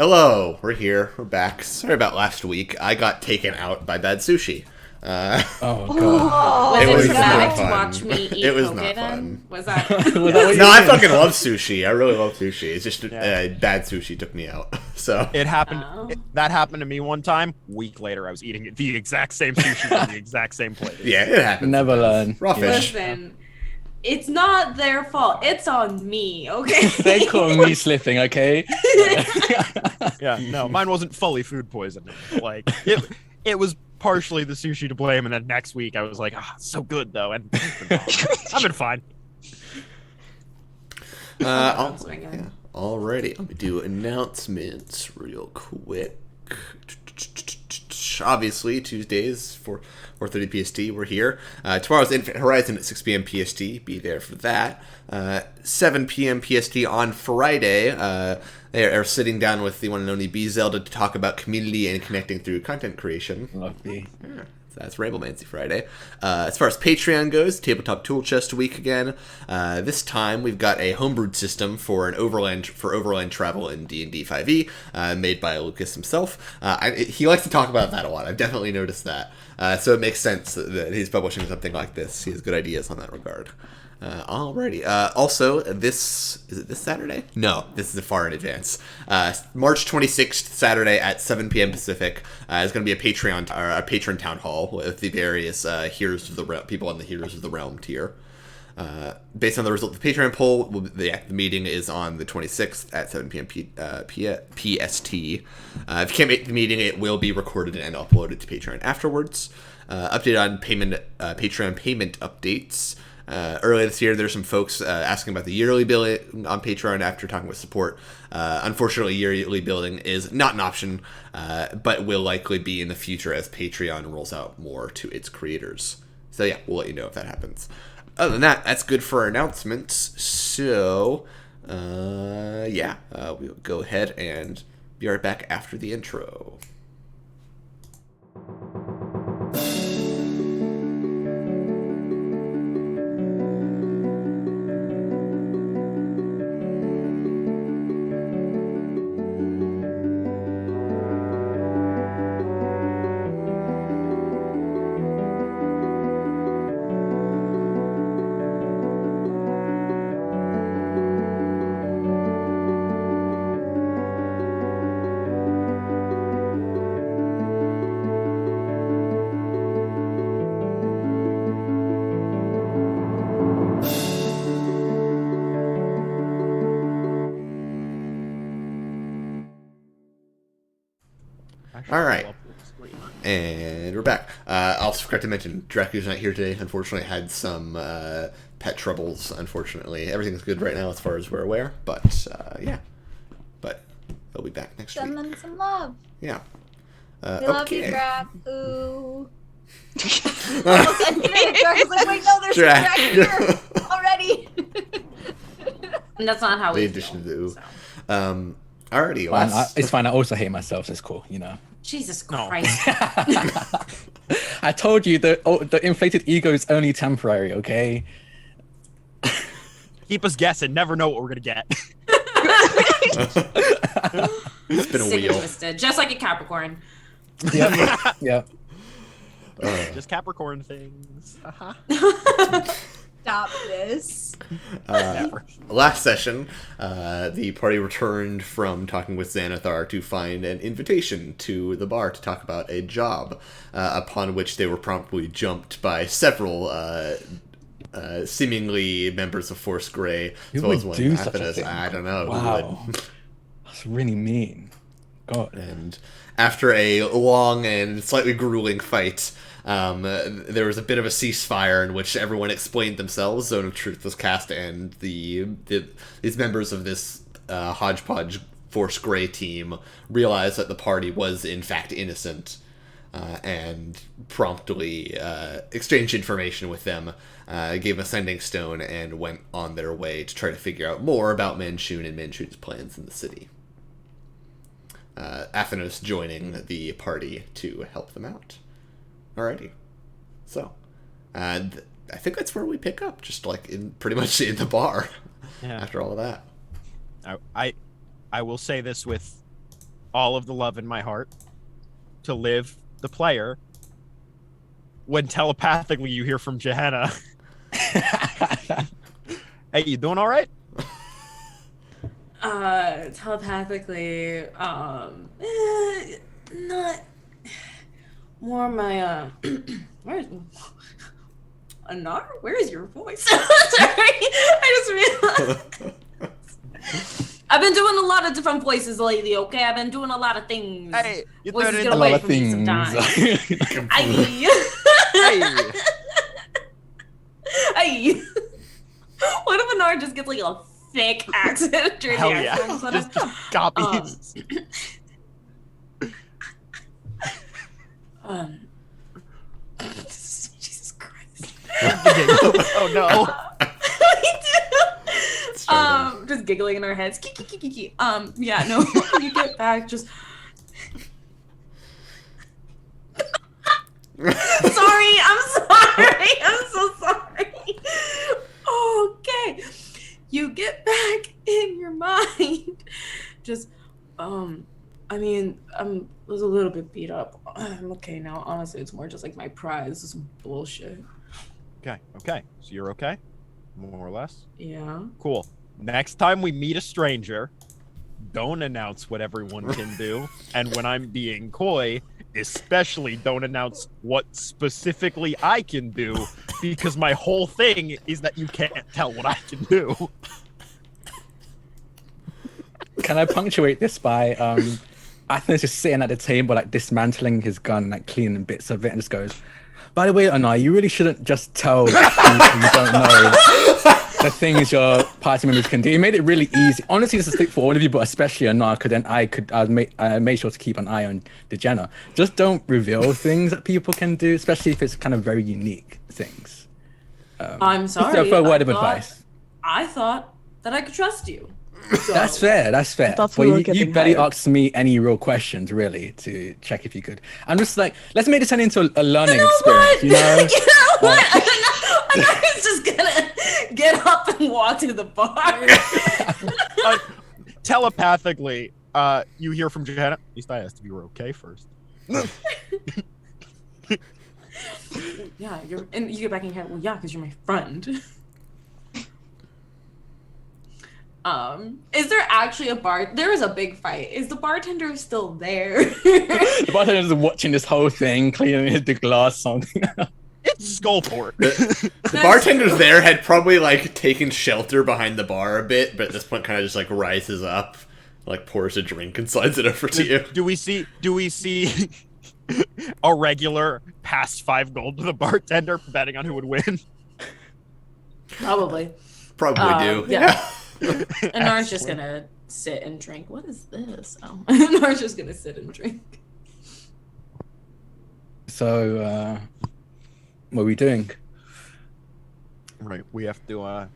Hello, we're here. We're back. Sorry about last week. I got taken out by bad sushi. Oh god. Was It it was traumatic not to fun. watch me eat It was poke not then? fun. Was that? Was that what No, you I did? fucking love sushi. I really love sushi. It's just Yeah. bad sushi took me out. So It happened. Oh. That happened to me one time. Week later, I was eating the exact same sushi from the exact same place. yeah, it happens. Never learn. Raw fish. Listen, it's not their fault. It's on me, okay? They call me slipping, okay? Yeah, no, mine wasn't fully food poisoning. Like it was partially the sushi to blame, and then next week I was like, it's so good though, and I've been fine. Alrighty, let me do announcements real quick. Obviously, Tuesdays, 4:30 PST, we're here. Tomorrow's Infinite Horizon at 6 p.m. PST. Be there for that. 7 p.m. PST on Friday. They are sitting down with the one and only B Zelda to talk about community and connecting through content creation. Lovely. Yeah, so that's Rainbowmancy Friday. As far as Patreon goes, Tabletop Tool Chest week again. This time we've got a homebrewed system for overland travel in D&D 5e, made by Lucas himself. He likes to talk about that a lot. I've definitely noticed that. So it makes sense that he's publishing something like this. He has good ideas on that regard. Alrighty. Also, is it this Saturday? No, this is far in advance. March 26th, Saturday at 7 p.m. Pacific, is going to be a patron town hall with the various Heroes of the Realm, people on the Heroes of the Realm tier. Based on the result of the Patreon poll, the meeting is on the 26th at 7 p.m. PST. If you can't make the meeting, it will be recorded and uploaded to Patreon afterwards. Update on Patreon payment updates. Earlier this year, there's some folks asking about the yearly billing on Patreon after talking with support. Unfortunately, yearly billing is not an option, but will likely be in the future as Patreon rolls out more to its creators. So yeah, we'll let you know if that happens. Other than that, that's good for our announcements. So, we'll go ahead and be right back after the intro. All right. And we're back. I also forgot to mention, Drak is not here today. Unfortunately, had some pet troubles, unfortunately. Everything's good right now as far as we're aware. But, But he'll be back next week. Send them some love. Yeah. We love you, Drak. Ooh. Almost ended it. Drak was like, wait, no, there's a Drak here already. And that's not how The we addition of the ooh. so. Alrighty, It's fine. I also hate myself. So it's cool, you know. Jesus No. Christ. I told you the inflated ego is only temporary. Okay. Keep us guessing. Never know what we're gonna get. It's been a Sick and wheel. twisted. Just like a Capricorn. Yeah. Yeah. Just Capricorn things. Stop this. Last session, the party returned from talking with Xanathar to find an invitation to the bar to talk about a job, upon which they were promptly jumped by several seemingly members of Force Grey, as Who well as would one do such a Athanas. thing? I don't know. who Wow. would. That's really mean. God. And after a long and slightly grueling fight, there was a bit of a ceasefire in which everyone explained themselves. Zone of Truth was cast, and these members of this hodgepodge Force Grey team realized that the party was in fact innocent, and promptly exchanged information with them, gave a sending stone, and went on their way to try to figure out more about Manshoon and Manshoon's plans in the city. Athanos joining the party to help them out. Alrighty. So, and I think that's where we pick up, just like pretty much in the bar. Yeah. After all of that. I will say this with all of the love in my heart to live the player when telepathically you hear from Johanna. Hey, you doing all right? Telepathically, not more my, where's Anar? Where is your voice? Sorry, I just realized. I've been doing a lot of different voices lately, okay? I've been doing a lot of things. Hey, you Voices turn get into away lot of from me things. sometimes. Hey. Aye. What if Anar just gets like a thick accent during Hell the yeah. accent? Just copies. Jesus Christ. Oh no. Just giggling in our heads. Kiki. Yeah, no. You get back, just. Sorry, I'm so sorry. Okay. You get back in your mind. Just, I mean, I was a little bit beat up. I'm okay now. Honestly, it's more just like my pride. This is some bullshit. Okay. So you're okay? More or less? Yeah. Cool. Next time we meet a stranger, don't announce what everyone can do. And when I'm being coy, especially don't announce what specifically I can do, because my whole thing is that you can't tell what I can do. Can I punctuate this by Athens just sitting at the table, like dismantling his gun, like cleaning bits of it, and just goes, "By the way, Anai, you really shouldn't just tell people you don't know the things your party members can do. You made it really easy. Honestly, this is a stick for all of you, but especially Anai, because then I made sure to keep an eye on Dejana. Just don't reveal things that people can do, especially if it's kind of very unique things." I'm sorry. Just a word of advice. I thought that I could trust you. So. That's fair. thought Well, we were you getting barely higher. asked me any real questions, really, to check if you could. I'm just like, let's make this turn into a learning experience, you know? You know what? I was just gonna get up and walk to the bar. Telepathically, you hear from Johanna. At least I asked if you were okay first. Yeah, and you get back in your head. Well, yeah, because you're my friend. Is there actually a bar? There is a big fight. Is the bartender still there? The bartender's just watching this whole thing, cleaning the glass, something. It's Skullport. The bartender's there had probably like taken shelter behind the bar a bit, but at this point kind of just like rises up, like pours a drink and slides it over to you. Do we see a regular pass 5 gold to the bartender betting on who would win? Probably. Probably do. Yeah. And Nara's just gonna sit and drink. What is this? Oh, Nara's just gonna sit and drink. So, what are we doing? Right, we have to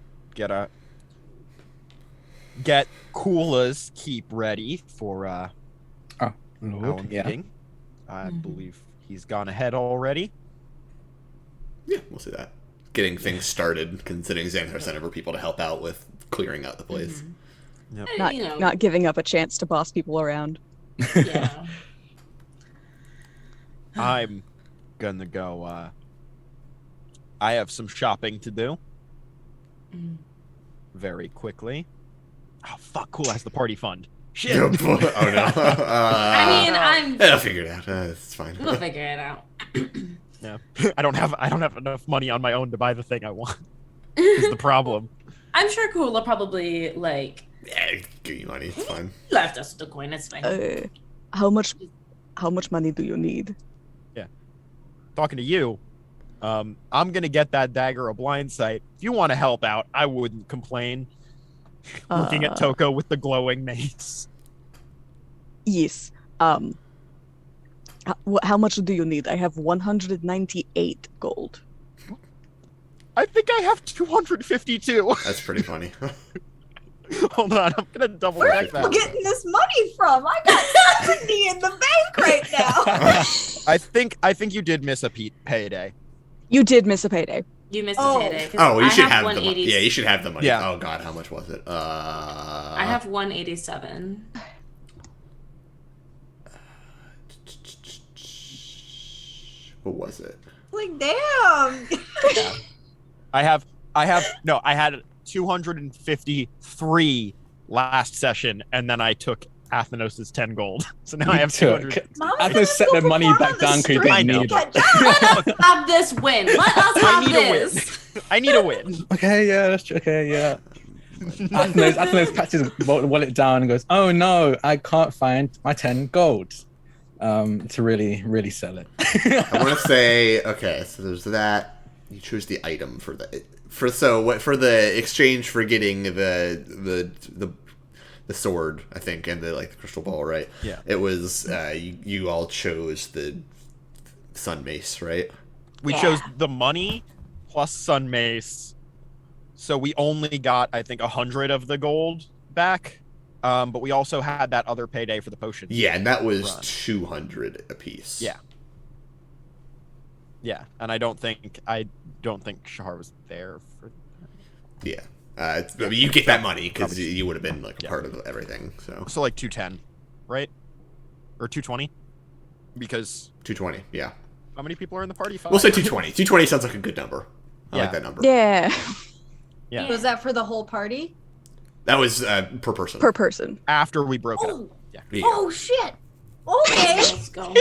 get Kula's keep ready for our meeting. I believe he's gone ahead already. Yeah, we'll see that. Getting things started, considering Xanathar sent over people to help out with clearing out the place. Yep. Not giving up a chance to boss people around. Yeah. I'm gonna go. I have some shopping to do. Very quickly. Oh fuck! Cool has the party fund. Shit. Oh no. I mean, I'll figure it out. It's fine. we'll figure it out. Yeah. I don't have enough money on my own to buy the thing I want. Is the problem. I'm sure Kula probably Yeah, give you money. It's fine. left us the coin. It's fine. How much money do you need? Yeah. Talking to you. I'm gonna get that dagger a blind sight. If you want to help out, I wouldn't complain. Looking at Toko with the glowing mace. Yes. How much do you need? I have 198 gold. I think I have 252. That's pretty funny. Hold on, I'm gonna double Where are check you that. getting this money from? I got 70 in the bank right now. I think you did miss a payday. You did miss a payday. You missed Oh. a payday. 'cause Oh, you I should have have the money. 180. Yeah, you should have the money. Yeah. Oh god, how much was it? I have 187. What was it? Like, damn. Yeah. I had 253 last session, and then I took Athenos' 10 gold. So now I have 200. Athenos set the money back down because he didn't need it. Let us have this win. Let us have this. I need a win. Okay, yeah, that's true. Okay, yeah. Athenos pats his wallet down and goes, "Oh no, I can't find my 10 gold to really sell it." I want to say, okay, so there's that. You choose the item for the for the exchange for getting the sword, I think, and the crystal ball, right? Yeah. It was you all chose the sun mace, right? We chose the money plus sun mace, so we only got, I think, 100 of the gold back. But we also had that other payday for the potion. Yeah, and that was 200 apiece. Yeah. Yeah, and I don't think Shahar was there for. Yeah. I mean, you get that money because you would have been a part of everything. So like 210, right? Or 220? Because 220, yeah. how many people are in the party? 5? We'll say 220. 220 sounds like a good number. I like that number. Yeah. Yeah. Was that for the whole party? That was per person. Per person. After we broke it up. Oh. Yeah. Yeah. Oh shit. Okay. Let's go.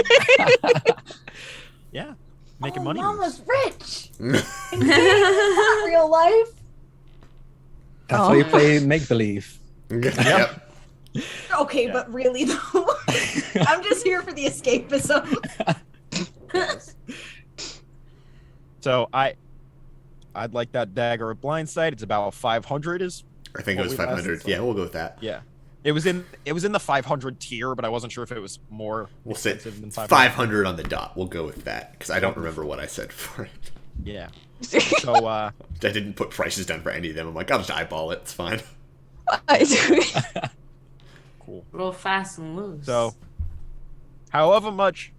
Yeah. Making Oh, money. Mama's rich. Not real life. That's why you play make believe. Yep. Okay, but really though, I'm just here for the escapism. So I'd like that dagger of blind sight. It's about 500 is. I think it was 500. Yeah, we'll go with that. Yeah. It was in the 500 tier, but I wasn't sure if it was more We'll say expensive than 500 on the dot. We'll go with that because I don't remember what I said for it. Yeah. So I didn't put prices down for any of them. I'm like, I'll just eyeball it. It's fine. cool. Real fast and loose. So however much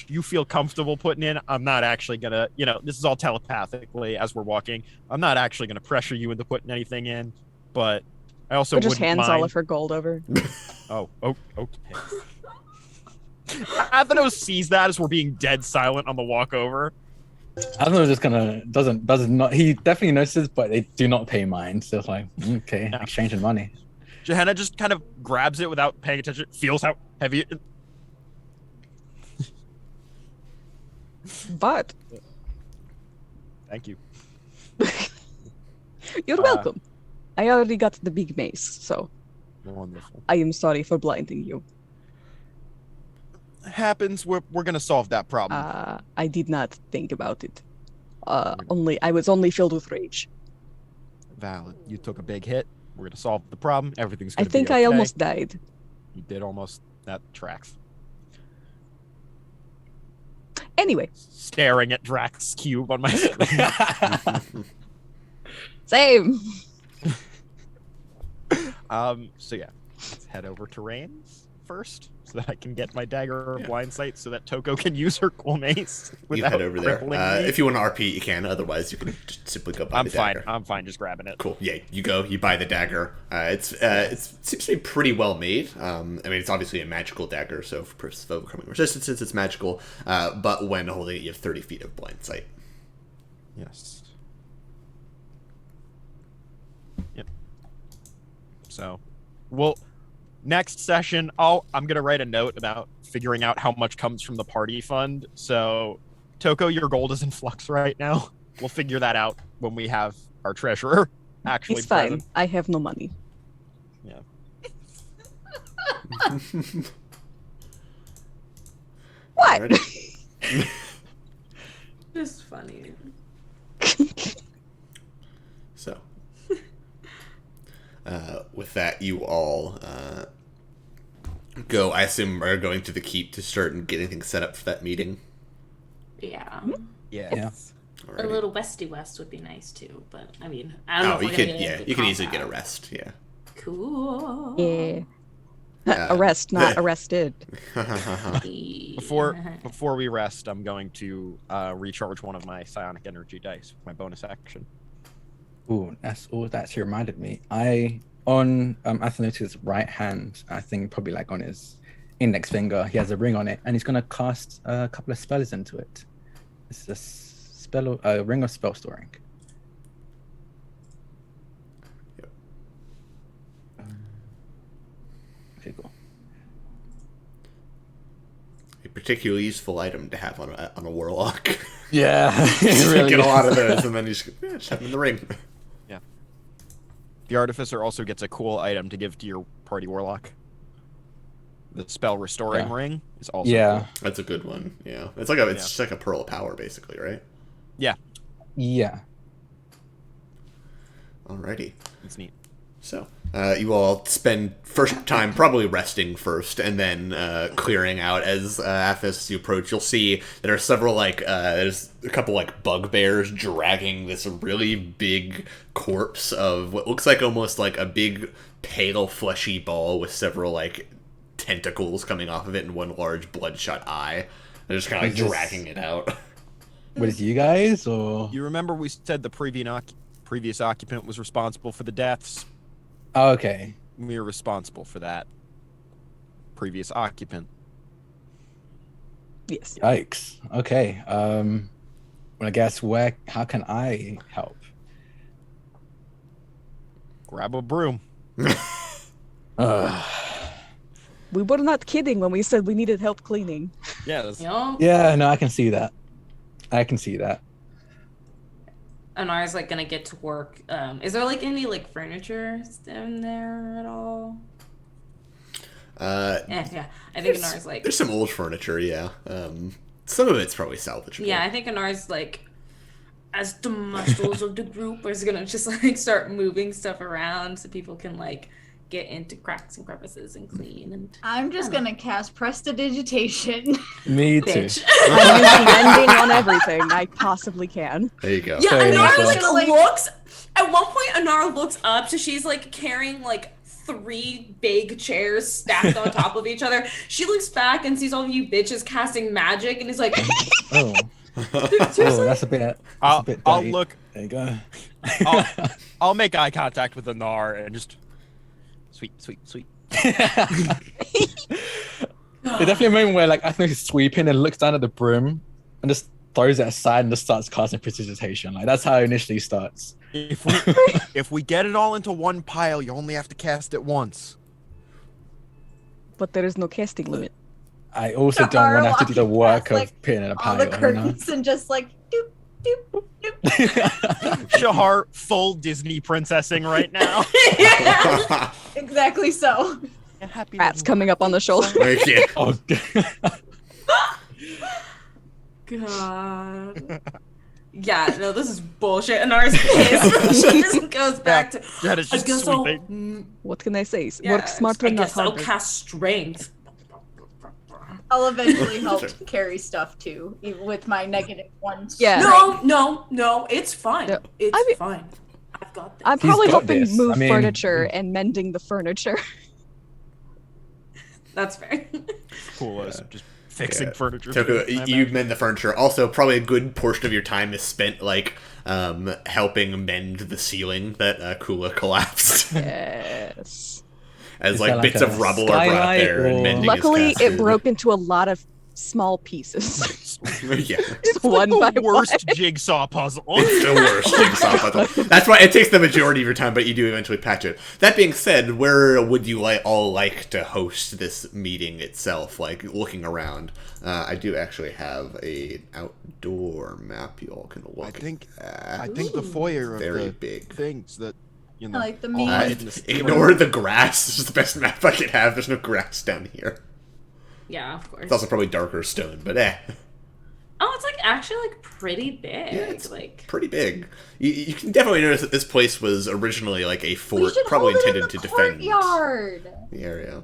you feel comfortable putting in, I'm not actually gonna, this is all telepathically as we're walking. I'm not actually gonna pressure you into putting anything in, but I also just wouldn't hands mind. all of her gold over. Oh, okay. Athenos sees that as we're being dead silent on the walk over. Athenos just does not. He definitely notices, but they do not pay mind. So it's like, okay, exchanging money. Johanna just kind of grabs it without paying attention. Feels how heavy it. But Thank you. you're welcome. I already got the big mace, so Wonderful. I am sorry for blinding you. Happens. We're gonna solve that problem. I did not think about it. I was only filled with rage. Valid. You took a big hit. We're gonna solve the problem. Everything's I gonna think be okay. I almost died. You did almost. That tracks. Anyway, Staring at Drak's cube on my screen. same. So yeah, let's head over to Rains first, so that I can get my dagger of blind sight, so that Toko can use her cool mace. You head over there. crippling me. If you want to RP, you can. Otherwise, you can just simply go buy the dagger. I'm fine just grabbing it. Cool. Yeah, you go. You buy the dagger. It seems to be pretty well made. I mean, it's obviously a magical dagger, so for purposes of overcoming resistances, it's magical. But when holding it, you have 30 feet of blind sight. Yes. Yep. So, next session, I'm gonna write a note about figuring out how much comes from the party fund. So, Toko, your gold is in flux right now. We'll figure that out when we have our treasurer actually It's fine. present. I have no money. Yeah. What? Alrighty. Just funny. So, with that, you all go. I assume are going to the keep to start getting things set up for that meeting. Yeah. Yeah. A Alrighty. little westy west would be nice too, but I mean, I don't know. Oh, if you we're could. gonna get Yeah, into you can easily get a combat. rest. Yeah. Cool. Yeah. Arrest, not arrested. Before we rest, I'm going to recharge one of my psionic energy dice with my bonus action. Ooh, that's reminded me. On Athenatus' right hand, I think probably like on his index finger. He has a ring on it, and he's gonna cast a couple of spells into it. It's a ring of spell storing. Okay, cool. A particularly useful item to have on a warlock. Yeah, You really get a lot of is. those, and then you just have them in the ring. Yeah. The artificer also gets a cool item to give to your party warlock. The spell restoring ring is also cool. That's a good one. Yeah, it's just like a pearl of power, basically, right? Yeah. Yeah. Alrighty. It's neat. So, you all spend first time probably resting first, and then clearing out. As you approach, you'll see there are several there's a couple bugbears dragging this really big corpse of what looks like almost like a big pale fleshy ball with several tentacles coming off of it and one large bloodshot eye. They're just kind of dragging it out. What is you guys or? You remember we said the previous occupant was responsible for the deaths? Oh, okay. We are responsible for that. Previous occupant. Yes. Yikes. Okay. Well, I guess how can I help? Grab a broom. We were not kidding when we said we needed help cleaning. Yeah. Yeah, no, I can see that. Anar's gonna get to work. Is there any furniture in there at all? Yeah. I think Anar's there's some old furniture, yeah. Some of it's probably salvageable. Yeah, I think Anar's as the muscles of the group is gonna just start moving stuff around so people can get into cracks and crevices and clean. And I'm just gonna cast Prestidigitation. Me too. Bitch. I'm using mending on everything I possibly can. There you go. Yeah, Fair Anar enough. looks. At one point, Anar looks up, so she's carrying 3 big chairs stacked on top of each other. She looks back and sees all of you bitches casting magic, and is like, Oh. seriously? That's a bit. I'll dirty. look. There you go. I'll make eye contact with Anar and just sweet. There's definitely a moment where I think he's sweeping and looks down at the broom and just throws it aside and just starts casting prestidigitation. That's how it initially starts. If we get it all into one pile, you only have to cast it once. But there is no casting limit. I also don't want to have to do the work of putting in a all pile. the You know? curtains and just doop, doop, doop. Shahar full Disney princessing right now. Yeah, exactly so. Rats coming up on the shoulder. Yeah. Oh, God. Yeah, no, this is bullshit. Anar's pissed. She just goes back to. That is I just guess I'll. sweeping. What can I say? Yeah, Work smarter, I not guess I'll harder. cast strength. I'll eventually help carry stuff too, even with my -1. Yeah. No, it's fine. No, It's fine. I've got this. I'm probably got helping this. move I mean- furniture and mending the furniture. That's fair. Cool as just fixing furniture. Toku, I you imagine. mend the furniture. Also, probably a good portion of your time is spent helping mend the ceiling that Kula collapsed. Yes. As Is that bits like of a rubble are brought skylight there and or- mending Luckily, is it casted. broke into a lot of small pieces. Yeah. Just one by the one. worst jigsaw puzzle. It's the worst jigsaw puzzle. That's why it takes the majority of your time, but you do eventually patch it. That being said, where would you all like to host this meeting itself? Looking around, I do actually have a outdoor map you all can look I think at. the foyer of Very the big. things that I like the all meat. hide in the Ignore the grass. This is the best map I could have. There's no grass down here. Yeah, of course. It's also probably darker stone, but Oh, it's actually pretty big. Yeah, it's pretty big. You can definitely notice that this place was originally a We fort, should probably hold it in intended the to defend courtyard. the area.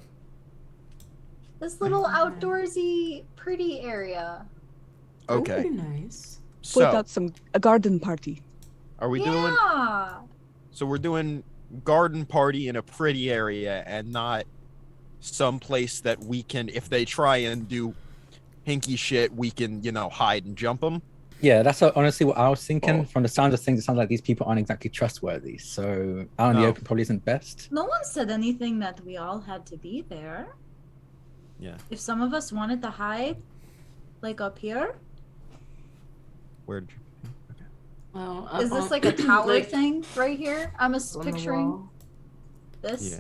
This little outdoorsy, pretty area. Okay. Ooh, nice. Put So out a garden party. are we doing? Yeah. So we're doing garden party in a pretty area and not some place that we can, if they try and do hinky shit, we can, hide and jump them. Yeah, that's honestly what I was thinking. Oh. From the sound of things, it sounds like these people aren't exactly trustworthy. So out in the Oh. open probably isn't best. No one said anything that we all had to be there. If some of us wanted to hide, like up here, Where'd Well, is this like a tower like, thing right here? I'm on the picturing wall. this.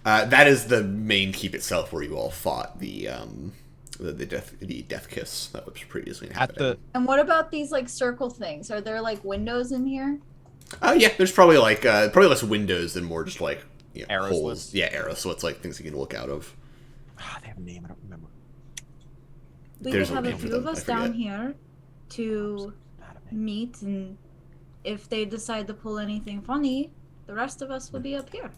That is the main keep itself where you all fought the death kiss that was previously happening. And what about these like circle things? Are there like windows in here? Oh yeah, there's probably like probably less windows than more just like Arrow holes. slits. Yeah, arrows. So it's like things you can look out of. They have a name. I don't remember. We There's could have a a name for few them, of I us down forget. here to meet, and if they decide to pull anything funny, the rest of us will be up here.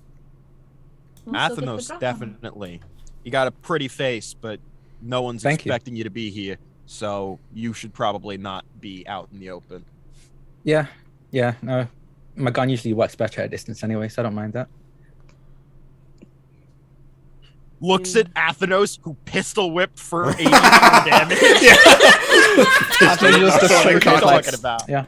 We'll still get the Athenos, drop on 'em. definitely. You got a pretty face, but no one's Thank you. expecting you to be here, so you should probably not be out in the open. Yeah, no. My gun usually works better at a distance anyway, so I don't mind that. Looks at Athenos, who pistol whipped for 84 damage. I think it was the That's what shoot, I'm like- talking about. Yeah.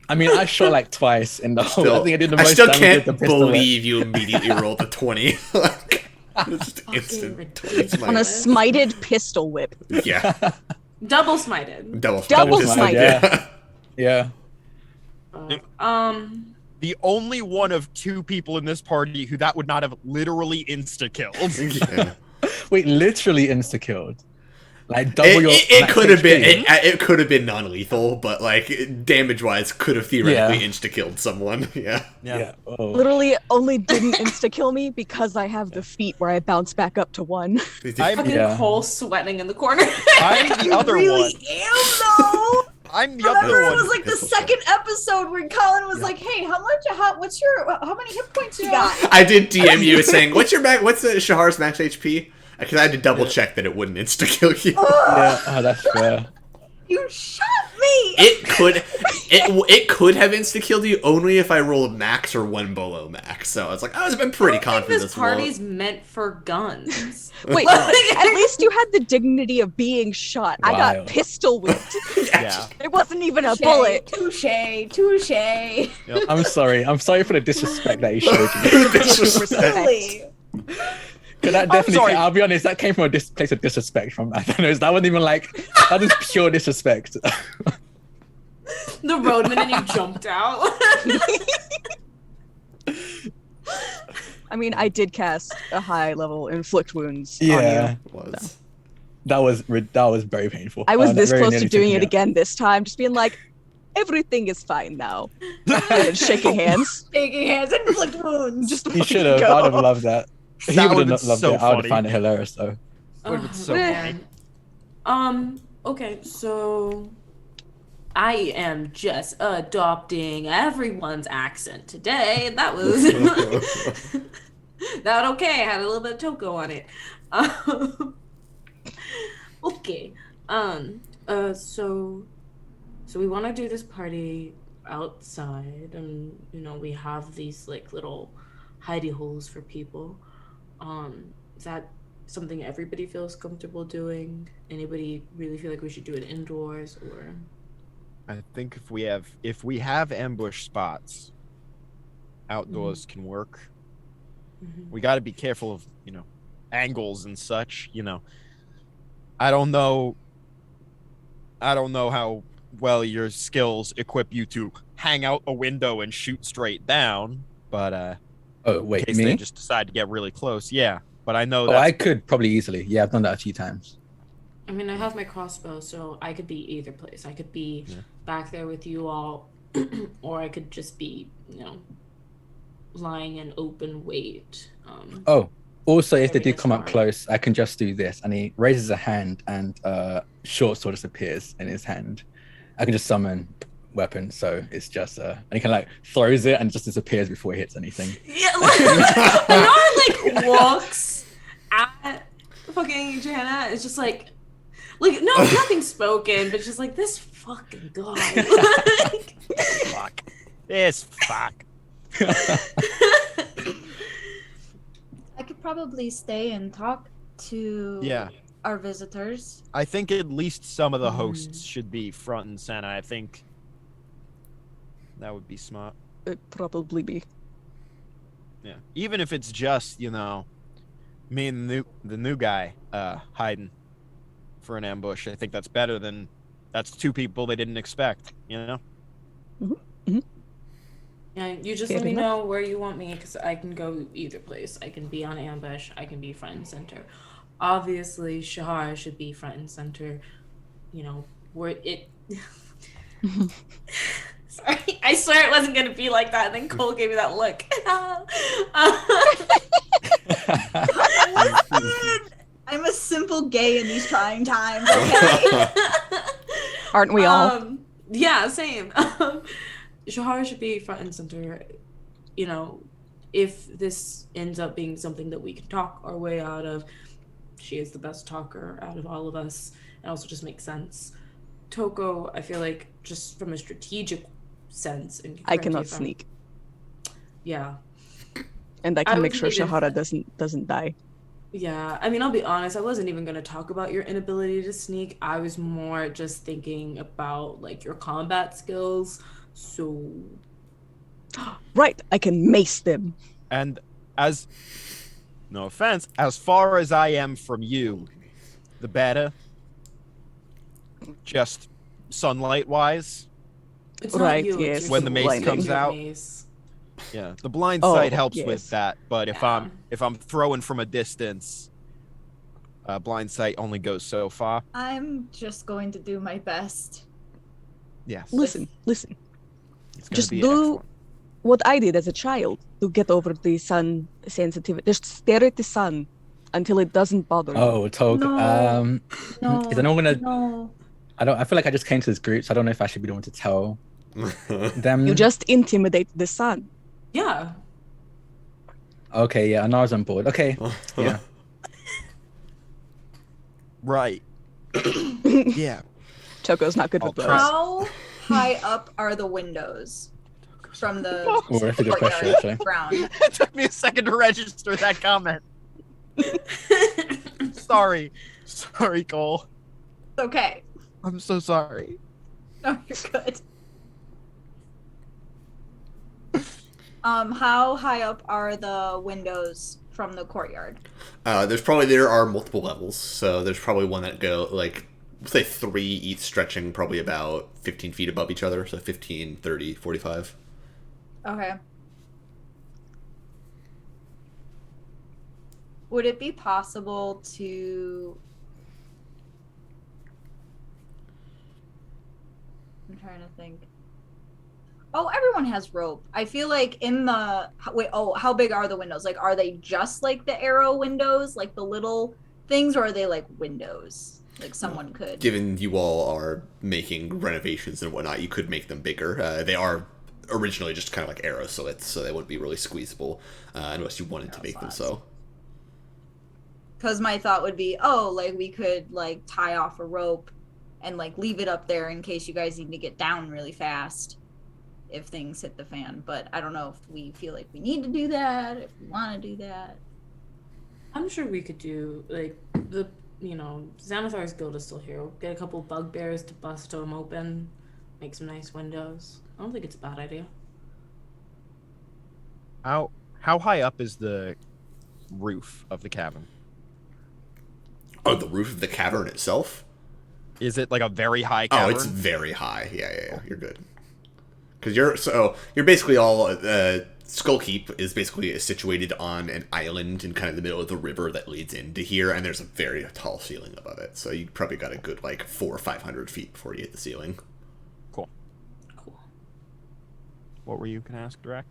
I mean, I shot like twice in the whole. I think I did the I most still damage can't with the pistol whip. believe you immediately rolled a 20. Like, it's just instant. ridiculous. It's On a smited pistol whip. yeah, Double smited. double Double just- smited. Yeah. Yeah. The only one of two people in this party who that would not have literally insta-killed. Yeah. Wait, literally insta killed. Like double your. It max could have been HP. it could have been non-lethal, but like damage wise, could have theoretically insta killed someone. Yeah. Yeah. Oh. Literally only didn't insta kill me because I have the feat where I bounce back up to 1. I'm, Fucking Yeah. Cole sweating in the corner. I'm the other really one. am though. I'm the Remember, other it was one. like the second episode where Colin was like, "Hey, how many hit points you got?" I did DM you saying, "What's Shahar's max HP?" Because I had to double check that it wouldn't insta kill you. Yeah. Oh, that's fair. You shot me. It could have insta killed you only if I rolled max or one below max. So it's like I was been pretty confident This this won't. party's meant for guns. Wait, at least you had the dignity of being shot. I Wow. got pistol whipped. Yeah. It wasn't even a bullet. Touche. I'm sorry. I'm sorry for the disrespect that he showed you. Disrespect. Really? Because that I'm definitely, sorry. I'll be honest, that came from a place of disrespect from Athenos. That wasn't even like, that is pure disrespect. The roadman and you jumped out. I mean, I did cast a high level inflict wounds on Yeah. you. Was. That was very painful. I was That this very close to nearly doing took it me out. again this time, just being like, everything is fine now. And then shaking hands. Shaking hands and inflict wounds. Just He letting should have. go. I'd have loved that. He That would would've have been loved so it. I would funny. have found it hilarious though. Would've been so man. Okay, so I am just adopting everyone's accent today. That was that okay. I had a little bit of Toko on it. Okay. So we want to do this party outside, and we have these like little hidey holes for people. Is that something everybody feels comfortable doing? Anybody really feel like we should do it indoors, or? I think if we have ambush spots, outdoors can work. Mhm. We got to be careful of angles and such. I don't know how well your skills equip you to hang out a window and shoot straight down, but Oh in wait, case me? they just decide to get really close, yeah. But I know Oh, that's I could probably easily. Yeah, I've done that a few times. I mean, I have my crossbow, so I could be either place. I could be back there with you all, or I could just be, lying in open wait. Oh, also, if they Maybe do come up that's close, I can just do this. And he raises a hand, and short sword just appears in his hand. I can just summon weapon, so it's just and he can like throws it and just disappears before he hits anything. Yeah, like Bernard like walks at fucking Johanna. It's just like no, nothing spoken, but just like this fucking guy. Like, fuck. This fuck. I could probably stay and talk to Yeah. our visitors. I think at least some of the hosts should be front and center. I think that would be smart. It'd probably be. Yeah. Even if it's just, Me and the new guy hiding for an ambush. I think that's better than that's two people they didn't expect. You know. Yeah, you just Fair let me enough. know where you want me, because I can go either place. I can be on ambush. I can be front and center. Obviously, Shahar should be front and center. You know, where it. Sorry, I swear it wasn't gonna be like that. And then Cole gave me that look. Listen, I'm a simple gay in these trying times. Okay. Aren't we all? Yeah, same. Shahar should be front and center. You know, if this ends up being something that we can talk our way out of, she is the best talker out of all of us. It also just makes sense. Toko, I feel like just from a strategic sense, and I correct me cannot if I'm- sneak, Yeah, and I I can make was sure needed- Shahara doesn't die. yeah. I mean, I'll be honest. I wasn't even gonna talk about your inability to sneak. I was more just thinking about like your combat skills. So Right, I can mace them. And as no offense, as far as I am from you, the better. Just sunlight wise. it's Right, not you. yes, It's your when the mace tools. comes Your out. mace. Yeah, the blind Oh, sight helps yes. with that. But if Yeah. I'm throwing from a distance, blind sight only goes so far. I'm just going to do my best. Yes, Listen. it's gonna Just be do excellent. what I did as a child to get over the sun sensitivity. Just stare at the sun until it doesn't bother you. Oh, Tog. No. No. Is anyone gonna? No. I feel like I just came to this group, so I don't know if I should be the one to tell them. You just intimidate the sun. Yeah. Okay, yeah, Anar's on board. Okay, yeah. Right. Yeah. Choco's not good with I'll those. try. How high up are the windows from the Oh, that's a good question, courtyard actually. ground? It took me a second to register that comment. Sorry, Cole. Okay. I'm so sorry. No, you're good. How high up are the windows from the courtyard? There are multiple levels, so there's probably one that go like say 3 each stretching probably about 15 feet above each other, so 15, 30, 45. Okay. Would it be possible to... I'm trying to think. Oh, everyone has rope. I feel like in the... Wait, oh, how big are the windows? Like, are they just like the arrow windows, like the little things, or are they like windows? Like someone could... Given you all are making renovations and whatnot, you could make them bigger. They are originally just kind of like arrow slits, so they wouldn't be really squeezable unless you wanted to Arrow make them slots. so. Because my thought would be, oh, like we could like tie off a rope and like leave it up there in case you guys need to get down really fast if things hit the fan. But I don't know if we feel like we need to do that, if we want to do that. I'm sure we could do like Xanathar's guild is still here. We'll get a couple bugbears to bust them open, make some nice windows. I don't think it's a bad idea. How high up is the roof of the cavern? Oh, the roof of the cavern itself? Is it like a very high cavern? Oh, it's very high. Yeah. You're good. Because you're basically all Skullkeep is basically situated on an island in kind of the middle of the river that leads into here, and there's a very tall ceiling above it. So you probably got a good like 400 or 500 feet before you hit the ceiling. Cool. Cool. What were you gonna ask, Drak?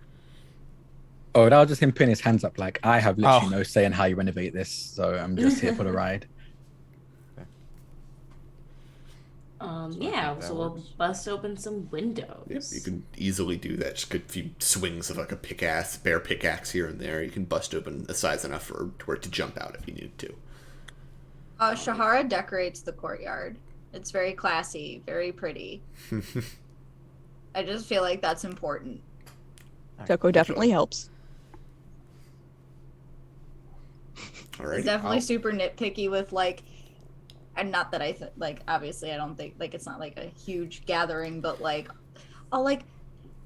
Oh, that was just him putting his hands up like, I have literally Oh. no say in how you renovate this, so I'm just here for the ride. Yeah, that so we'll works. bust open some windows. Yep, you can easily do that. Just a few swings of like a bare pickaxe here and there. You can bust open a size enough for it to jump out if you needed to. Shahara decorates the courtyard. It's very classy, very pretty. I just feel like that's important. Choco definitely helps. Alright. It's definitely super nitpicky with like, and not that like obviously I don't think like it's not like a huge gathering, but like all like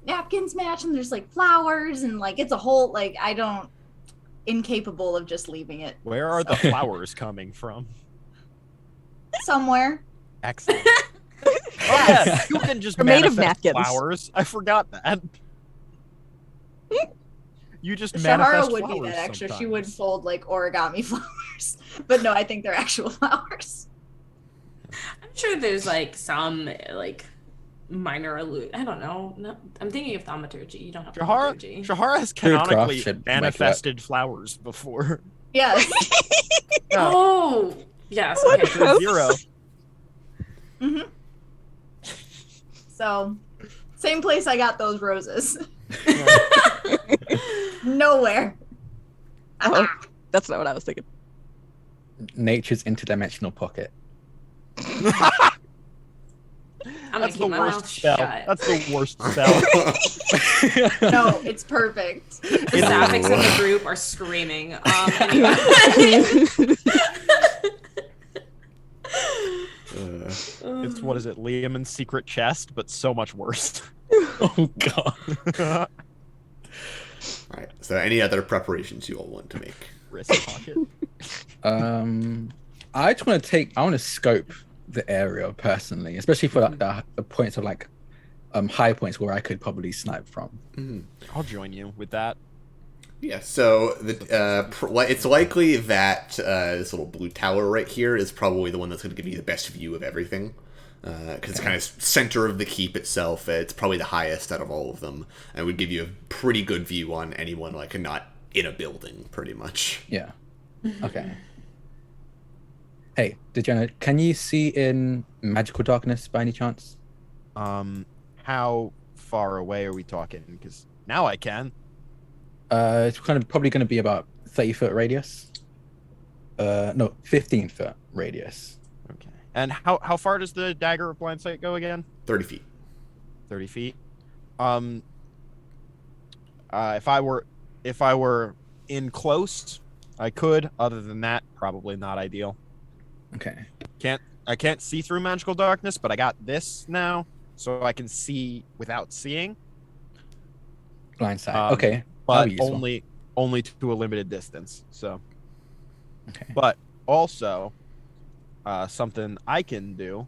napkins match and there's like flowers and like it's a whole like I don't incapable of just leaving it Where are the flowers coming from? somewhere. Excellent. Oh yeah, you can just They're made of manifest napkins. flowers. I forgot that. You just Shahara manifest would flowers be that extra. She would sometimes. fold like origami flowers, but no, I think they're actual flowers. I'm sure there's like some like minor I don't know. No, I'm thinking of thaumaturgy. You don't have thaumaturgy. Shahara has Druidcraft canonically should make it manifested flowers before. Yes. Oh, yes. What? Okay. Oops. 0. hmm So, same place I got those roses. Nowhere. Oh, that's not what I was thinking. Nature's interdimensional pocket. I'm gonna That's keep the my worst mouth spell. shut. That's the worst spell. No, it's perfect. The sapphics in the group are screaming. Anyway. It's what is it, Liam's secret chest, but so much worse. Oh god. All right. So, any other preparations you all want to make? Wrist pocket. I just want to I want to scope the area personally, especially for like, the points of like high points where I could probably snipe from. Mm-hmm. I'll join you with that. Yeah, so it's likely that this little blue tower right here is probably the one that's going to give you the best view of everything. Because it's kind of center of the keep itself. It's probably the highest out of all of them, and would give you a pretty good view on anyone like not in a building, pretty much. Yeah. Okay. Hey, Degenerate, can you see in magical darkness by any chance? How far away are we talking? Because now I can. It's kind of probably going to be about 30-foot radius. No, 15-foot radius. Okay. And how far does the dagger of blind sight go again? 30 feet. 30 feet. If I were in close, I could. Other than that, probably not ideal. Okay. I can't see through magical darkness, but I got this now, so I can see without seeing. Blind sight. Okay. But useful. only to a limited distance. So. Okay. But also, something I can do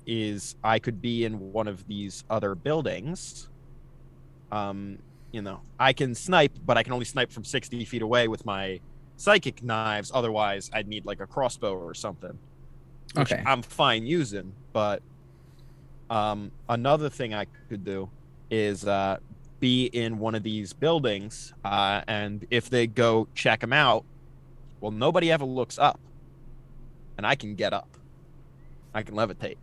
is I could be in one of these other buildings. I can snipe, but I can only snipe from 60 feet away with my psychic knives. Otherwise, I'd need like a crossbow or something. Which Okay. I'm fine using, but another thing I could do is be in one of these buildings, and if they go check them out, well, nobody ever looks up, and I can get up. I can levitate.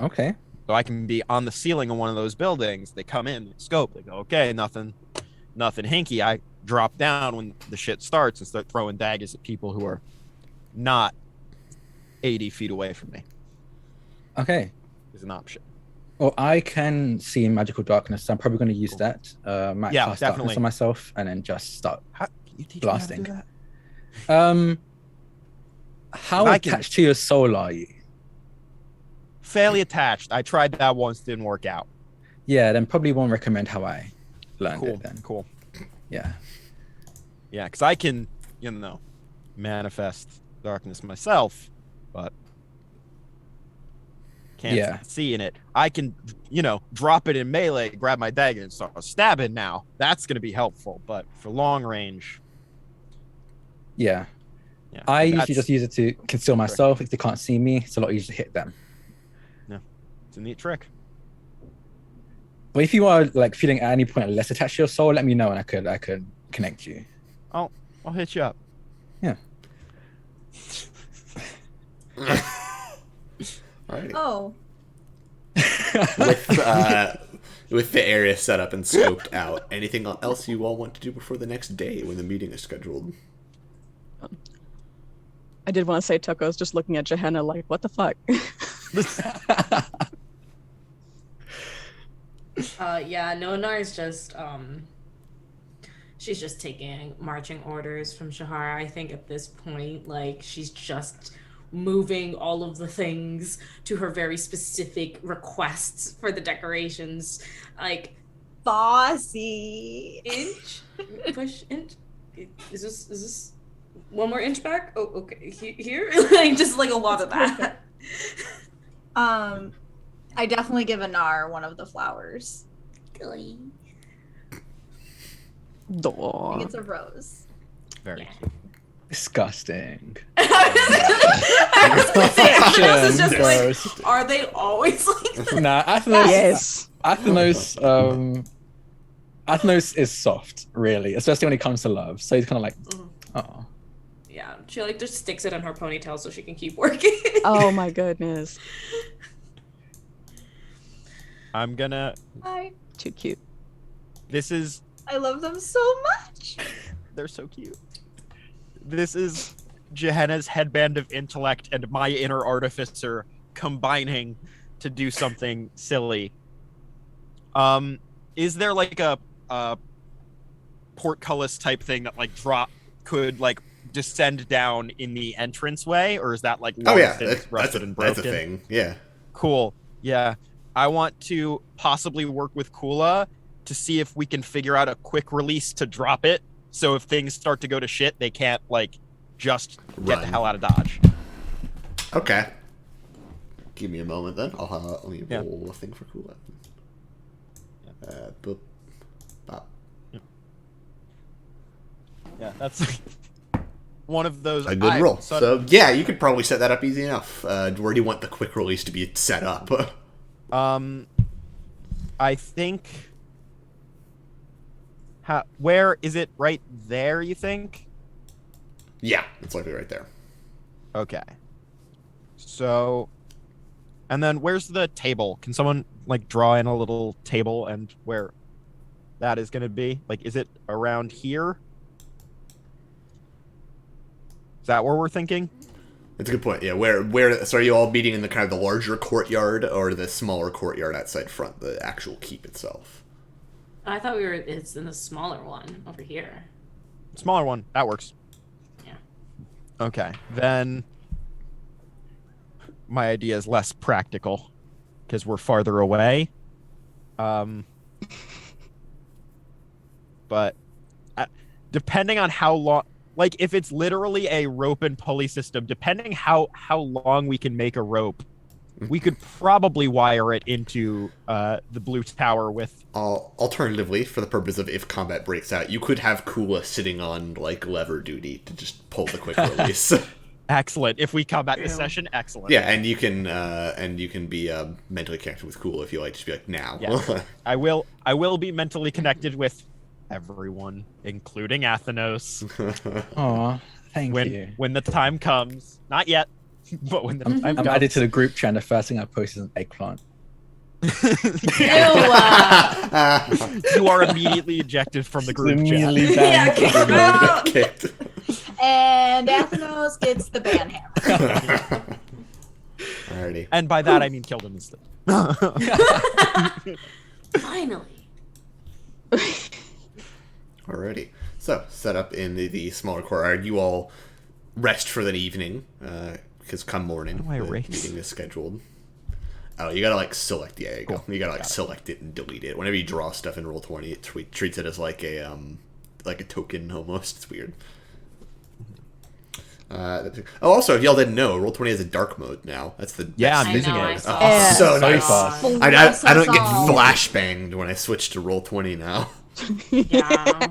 Okay. So I can be on the ceiling of one of those buildings. They come in, scope. They go, okay, nothing hinky. I drop down when the shit starts and start throwing daggers at people who are not 80 feet away from me. Okay. Is an option. Well, I can see in magical darkness, so I'm probably going to use that. Might Yeah, cast definitely. darkness on myself and then just start. Can you teach Blasting. me how to do that? How I can- attached to your soul are you? Fairly attached. I tried that once, didn't work out. Yeah, then probably won't recommend how I learned Cool. it then. Cool. Yeah. Yeah, because I can, manifest darkness myself, but can't see in it. I can, drop it in melee, grab my dagger, and start stabbing now. That's going to be helpful, but for long range, Yeah. yeah. I usually that's- just use it to conceal myself. If they can't see me, it's a lot easier to hit them. It's a neat trick. But if you are like feeling at any point less attached to your soul, let me know and I could connect you. I'll hit you up. Yeah. Alrighty. Oh, With the area set up and scoped out, anything else you all want to do before the next day when the meeting is scheduled? I did want to say Tucko's just looking at Johanna like, what the fuck? Yeah, Nonar's just she's just taking marching orders from Shahara. I think at this point, like, she's just moving all of the things to her very specific requests for the decorations. Like, bossy. Inch, push, inch. Is this 1 more inch back? Oh, okay. Here, like just like a lot of that. I definitely give Anar one of the flowers. Really? I think Aw. it's a rose. Very Yeah. cute. Disgusting. I was gonna say, Athenos is just like, Gross. are they always like that? Nah, Athenos. Yes. Athenos is soft, really, especially when it comes to love. So he's kind of like, oh. Yeah, she like just sticks it in her ponytail so she can keep working. Oh my goodness. I'm gonna. Hi. Too cute. This is. I love them so much. They're so cute. This is Gehenna's headband of intellect and my inner artificer combining to do something silly. Is there like a portcullis type thing that like could like descend down in the entranceway, or is that like Oh yeah, since rusted and broken? that's a thing. Yeah. Cool. Yeah. I want to possibly work with Kula to see if we can figure out a quick release to drop it. So if things start to go to shit, they can't like just get the Run. hell out of Dodge. Okay. Give me a moment then. Let me Yeah. roll a thing for Kula. Boop. Bop. Yeah, that's one of those. A good roll. So yeah, you could probably set that up easy enough. Where do you want the quick release to be set up? I think. Where is it? Right there, you think? Yeah, it's likely right there. Okay. So, and then where's the table? Can someone like draw in a little table and where that is going to be? Like, is it around here? Is that where we're thinking? That's a good point. Yeah, where? So are you all meeting in the kind of the larger courtyard or the smaller courtyard outside front, the actual keep itself? I thought it's in the smaller one over here. Smaller one. That works. Yeah. Okay. Then my idea is less practical because we're farther away. But depending on how long, like if it's literally a rope and pulley system, depending how long we can make a rope, we could probably wire it into the blue tower with. Alternatively, for the purpose of if combat breaks out, you could have Kula sitting on like lever duty to just pull the quick release. Excellent. If we combat this session, excellent. Yeah, and you can be mentally connected with Kula if you like. Just be like now. Yeah. I will be mentally connected with everyone, including Athenos. Aw, thank you. When the time comes. Not yet, but when the time I'm comes. added to the group chat, and the first thing I post is an eggplant. Ew. You are immediately ejected from the group chat. Immediately Yeah, banned. kick him out. Kicked. And Athenos gets the ban hammer. Alrighty. And by that I mean killed him instead. Finally. Alrighty. So, set up in the smaller courtyard. You all rest for the evening, because come morning, How do I the erase? meeting is scheduled. Oh, you gotta, like, select the egg. Cool. You gotta, like, select it and delete it. Whenever you draw stuff in Roll20, it treats it as, like a token, almost. It's weird. Also, if y'all didn't know, Roll20 has a dark mode now. That's the Yeah, best I'm I using know, I it. saw Oh, that. so So nice. fast. I don't get all. flashbanged when I switch to Roll20 now. Yeah.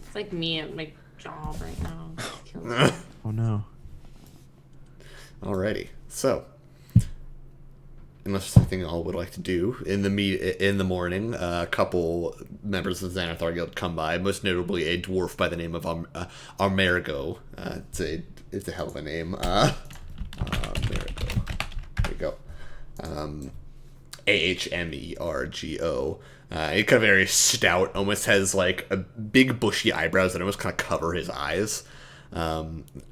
It's like me at my job right now. Kills me. Oh no. Alrighty, so unless there's anything y'all would like to do in the morning, a couple members of the Xanathar Guild come by, most notably a dwarf by the name of Armergo. It's a hell of a name. Armergo. There you go. Ahmergo. He's kind of very stout, almost has like a big bushy eyebrows that almost kind of cover his eyes.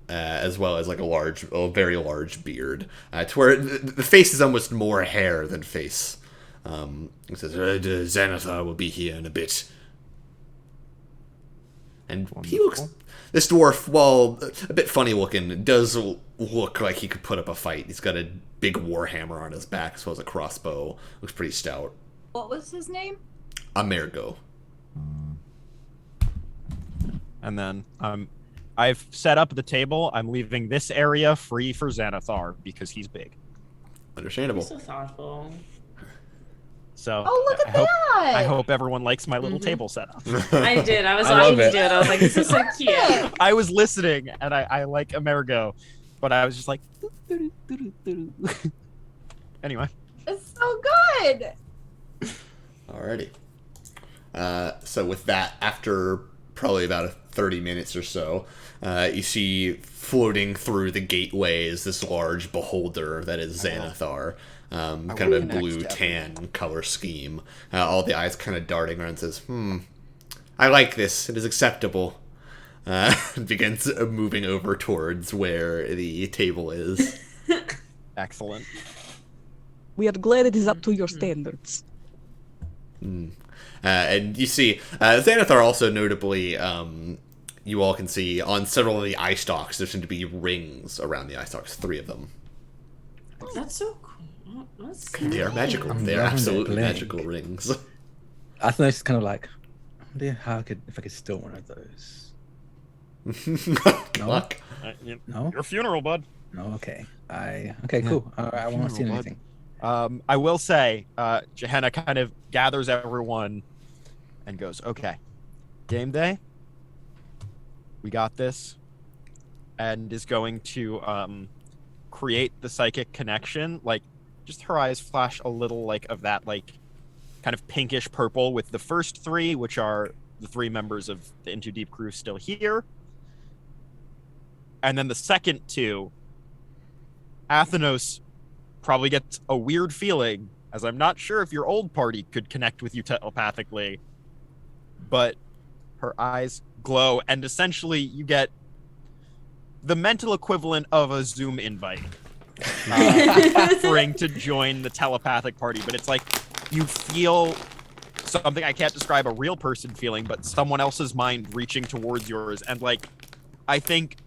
As well as like a very large beard, to where the face is almost more hair than face. It says, Xanathar will be here in a bit. And he looks, this dwarf, while a bit funny looking, does look like he could put up a fight. He's got a big war hammer on his back, as well as a crossbow. Looks pretty stout. What was his name? Amergo. And then I've set up the table. I'm leaving this area free for Xanathar because he's big. Understandable. You're so thoughtful. So Oh, look at that! I hope everyone likes my little table setup. I did. I was I love watching you it. do it. I was like, this is so cute. I was listening, and I like Amerigo, but I was just like, anyway. It's so good. Alrighty. So with that, after probably about 30 minutes or so, you see floating through the gateways this large beholder that is Xanathar. Kind of a blue tan color scheme. All the eyes kind of darting around and says, I like this. It is acceptable. And begins moving over towards where the table is. Excellent. We are glad it is up to your standards. And you see, Xanathar also notably, you all can see on several of the eye stalks, there seem to be rings around the eye stalks, 3 of them. That's so cool. That's They are magical. They are loving absolutely the blink. magical rings. Athenos is kind of like, I wonder if I could steal one of those. Good luck. No? Your funeral, bud. No, okay. Okay, cool. I won't see anything. I will say, Gehenna kind of gathers everyone and goes, okay, game day, we got this, and is going to create the psychic connection. Like, just her eyes flash a little like of that, like, kind of pinkish purple with the first 3, which are the 3 members of the Into Deep crew still here. And then the second 2, Athenos probably gets a weird feeling, as I'm not sure if your old party could connect with you telepathically, but her eyes glow, and essentially you get the mental equivalent of a Zoom invite offering to join the telepathic party. But it's like you feel something I can't describe a real person feeling, but someone else's mind reaching towards yours. And like, I think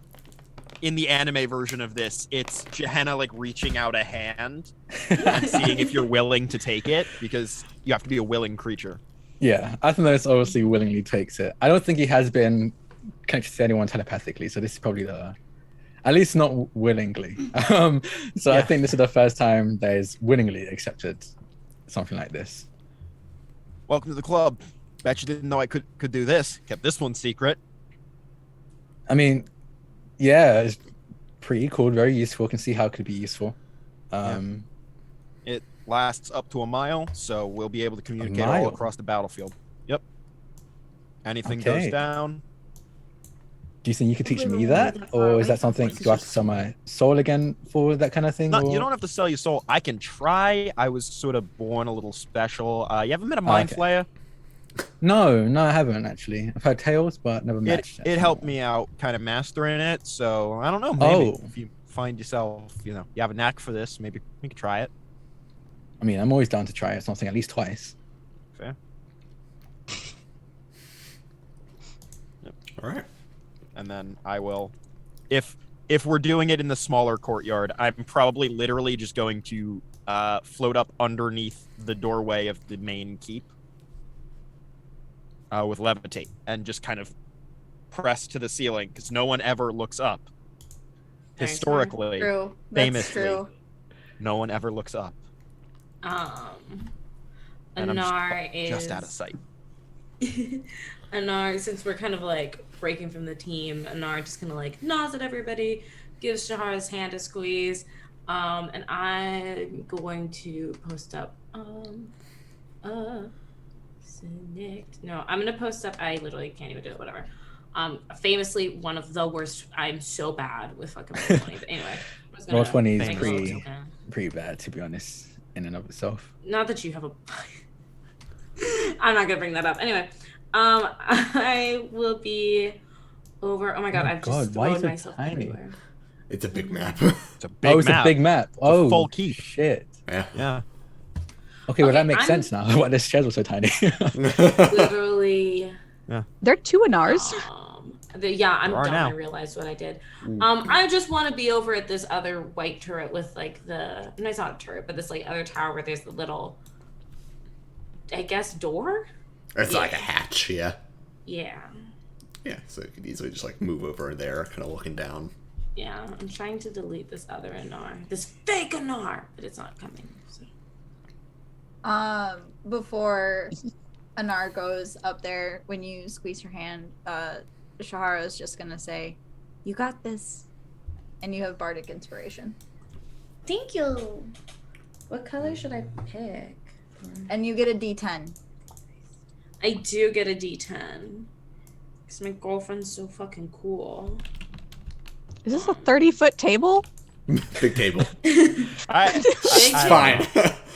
in the anime version of this, it's Gehenna like reaching out a hand and seeing if you're willing to take it, because you have to be a willing creature. Yeah, Athenos obviously willingly takes it. I don't think he has been connected to anyone telepathically, so this is probably at least not willingly. So I think this is the first time that he's willingly accepted something like this. Welcome to the club. Bet you didn't know I could do this. Kept this one secret. I mean, yeah, it's pretty cool, very useful. Can see how it could be useful. It lasts up to a mile, so we'll be able to communicate mile? all across the battlefield. Yep. Anything Okay. goes down. Do you think you could teach me that, or is that something? Do I have to sell my soul again for that kind of thing? Not, or- you don't have to sell your soul. I can try. I was sort of born a little special. You haven't met a mind okay. flayer? No, I haven't actually. I've heard tales, but never matched. It helped me out kind of mastering it, so I don't know, maybe if you find yourself, you have a knack for this, maybe we could try it. I mean, I'm always down to try something at least twice. Fair. All right. And then I will, if we're doing it in the smaller courtyard, I'm probably literally just going to float up underneath the doorway of the main keep with levitate and just kind of press to the ceiling, because no one ever looks up. Historically, True. That's famously, true. no one ever looks up. And I'm Anar is just out of sight. Anar, since we're kind of like breaking from the team, Anar just kind of like nods at everybody, gives Shahara's hand a squeeze, and I'm going to post up. No, I'm gonna post up. I literally can't even do it. Whatever. Famously one of the worst. I'm so bad with fucking roll 20. But anyway, I was gonna Roll 20 is make a pretty little token. pretty bad, to be honest, in and of itself. Not that you have a. I'm not gonna bring that up. Anyway, I will be over. Oh my god, Oh I've God, just why thrown is it myself tiny? everywhere. It's a big map. It's a big Oh, it's map. a big map. a Oh, full keep. shit. Yeah. Yeah. Okay, well Okay, that makes I'm- sense now. Why this schedule so tiny? Literally. There are 2 in ours. I'm There are dumb. now. I realized what I did. I just want to be over at this other white turret with like no, it's not a turret, but this like other tower where there's the little, I guess, door. Or it's like a hatch, yeah. Yeah. Yeah, so you could easily just like move over there, kind of looking down. Yeah, I'm trying to delete this other Anar. This fake Anar! But it's not coming. So. Before Anar goes up there, when you squeeze her hand, Shahara's just gonna say, "You got this," and you have bardic inspiration. Thank you. What color should I pick? And you get a D10. I do get a D10. Because my girlfriend's so fucking cool. Is this a 30-foot table? Big table. It's Fine.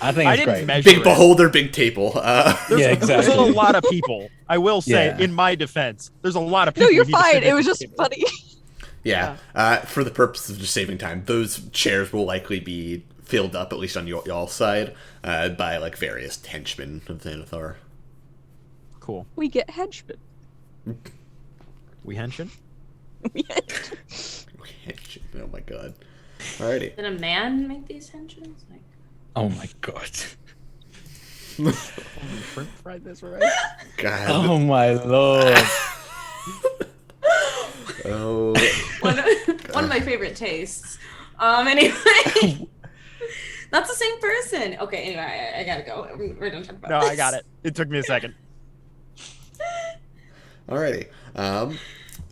I think it's great. measure Big it. beholder, big table. Yeah, There's exactly. a lot of people. I will say, Yeah. in my defense, there's a lot of people. No, you're who need to sit fine. at It was this just table. funny. Yeah. For the purpose of just saving time, those chairs will likely be filled up, at least on y'all's side, by like various henchmen of Xanathar. Cool. We get henchmen. We henshin? We get- Henchmen. Oh my god. Alrighty. Did a man make these henchins? Like, Oh my god. Shrimp fried this right? God. Oh my lord. Oh. one of my favorite tastes. Anyway. That's the same person. Okay, anyway, I gotta go. We're done talking about No, this. I got it. It took me a second. Alrighty.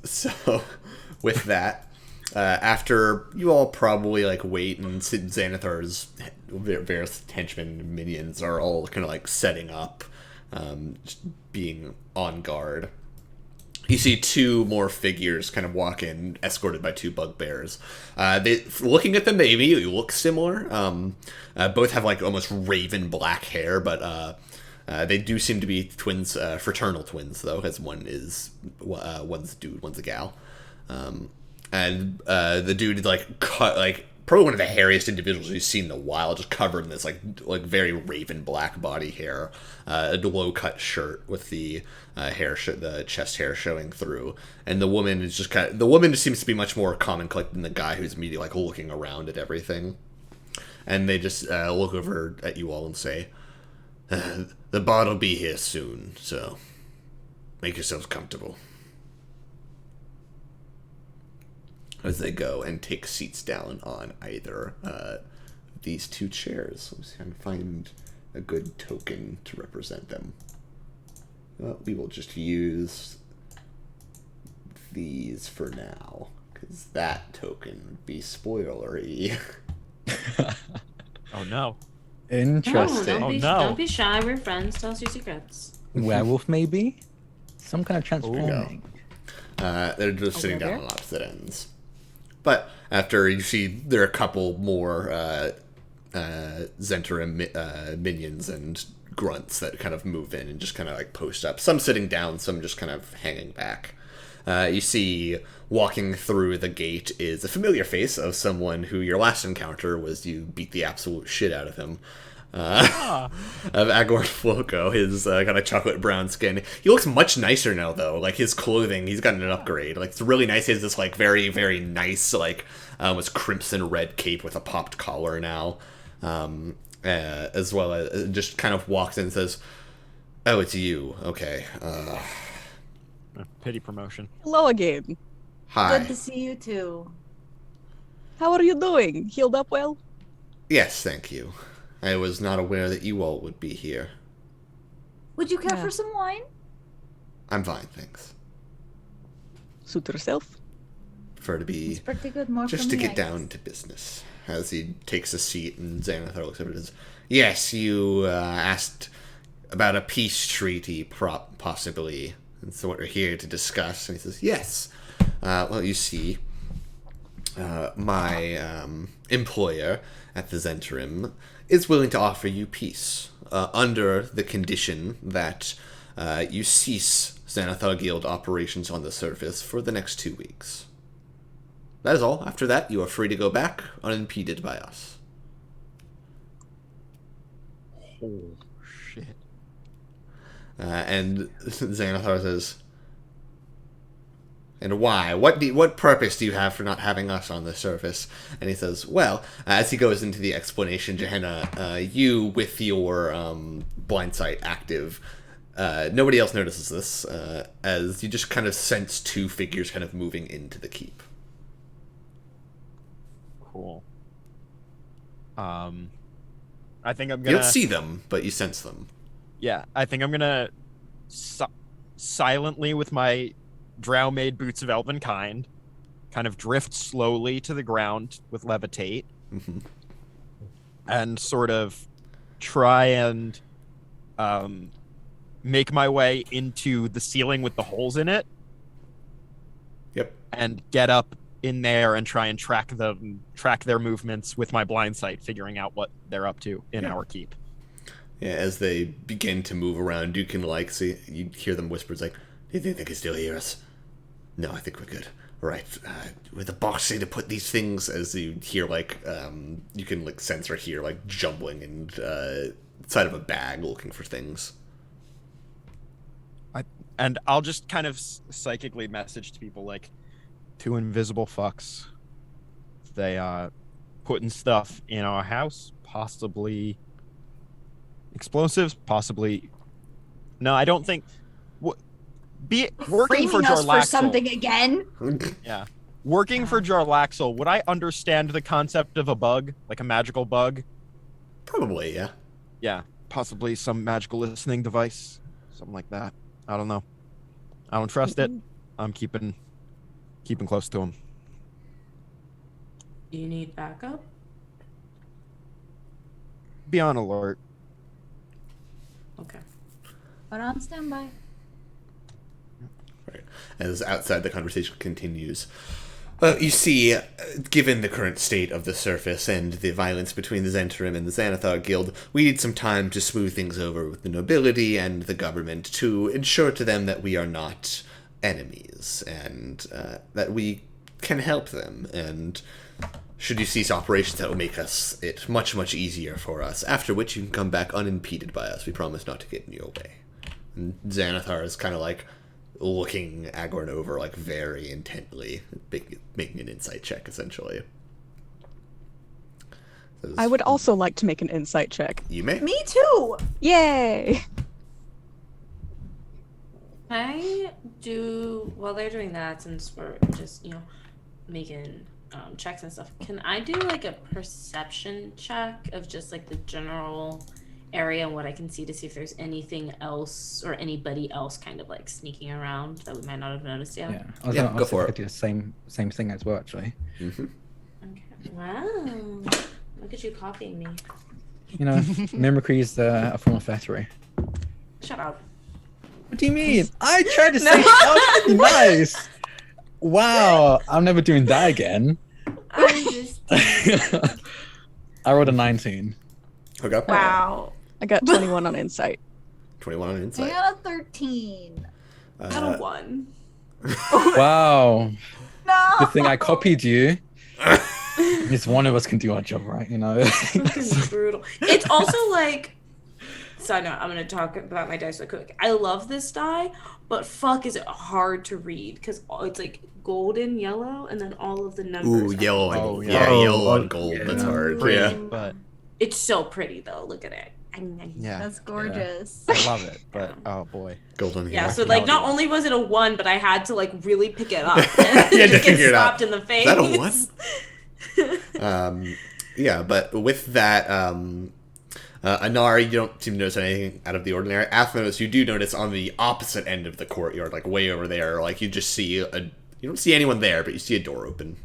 So, with that, after you all probably like wait and Xanathar's various henchmen and minions are all kind of like setting up, just being on guard. You see two more figures kind of walk in, escorted by two bugbears. Looking at them, they immediately look similar. Both have like almost raven black hair, but they do seem to be twins, fraternal twins, though, as one is one's a dude, one's a gal. And the dude is like cut like probably one of the hairiest individuals you've seen in a while, just covered in this like very raven black body hair, a low cut shirt with the the chest hair showing through, and the woman is just the woman seems to be much more calm and collected than the guy who's immediately like looking around at everything, and they just look over at you all and say, "The bot will be here soon, so make yourselves comfortable." As they go and take seats down on either these two chairs. Let's try and find a good token to represent them. Well, we will just use these for now, because that token would be spoilery. Oh no. No, Interesting. Oh, no. don't be shy. We're friends. Tell us your secrets. Werewolf, maybe? Some kind of transforming. They're just sitting down there? on opposite ends. But after you see there are a couple more Zentarim minions and grunts that kind of move in and just kind of like post up. Some sitting down, some just kind of hanging back. You see walking through the gate is a familiar face of someone who your last encounter was you beat the absolute shit out of him. Of Agorn Floco, his kind of chocolate brown skin. He looks much nicer now, though. Like his clothing, he's gotten an upgrade. Like it's really nice. He has this like very, very nice like almost crimson red cape with a popped collar now, as well as just kind of walks in and says, "Oh, it's you. Okay. Pity promotion. Hello again. Hi. Good to see you too. How are you doing? Healed up well? Yes, thank you. I was not aware that you all would be here. Would you care Yeah. for some wine? I'm fine, thanks. Suit yourself. Prefer to be It's pretty good. More just for to me, get I down guess. to business. As he takes a seat and Xanathar looks over and says, "Yes, you asked about a peace treaty, possibly. And so what we're here to discuss." And he says, "Yes. Well, you see, my employer at the Zentarim is willing to offer you peace under the condition that you cease Xanathar Guild operations on the surface for the next 2 weeks. That is all. After that, you are free to go back unimpeded by us." Oh shit. And Xanathar says, "And why? What purpose do you have for not having us on the surface?" And he says, "Well," as he goes into the explanation, Gehenna, you with your blind sight active Nobody else notices this, as you just kind of sense two figures kind of moving into the keep. Cool. I think I'm You gonna. don't see them, but you sense them. Yeah, I think I'm gonna silently, with my drow-made boots of elven kind, kind of drift slowly to the ground with levitate, Mm-hmm. and sort of try and make my way into the ceiling with the holes in it. Yep. And get up in there and try and track their movements with my blind sight, figuring out what they're up to in our keep. Yeah, as they begin to move around, you can see, you hear them whispers like, "Do you think they can still hear us?" "No, I think we're good." "Right, with the box say to put these things," as you hear you can sense or hear jumbling inside of a bag looking for things. And I'll just kind of psychically message to people like, two invisible fucks. They putting stuff in our house, possibly explosives, possibly. No, I don't think. Working for Framing us for Jarlaxle. something again. Yeah, working for Jarlaxle. Would I understand the concept of a bug, like a magical bug? Probably, yeah. Yeah, possibly some magical listening device, something like that. I don't know. I don't trust it. I'm keeping close to him. Do you need backup? Be on alert. Okay. But on standby. Right. As outside the conversation continues, you see, given the current state of the surface and the violence between the Zentarim and the Xanathar Guild, we need some time to smooth things over with the nobility and the government to ensure to them that we are not enemies and that we can help them. And should you cease operations, that will make it much, much easier for us, after which you can come back unimpeded by us. We promise not to get in your way. And Xanathar is kind of looking Agorn over very intently, making an insight check essentially. I would also like to make an insight check. You may. Me too. Yay! I do, while they're doing that, since we're just making checks and stuff, can I do a perception check of just the general area and what I can see to see if there's anything else or anybody else kind of sneaking around that we might not have noticed yet? Yeah, I was Yeah, gonna go ask for if I it. could do the same thing as well, actually. Mm-hmm. Okay. Wow. Look at you copying me. Mimicry is a form of flattery. Shut up. What do you mean? I tried to say I was nice. Wow, I'm never doing that again. I'm just I rolled a 19. Okay. Wow. I got 21 on insight. 21 on I insight. got a 13. got a 1. Wow. No. Good thing I copied you. At least one of us can do our job, right? Fucking brutal. It's also side note, I'm gonna talk about my dice real quick. I love this die, but fuck is it hard to read because it's golden yellow and then all of the numbers. Ooh, yellow and Oh, gold. yeah. Yeah, yellow Oh, and gold. yeah. That's hard. Pretty, Yeah. but It's so pretty though. Look at it. yeah, That's gorgeous. I love it. But oh boy, Golden Yeah, yellow. so not only was it a 1, but I had to really pick it up. You had to Just get figure it out. slapped in the face. Is that a 1? Yeah, but with that, Anar, you don't seem to notice anything out of the ordinary. Athos, you do notice on the opposite end of the courtyard, way over there, you just see you don't see anyone there, but you see a door open,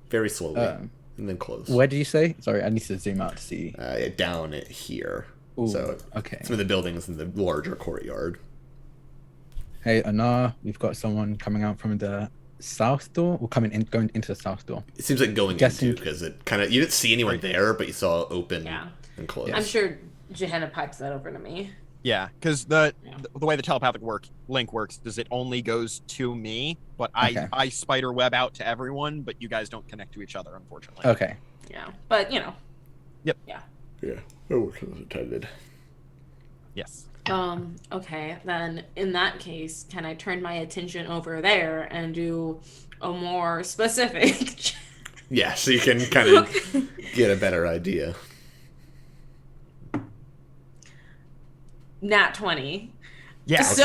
very slowly, and then close. Where did you say? Sorry, I need to zoom out to see. Down here. Ooh, So okay. some of the buildings in the larger courtyard. Hey, Anar, we've got someone coming out from the south door, or going into the south door. It seems like going Guessing- into, because it kind of, you didn't see anyone there, but you saw it open Yeah. and close. I'm sure Johanna pipes that over to me. yeah, because the Yeah. way the telepathic link works is it only goes to me, but Okay. I spider web out to everyone, but you guys don't connect to each other, unfortunately. Okay. Yeah. But, Yep. Yeah. Yeah, that works as intended. Yes. Okay, then in that case, can I turn my attention over there and do a more specific Yeah, so you can kind of get a better idea. Nat 20. Yes. So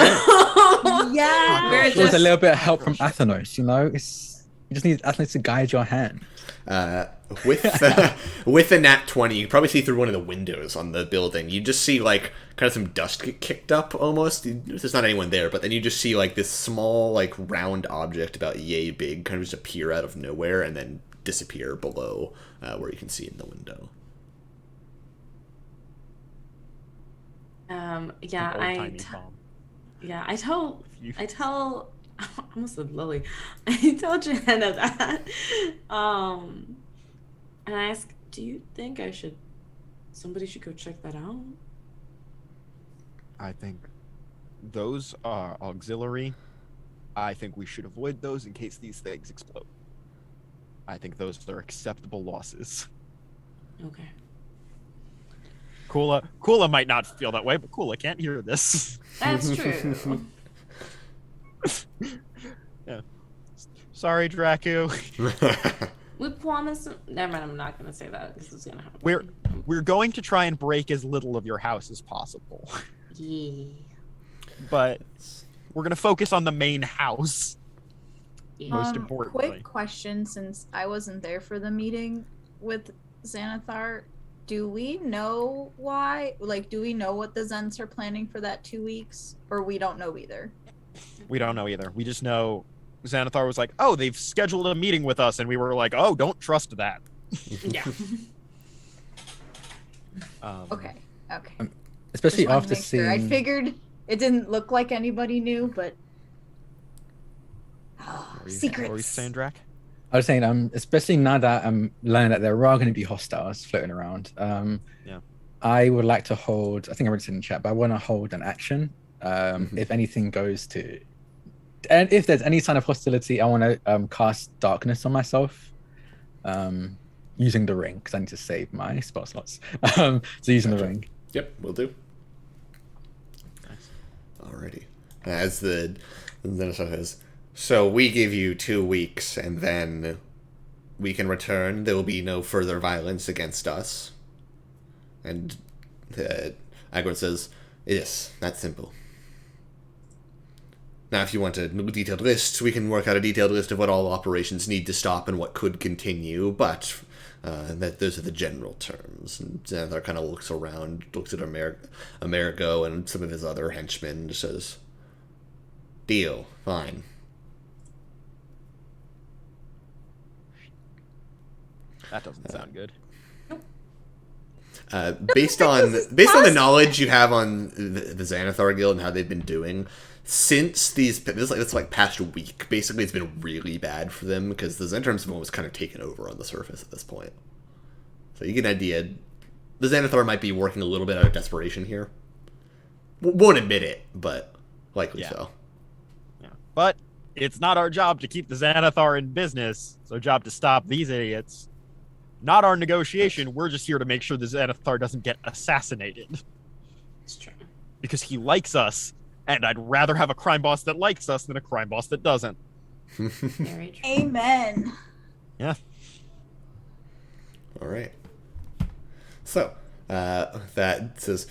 Yeah. we're It was a just little bit of help from Athenos, you know? You just need Athenos to guide your hand. With a nat 20, you can probably see through one of the windows on the building. You just see like kind of some dust get kicked up almost. There's not anyone there, but then you just see like this small like round object about yay big kind of just appear out of nowhere and then disappear below where you can see in the window. yeah, An old tiny bomb. I tell I almost said Lily. I tell Johanna that. And I ask, do you think somebody should go check that out? I think those are auxiliary. I think we should avoid those in case these things explode. I think those are acceptable losses. Okay. Kula might not feel that way, but Kula can't hear this. That's true. Yeah. Sorry, Draku. We promise. Never mind. I'm not gonna say that. This is gonna happen. We're going to try and break as little of your house as possible. Yeah. But we're gonna focus on the main house. Yeah. Most importantly. Quick question, since I wasn't there for the meeting with Xanathar, do we know why? Like, do we know what the Zens are planning for that 2 weeks? Or we don't know either? We don't know either. We just know Xanathar was like, oh, they've scheduled a meeting with us, and we were like, oh, don't trust that. Yeah. Okay. Especially Just wanted to after make sure. I seeing. figured it didn't look like anybody knew, but What were you secrets. saying, Drak? I was saying, especially now that I'm learning that there are going to be hostiles floating around. Yeah. I would like to hold. I think I read it in the chat, but I want to hold an action. If anything goes to, and if there's any sign of hostility, I want to cast darkness on myself, using the ring because I need to save my spell slots. So using the ring. Yep, will do. Nice. Alrighty. As the Xanathar says, so we give you 2 weeks, and then we can return. There will be no further violence against us. And Agorn says, yes, that's simple. Now, if you want a detailed list, we can work out a detailed list of what all operations need to stop and what could continue, but those are the general terms. And Xanathar kind of looks around, looks at Amerigo and some of his other henchmen, and says, deal, fine. That doesn't sound good. Based on the knowledge you have on the Xanathar Guild and how they've been doing, since this like past week, basically it's been really bad for them because the Xanathar's been almost kind of taken over on the surface at this point. So you get an idea. The Xanathar might be working a little bit out of desperation here. Won't admit it, but likely so. Yeah. But it's not our job to keep the Xanathar in business. It's our job to stop these idiots. Not our negotiation. We're just here to make sure the Xanathar doesn't get assassinated. It's true. Because he likes us, and I'd rather have a crime boss that likes us than a crime boss that doesn't. Very true. Amen. Yeah. All right. So, that says,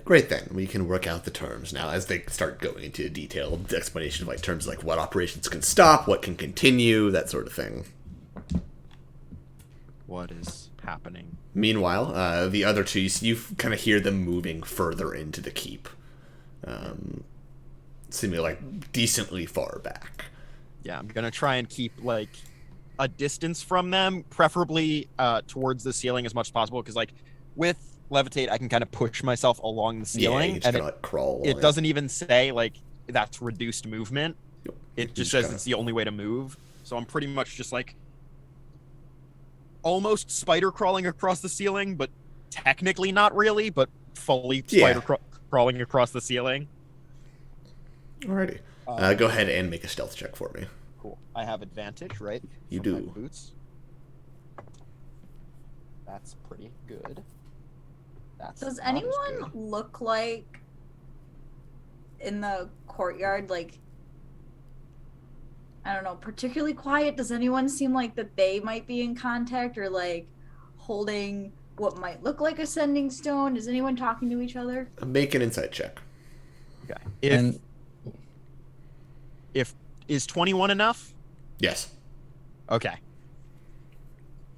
great then. We can work out the terms now as they start going into a detailed explanation of like terms like what operations can stop, what can continue, that sort of thing. What is happening? Meanwhile, the other two, you kind of hear them moving further into the keep. Seemingly like decently far back. Yeah, I'm gonna try and keep like a distance from them, preferably towards the ceiling as much as possible. Because like with levitate, I can kind of push myself along the ceiling, you just and kinda, like, crawl. it doesn't even say like that's reduced movement. Yep. It just just says kinda- it's the only way to move. So I'm pretty much just like almost spider crawling across the ceiling, but technically not really, but fully spider crawling across the ceiling. Alrighty. Go ahead and make a stealth check for me. Cool. I have advantage, right? You From my do. boots. That's pretty good. That's Does not as anyone good. look like in the courtyard, like, I don't know, particularly quiet? Does anyone seem like that they might be in contact or like holding what might look like a sending stone? Is anyone talking to each other? Make an insight check. Okay. And If is 21 enough? Yes. Okay.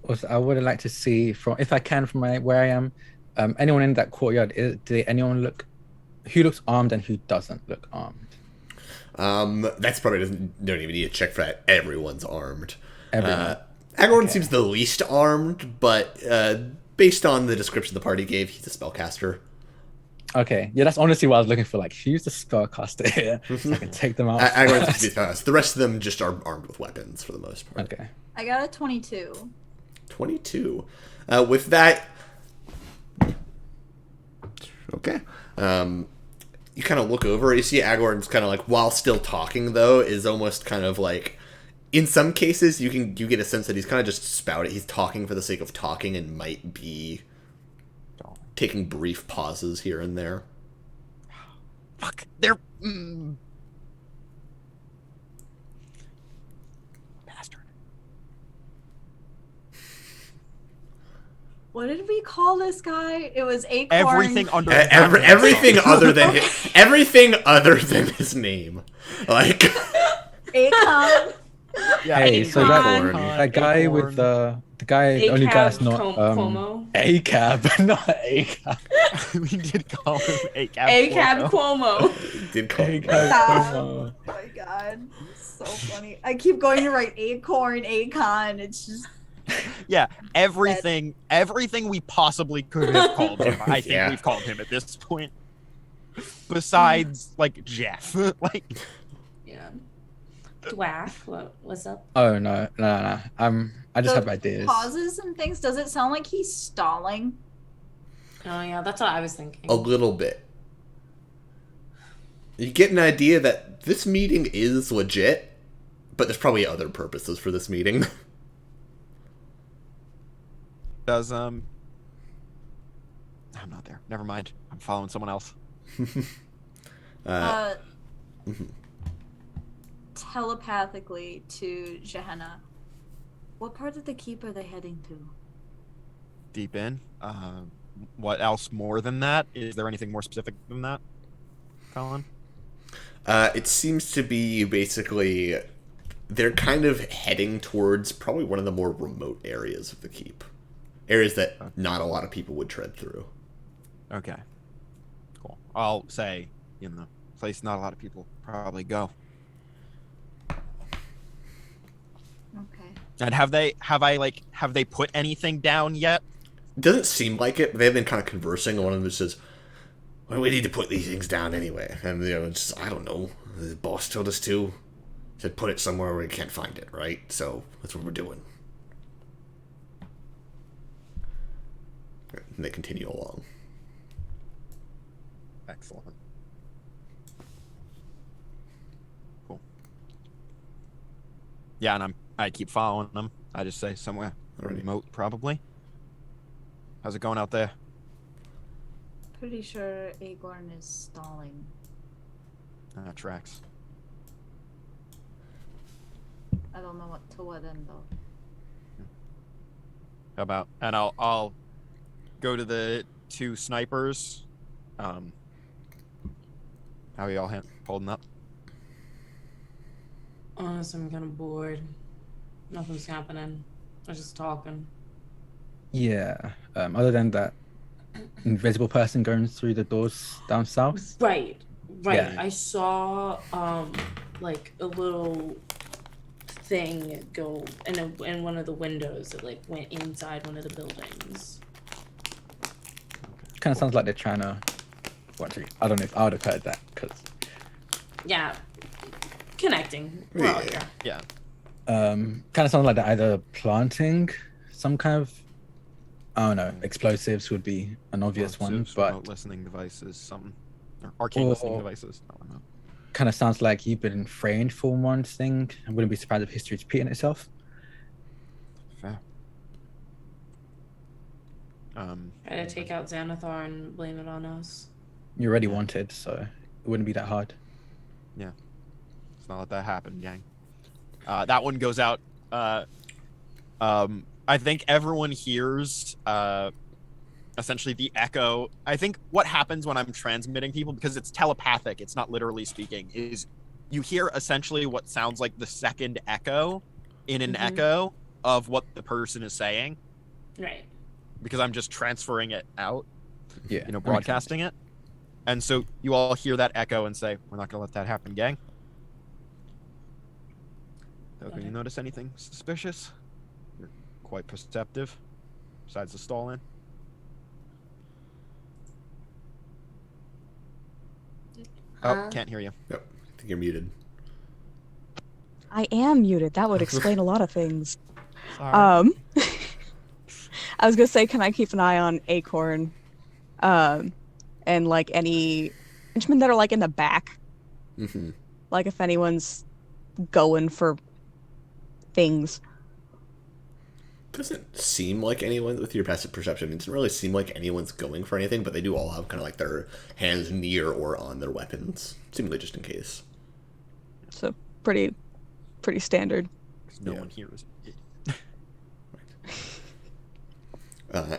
also, I would like to see from, if I can, from where I am, anyone in that courtyard. Anyone who looks armed and who doesn't look armed? That's probably don't even need to check for that. Everyone's armed. Everyone. Agorn Okay. seems the least armed, but based on the description the party gave, he's a spellcaster. Okay, yeah, that's honestly what I was looking for. Like, who's the spellcaster here? So I can take them out. Agorn first. seems to be the spellcaster. The rest of them just are armed with weapons for the most part. Okay. I got a 22. 22. With that, okay. You kind of look over. You see Agorn's kind of like, while still talking though, is almost kind of like. In some cases, you get a sense that he's kind of just spouting. He's talking for the sake of talking and might be taking brief pauses here and there. Fuck. They're bastard. What did we call this guy? It was Acorn. Everything under Everything other than everything other than his name, like Acon. Yeah. Hey, so Acorn. that guy Acorn. with the guy, the only guy that's not Cuomo. ACAB, not ACAB. We did call him ACAB Cuomo. did call him. ACAB Stop. Cuomo. Oh my god. So funny. I keep going to write Acorn, Acon. It's just Yeah, everything we possibly could have called him. I think Yeah. we've called him at this point. Besides, like, Jeff. Like, Yeah. Dwarf, what's up? Oh no. I just the have ideas. pauses and things. Does it sound like he's stalling? Oh yeah, that's what I was thinking. A little bit. You get an idea that this meeting is legit, but there's probably other purposes for this meeting. does, I'm not there. Never mind. I'm following someone else. Telepathically to Gehenna. What part of the keep are they heading to? Deep in. What else more than that? Is there anything more specific than that, Colin? It seems to be basically they're kind of heading towards probably one of the more remote areas of the keep. Areas that not a lot of people would tread through. Okay. Cool. I'll say, place not a lot of people probably go. Okay. And have they put anything down yet? It doesn't seem like it, but they've been kind of conversing, and one of them says, well, we need to put these things down anyway. And, it's just, I don't know. The boss told us to. Said put it somewhere where we can't find it, right? So that's what we're doing. And they continue along. Excellent. Cool. Yeah, and I keep following them. I just say somewhere Alrighty. remote, probably. How's it going out there? Pretty sure Agorn is stalling. That tracks. I don't know to what end though. How about? And I'll go to the two snipers. How are y'all holding up? Honestly, I'm kind of bored. Nothing's happening. I'm just talking. Yeah. Other than that invisible person going through the doors down south. Right. Yeah. I saw like a little thing go in one of the windows that like went inside one of the buildings. Kind of sounds like they're trying to. Well, actually, I don't know if I would have heard that because. Yeah. Connecting. We're all Yeah. here. Yeah. Kind of sounds like they're either planting some kind of. I don't know. Explosives would be an obvious one, Remote but listening devices, something. Or arcane listening devices. I don't know. kind of sounds like you've been framed for one thing. I wouldn't be surprised if history's repeating itself. Fair. Try to take out Xanathar and blame it on us. You're already wanted, so it wouldn't be that hard. Yeah. Let's not let that happen, gang. That one goes out. I think everyone hears essentially the echo. I think what happens when I'm transmitting people, because it's telepathic, it's not literally speaking, is you hear essentially what sounds like the second echo in an echo of what the person is saying. Right. Because I'm just transferring it out, Yeah. you know, broadcasting it. And so you all hear that echo and say, we're not going to let that happen, gang. So can you notice anything suspicious? You're quite perceptive, besides the stall in. Oh, can't hear you. Yep, I think you're muted. I am muted. That would explain a lot of things. Sorry. I was gonna say, can I keep an eye on Agorn, and like any henchmen that are like in the back, like if anyone's going for things. Doesn't seem like anyone, with your passive perception, it doesn't really seem like anyone's going for anything, but they do all have kind of like their hands near or on their weapons, seemingly just in case. So pretty standard. Because no one hears it.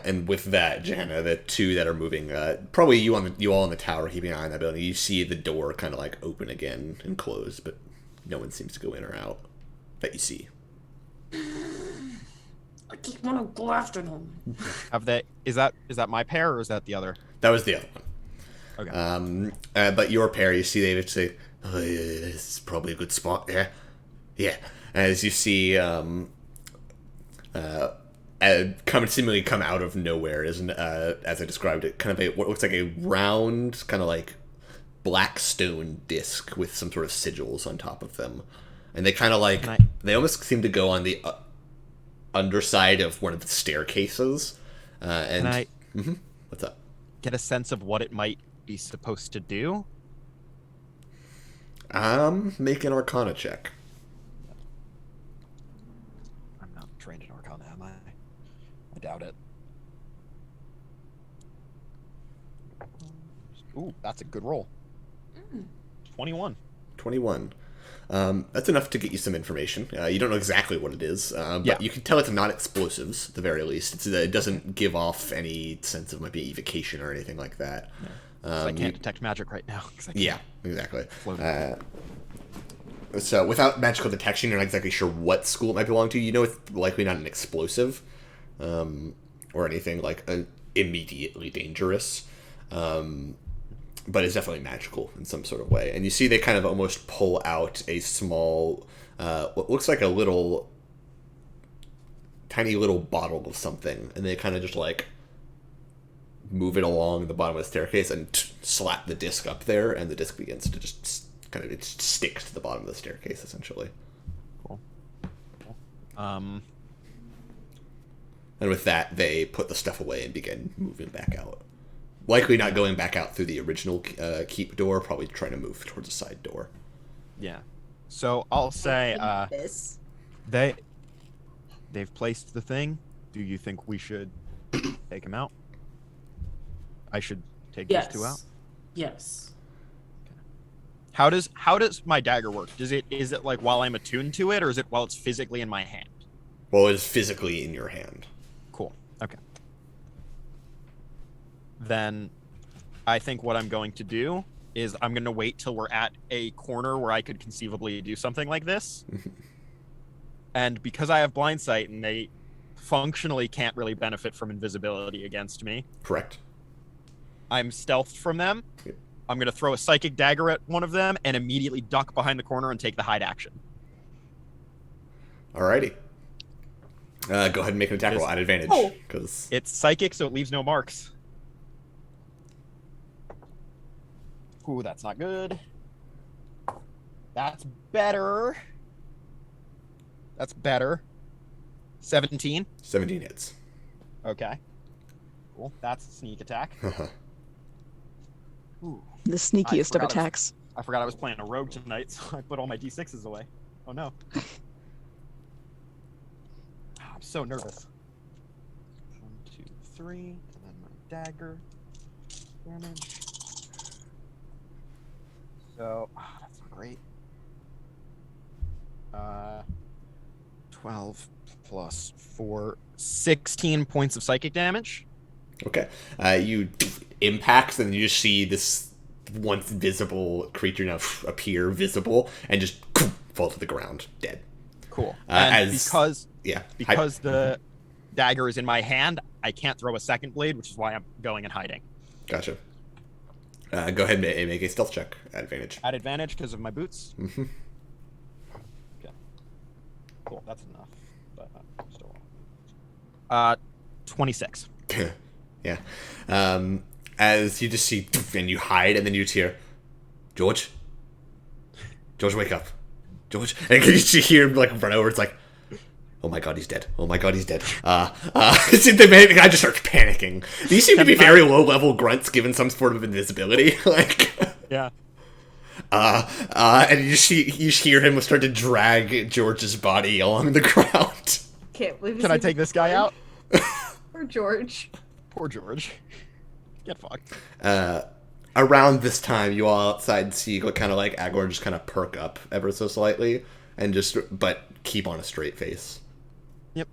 And with that, Jana, the two that are moving, probably you all on the tower keeping an eye on that building, you see the door kind of like open again and close, but no one seems to go in or out that you see. I just want to go after them. Have they? Is that my pair or is that the other? That was the other one. Okay. But your pair, you see, they say, "Oh, yeah, this is probably a good spot." Yeah. As you see, seemingly come out of nowhere, as I described it, kind of what looks like a round, kind of like black stone disc with some sort of sigils on top of them, and they kind of like they almost seem to go on the underside of one of the staircases. And what's up? Get a sense of what it might be supposed to do. Make an Arcana check. I'm not trained in Arcana, am I? I doubt it. Ooh, that's a good roll. 21. 21. That's enough to get you some information. You don't know exactly what it is, but you can tell it's not explosives, at the very least. It doesn't give off any sense of might be evocation or anything like that. Yeah. I can't detect magic right now. Yeah, exactly. So without magical detection, you're not exactly sure what school it might belong to. You know it's likely not an explosive or anything like immediately dangerous. But it's definitely magical in some sort of way. And you see they kind of almost pull out a small, what looks like a tiny little bottle of something. And they kind of just like move it along the bottom of the staircase and slap the disc up there. And the disc begins to just kind of, it sticks to the bottom of the staircase, essentially. Cool. And with that, they put the stuff away and begin moving back out. Likely not going back out through the original keep door, probably trying to move towards a side door. Yeah. So I'll say they've placed the thing. Do you think we should take him out? I should take these two out? Yes. How does my dagger work? Is it like while I'm attuned to it, or is it while it's physically in my hand? Well, it is physically in your hand. Cool. Okay. Then I think what I'm going to do is I'm going to wait till we're at a corner where I could conceivably do something like this. And because I have blind sight and they functionally can't really benefit from invisibility against me. Correct. I'm stealthed from them. Yep. I'm going to throw a psychic dagger at one of them and immediately duck behind the corner and take the hide action. Alrighty. Go ahead and make an attack roll at advantage. Because it's psychic, so it leaves no marks. Ooh, that's not good. That's better. That's better. 17. 17 hits. Okay. Cool. That's a sneak attack. Ooh. The sneakiest of attacks. I forgot I was playing a rogue tonight, so I put all my d6s away. Oh no. I'm so nervous. 1, 2, 3, and then my dagger. Damage. So, that's not great. 12 plus 4, 16 points of psychic damage. Okay. You impacts, and you just see this once visible creature now appear visible and just fall to the ground, dead. Cool. And because the dagger is in my hand, I can't throw a second blade, which is why I'm going and hiding. Gotcha. Go ahead and make a stealth check at advantage. At advantage because of my boots? Mm-hmm. Okay. Cool, that's enough. But still. 26. Yeah. As you just see, and you hide, and then you just hear, George, wake up. George. And you just hear him, like, run over. It's like, oh my god, he's dead. Oh my god, he's dead. The guy just starts panicking. These seem to be very low-level grunts given some sort of invisibility. Like, yeah. And you just hear him start to drag George's body along the ground. Can't believe Can I take this guy out? Poor George. Poor George. Get fucked. Around this time, you all outside see kind of like Agorn just kind of perk up ever so slightly, and but keep on a straight face. Yep.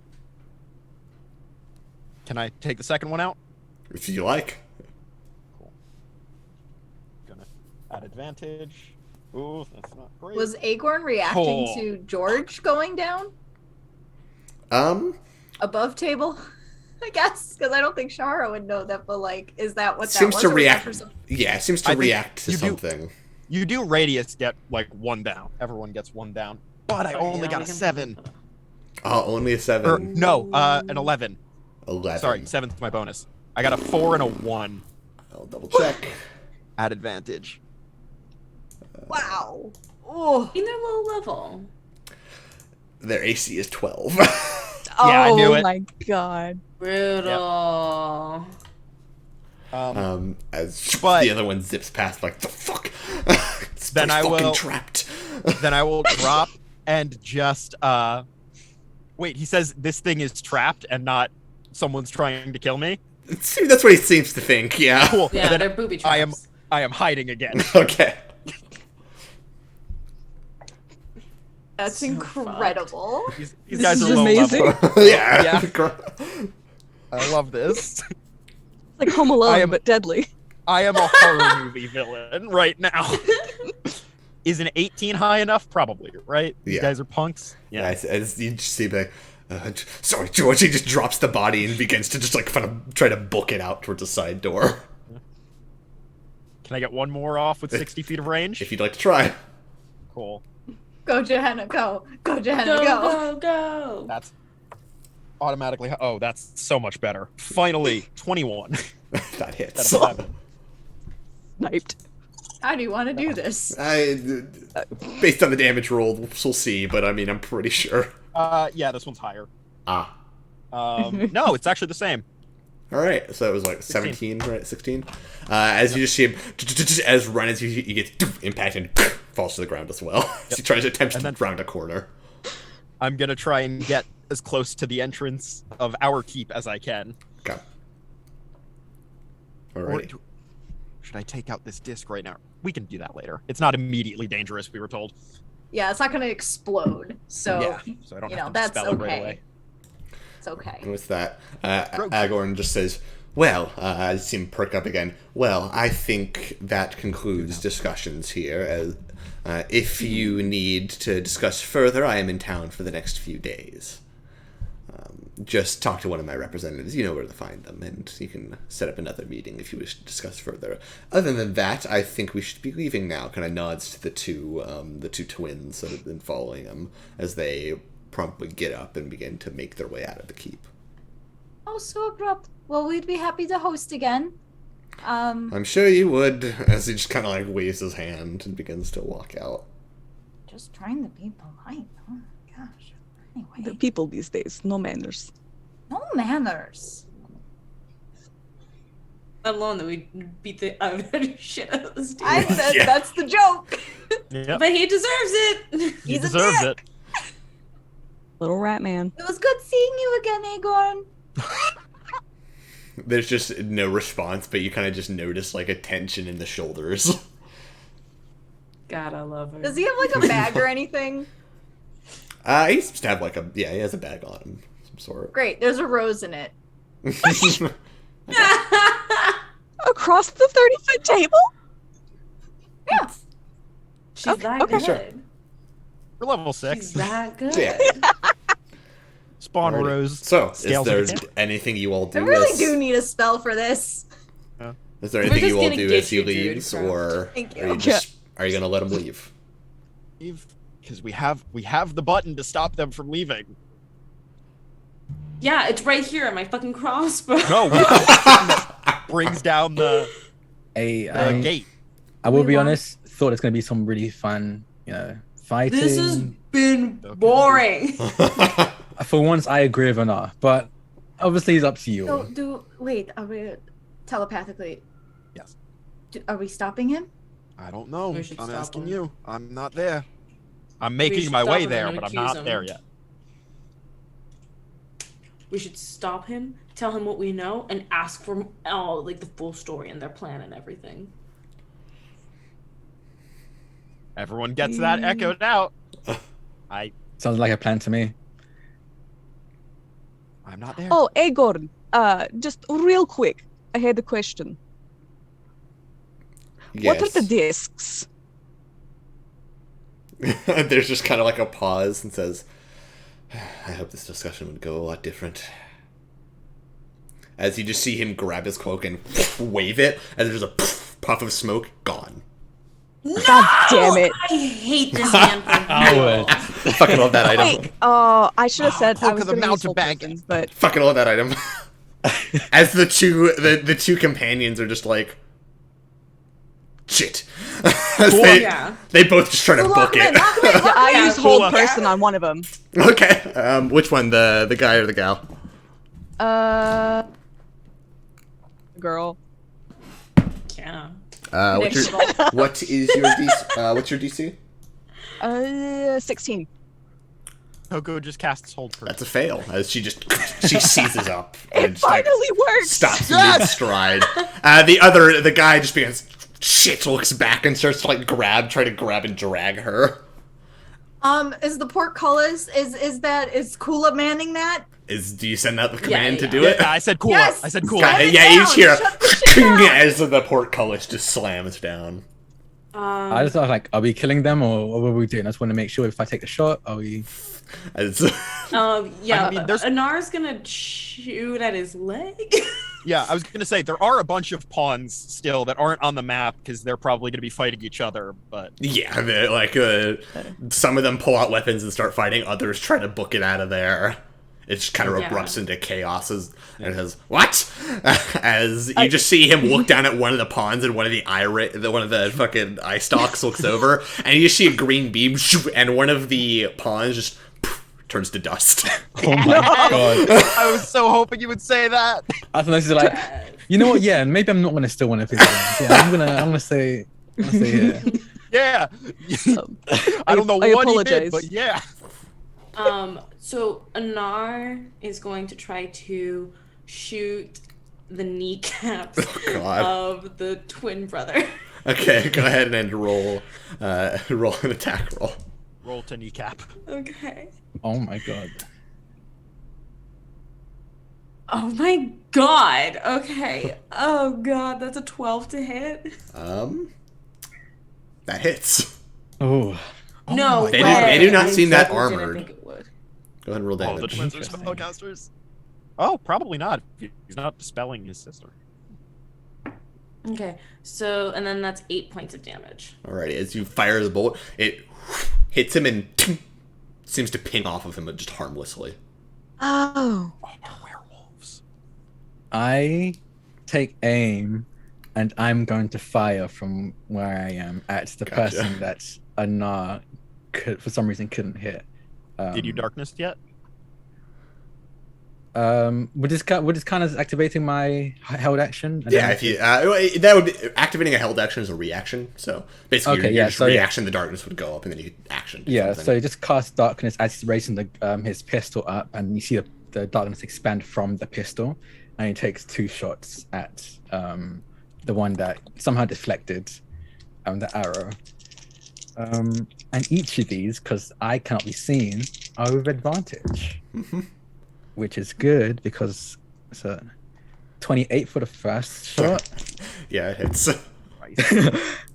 Can I take the second one out? If you like. Cool. Gonna add advantage. Ooh, that's not great. Was Agorn reacting to George going down? Above table? I guess, because I don't think Shara would know that, but like, is that what that seems was? to react? Yeah, it seems to react to something. You do radius get like 1 down. Everyone gets 1 down. But I only got a 7. Oh, only a 7. Or, no, an 11. 11. Sorry, 7's my bonus. I got a 4 and a 1. I'll double check. At advantage. Wow. Oh, In their low level. Their AC is 12. Yeah, I knew it. Oh my god. Brutal. As But- the other one zips past, like, the fuck? It's Then I fucking will- trapped. Then I will drop and just wait, he says this thing is trapped and not someone's trying to kill me. That's what he seems to think, yeah. Cool. Yeah, Then they're booby traps. I am hiding again. Okay. that's So incredible. These This guys is are low amazing. level. Yeah. I love this. Like Home Alone, I am- but deadly. I am a horror movie villain right now. Is an 18 high enough? Probably, right? Yeah. You guys are punks. Yeah, as you just see, like, sorry, George. He just drops the body and begins to just like kind of try to book it out towards the side door. Can I get one more off with 60 feet of range? If you'd like to try. Cool. Go, Johanna, go. Go, Johanna, Go, go. go, go. That's automatically. Oh, that's so much better. Finally, 21. That hits. That's 11. Sniped. How do you want to do this? Based on the damage roll, we'll see. But I mean, I'm pretty sure. Yeah, this one's higher. Ah. No, it's actually the same. All right, so it was like 17, right? 16. As you just see him, as he gets impacted and falls to the ground as well. As he tries to attempt to round a corner. I'm gonna try and get as close to the entrance of our keep as I can. Okay. All Or right. should I take out this disc right now? We can do that later. It's not immediately dangerous, we were told. Yeah, it's not going to explode. So, Yeah, so I don't you have know, to that's dispel it right okay. away. It's okay. And with that, Agorn just says, well, I see him perk up again. Well, I think that concludes discussions here. If you need to discuss further, I am in town for the next few days. Just talk to one of my representatives. You know where to find them, and you can set up another meeting if you wish to discuss further. Other than that, I think we should be leaving now. Kind of nods to the two twins that have been following him as they promptly get up and begin to make their way out of the keep. Oh, so abrupt. Well, we'd be happy to host again. I'm sure you would, as he just kind of like waves his hand and begins to walk out. Just trying to be polite. Oh my gosh. The Anyway, people these days, no manners. no manners. Let alone that we beat the shit out of this dude. I said Yeah. that's the joke. Yep, But he deserves it. he He's a deserves dick. it. Little rat man. It was good seeing you again, Agorn. There's just no response, but you kind of just notice like a tension in the shoulders. God, I love her. Does he have like a bag or anything? He seems to have like he has a bag on him, of some sort. Great. There's a rose in it. Across the 30-foot table? Yeah. She's that okay. good. Sure. We're level 6. She's that good. Yeah. Spawn Alrighty. rose. So, is Scales there of a anything you all do? I really as, do need a spell for this. Is there We're anything just you all gonna do get as he you, dude, leaves, bro. or Thank are you you. just are you gonna let him leave? Because we have the button to stop them from leaving. Yeah, it's right here, my fucking crossbow. No, we have the button that brings down the gate. I will We be want- honest. Thought it's gonna be some really fun, fighting. This has been boring. For once, I agree with Anar, but obviously it's up to you. all. Wait, are we telepathically? Yes. Are we stopping him? I don't know. We should I'm stop asking him. you. I'm not there. I'm We making should my stop way him there, and but I'm accuse not him. there yet. We should stop him, tell him what we know, and ask for the full story and their plan and everything. Everyone gets that echoed out. Sounds like a plan to me. I'm not there. Oh, Agorn, just real quick, I had a question. What are the discs? There's just kind of like a pause and says, I hope this discussion would go a lot different. As you just see him grab his cloak and wave it, and there's a puff of smoke, gone. God damn it. I hate this man for Howard. Fucking love that item. Wait, I should have said I Poke was of the going to use mountain full bag. potions, but Fucking love that item. As the two companions are just like, shit. As Cool. they both just try to book it. yeah, I Yeah, used hold cool. person on one of them. Okay. Which one? The guy or the gal? Girl. Yeah. What's your DC? What's your DC? 16. Coco just casts hold person. That's a fail. As she seizes up It and just, like, finally works. stops in mid-stride. The guy just begins, shit, looks back and starts to try to grab and drag her. Is the portcullis is Kula manning that? Do you send out the command yeah. to do Yeah, it? I said cool. Yes! I said cool. Yeah, it you down, hear shut the shit down. as the portcullis just slams down. I just thought, are we killing them or what are we doing? I just want to make sure if I take a shot, are we? As, Yeah, I mean, there's- Anar's gonna shoot at his leg. Yeah, I was gonna say there are a bunch of pawns still that aren't on the map because they're probably gonna be fighting each other. But yeah, some of them pull out weapons and start fighting. Others try to book it out of there. It just kind of Yeah. erupts into chaos and it says, "What?" As you just see him look down at one of the pawns and one of the fucking eye stalks looks over, and you just see a green beam, and one of the pawns just turns to dust. Oh my god! I was so hoping you would say that. I thought this is like, you know what? Yeah, maybe I'm not gonna steal one of his ones. Yeah, I'm gonna say yeah. Yeah. I don't know I what he apologize. did, but yeah. So Anar is going to try to shoot the kneecaps God. of the twin brother. Okay, go ahead and roll an attack roll. Roll to kneecap. Okay. Oh my god! Oh my god. Okay. Oh god, that's a 12 to hit. That hits. Oh, No They way. do not I seem that definitely didn't armored. think it would. Go ahead and roll Oh, the damage. twins are spellcasters. Oh, probably not. He's not dispelling his sister. Okay. So, and then that's 8 points of damage. Alrighty, as you fire the bolt, it hits him and seems to ping off of him just harmlessly. Oh. Oh, werewolves. I take aim, and I'm going to fire from where I am at the Gotcha. person that Anar for some reason couldn't hit. Did you darkness yet? Would this kind of activating my held action? And Yeah, then- if you that would be, activating a held action is a reaction. So basically, Okay, your yeah, just so yeah. reaction, the darkness would go up, and then you action. Yeah, something. so he just cast darkness as he's raising his pistol up, and you see the darkness expand from the pistol, and he takes 2 shots at the one that somehow deflected the arrow. And each of these, because I cannot be seen, are with advantage, which is good because 28 for the first shot, Yeah, it's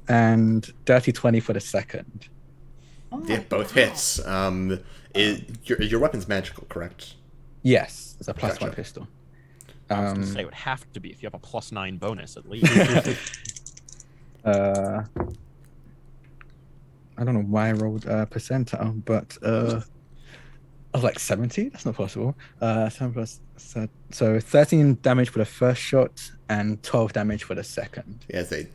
and dirty 20 for the second. Oh yeah, my both God. hits. Your weapon's magical, correct? Yes, it's a +1 Gotcha. pistol. I was gonna Um, say it would have to be if you have a +9 bonus at least. I don't know why I rolled percentile, but I was like 70. That's not possible. 7 plus so 13 damage for the first shot and 12 damage for the second. Yeah, as they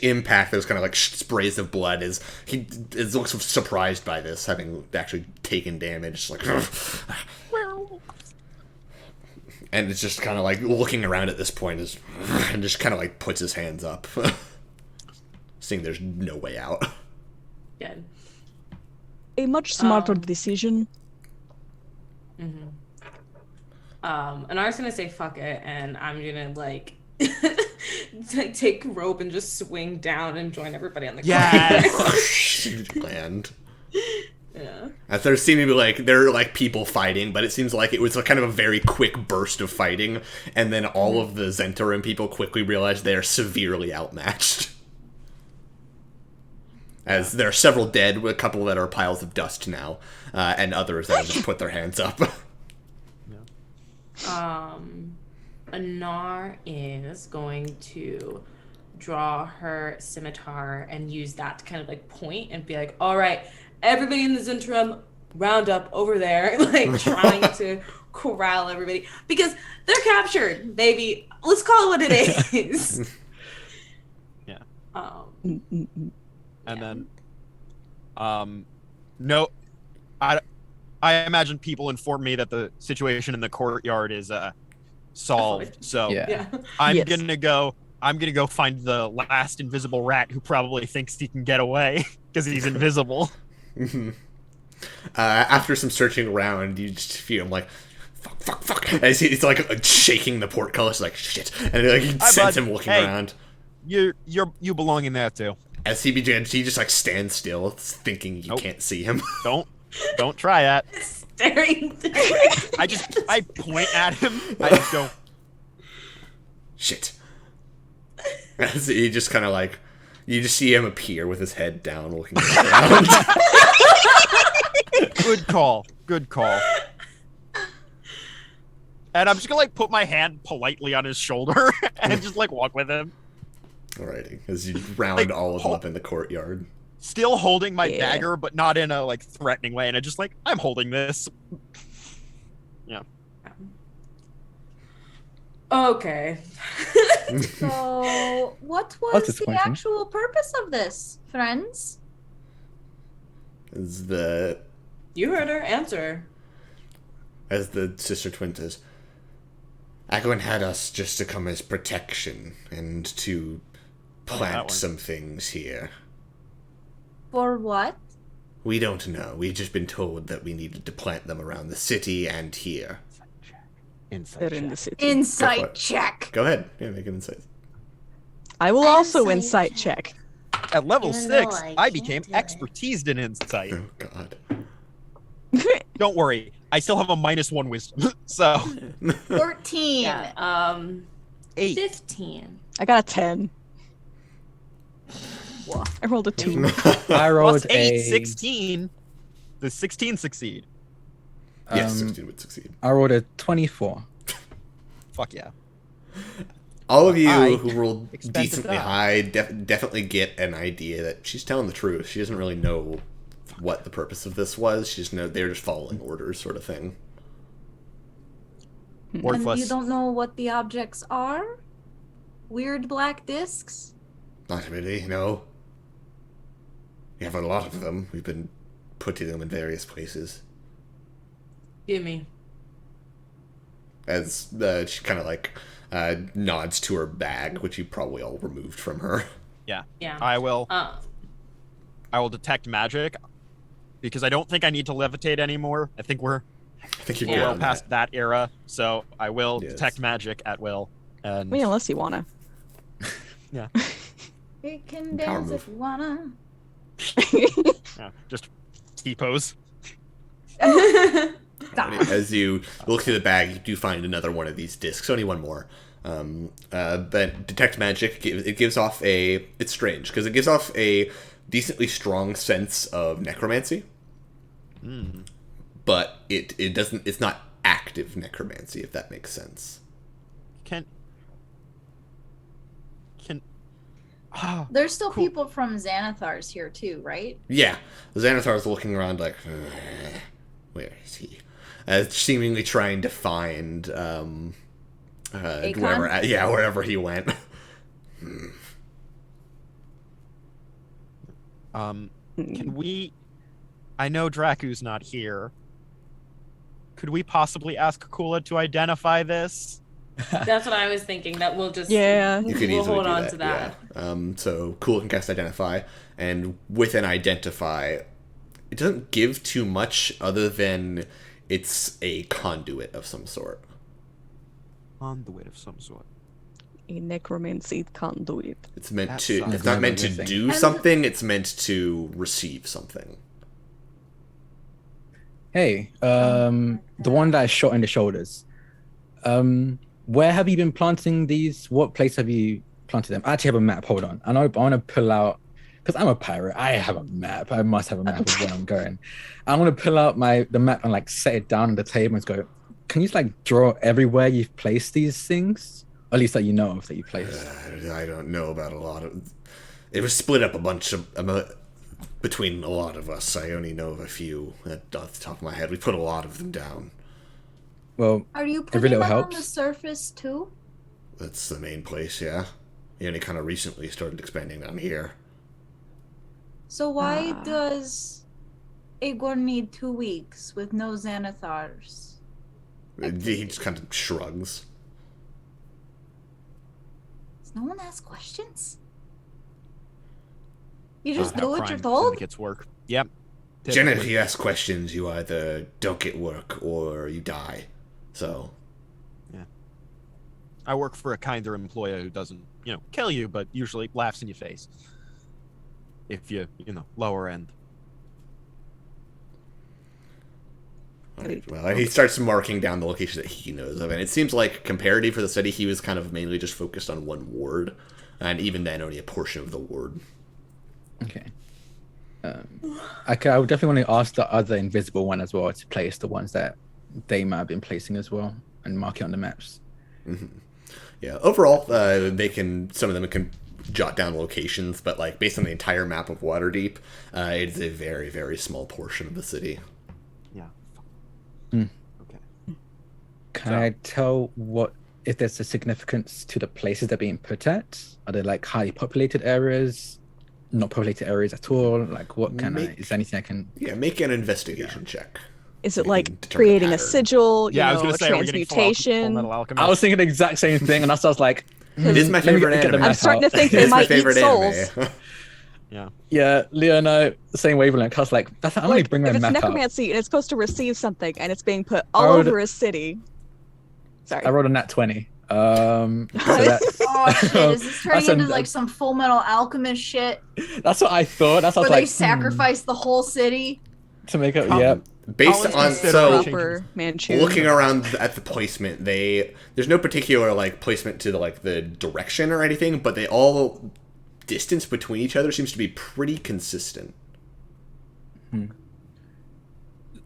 impact those kind of like sprays of blood, as he looks surprised by this, having actually taken damage. Like, and it's just kind of like looking around at this point, and just kind of like puts his hands up, seeing there's no way out. Good. A much smarter Um, decision. And I was gonna say fuck it, and I'm gonna like take rope and just swing down and join everybody on the Yes! Land. Yeah. As there seem to be there are like people fighting, but it seems like it was kind of a very quick burst of fighting, and then all of the Xanathar people quickly realize they are severely outmatched. As there are several dead, a couple that are piles of dust now, and others that have just put their hands up. Anar is going to draw her scimitar and use that to kind of like point and be like, all right, everybody in this interim, round up over there, like trying to corral everybody because they're captured, baby. Let's call it what it is. Yeah. Um, And then, no, I imagine people inform me that the situation in the courtyard is solved. So Yeah. I'm Yes. gonna go find the last invisible rat who probably thinks he can get away because he's invisible. After some searching around, you just feel him like, fuck. As he's like shaking the portcullis, like shit, and like he Hi, sends bud. him looking Hey. around. You belong in there too. As he begins, he just like stands still, thinking you Nope. can't see him. Don't try that. staring. I point at him. I just go, Shit. As he just kind of like, you just see him appear with his head down, looking around. good call. And I'm just gonna like put my hand politely on his shoulder and just like walk with him, Alrighty, as you round Like, all of them up in the courtyard. still holding my Yeah. dagger, but not in a like threatening way. And I just like I'm holding this. Okay. So, what That's was the disappointing. actual purpose of this, friends? As You heard her answer. the sister twin says, Agorn had us just to come as protection and to that plant one. some things here. For what? We don't know. We've just been told that we needed to plant them around the city and here. They're in the city. Insight it. check. Go ahead. Yeah, make an insight. I will also Insight insight check. At level Even though 6, I I can't became do it. expertised in insight. Oh, God. Don't worry, I still have a -1 wisdom. So 14. Yeah. 8. 15. I got a 10. I rolled a 2. I rolled Plus 8, a 16. The 16 succeed. Yes, Um, 16 would succeed. I rolled a 24. Fuck yeah. All of you I who rolled expect to decently die. high definitely get an idea that she's telling the truth. She doesn't really know what the purpose of this was. She just know they're just following orders, sort of thing. And Worthless. you don't know what the objects are? Weird black discs? Not really, no. We have a lot of them. We've been putting them in various places. Gimme. As she kind of like nods to her bag, which you probably all removed from her. Yeah. Yeah. I will Uh, detect magic because I don't think I need to levitate anymore. I think we're I think you're Yeah. good well on past that era. So I will Yes. detect magic at will. And I mean, unless you wanna. yeah, You can Power dance if move. you wanna. yeah, just T-pose. Stop. As you look through the bag, you do find another one of these discs. Only one more. But detect magic, it gives off it's strange because it gives off a decently strong sense of necromancy, but it doesn't. It's not active necromancy, if that makes sense. There's still people from Xanathar's here too, right? Yeah, Xanathar's looking around like, where is he? Seemingly trying to find wherever he went. Can we? I know Draku's not here. Could we possibly ask Kula to identify this? That's what I was thinking. That we'll just Yeah. You could we'll easily hold do on that, to that. Yeah. So Cool can cast Identify, and with an Identify, it doesn't give too much other than it's a conduit of some sort. Conduit of some sort. A necromancy conduit. It's meant That to. sucks. It's not meant to Missing. do something. It's meant to receive something. Hey, the one that I shot in the shoulders. Where have you been planting these? What place have you planted them? I actually have a map. Hold on. I want to pull out, because I'm a pirate. I have a map. I must have a map of where I'm going. I want to pull out the map and like set it down on the table and go, can you just like draw everywhere you've placed these things? Or at least that you know of that you placed. I don't know about a lot of. It was split up a bunch of between a lot of us. I only know of a few off the top of my head. We put a lot of them down. Well, Are you every putting little them on helps. the surface too? That's the main place, yeah. He only kind of recently started expanding down here. So why does Agorn need 2 weeks with no Xanathars? He just kind of shrugs. Does no one ask questions? You just How do what you're crime told? syndicates work. Yep. Jenna, if Typically. you ask questions, you either don't get work or you die. So, I work for a kinder employer who doesn't, kill you, but usually laughs in your face. If lower end. alright, well, he starts marking down the locations that he knows of, and it seems like comparative for the study, he was kind of mainly just focused on one ward, and even then, only a portion of the ward. Okay. I would definitely want to ask the other invisible one as well to place the ones that they might have been placing as well and mark it on the maps. Mm-hmm. Yeah, overall, some of them can jot down locations, but like based on the entire map of Waterdeep, it is a very, very small portion of the city. Yeah. Okay. Can I tell if there's a significance to the places they're being put at? Are they like highly populated areas, not populated areas at all? Like what is there anything I can... Yeah, make an investigation check. Is it You like can determine creating a pattern. sigil, Yeah, I was a going to say, are we getting transmutation? Full Metal Alchemist? I was thinking the exact same thing, and that's why I was like, It is my let me favorite get the anime. map I'm starting to out. think It they is my might eat favorite souls. anime. Yeah. Yeah, Leona, same wavelength. I was like, I'm only Like, bring my if it's map out. necromancy and it's supposed to receive something and it's being put all Rolled- over a city. Sorry. I rolled a nat 20. So that's, Oh shit, is this turning That's into an- like some Full Metal Alchemist shit? that's what I thought. That's what I Where was they like, sacrifice the whole city? to make up. Come- Yeah. Based Collins on considered so changing- Proper Manshoon. looking around at the placement, there's no particular like placement to the direction or anything, but they all distance between each other seems to be pretty consistent.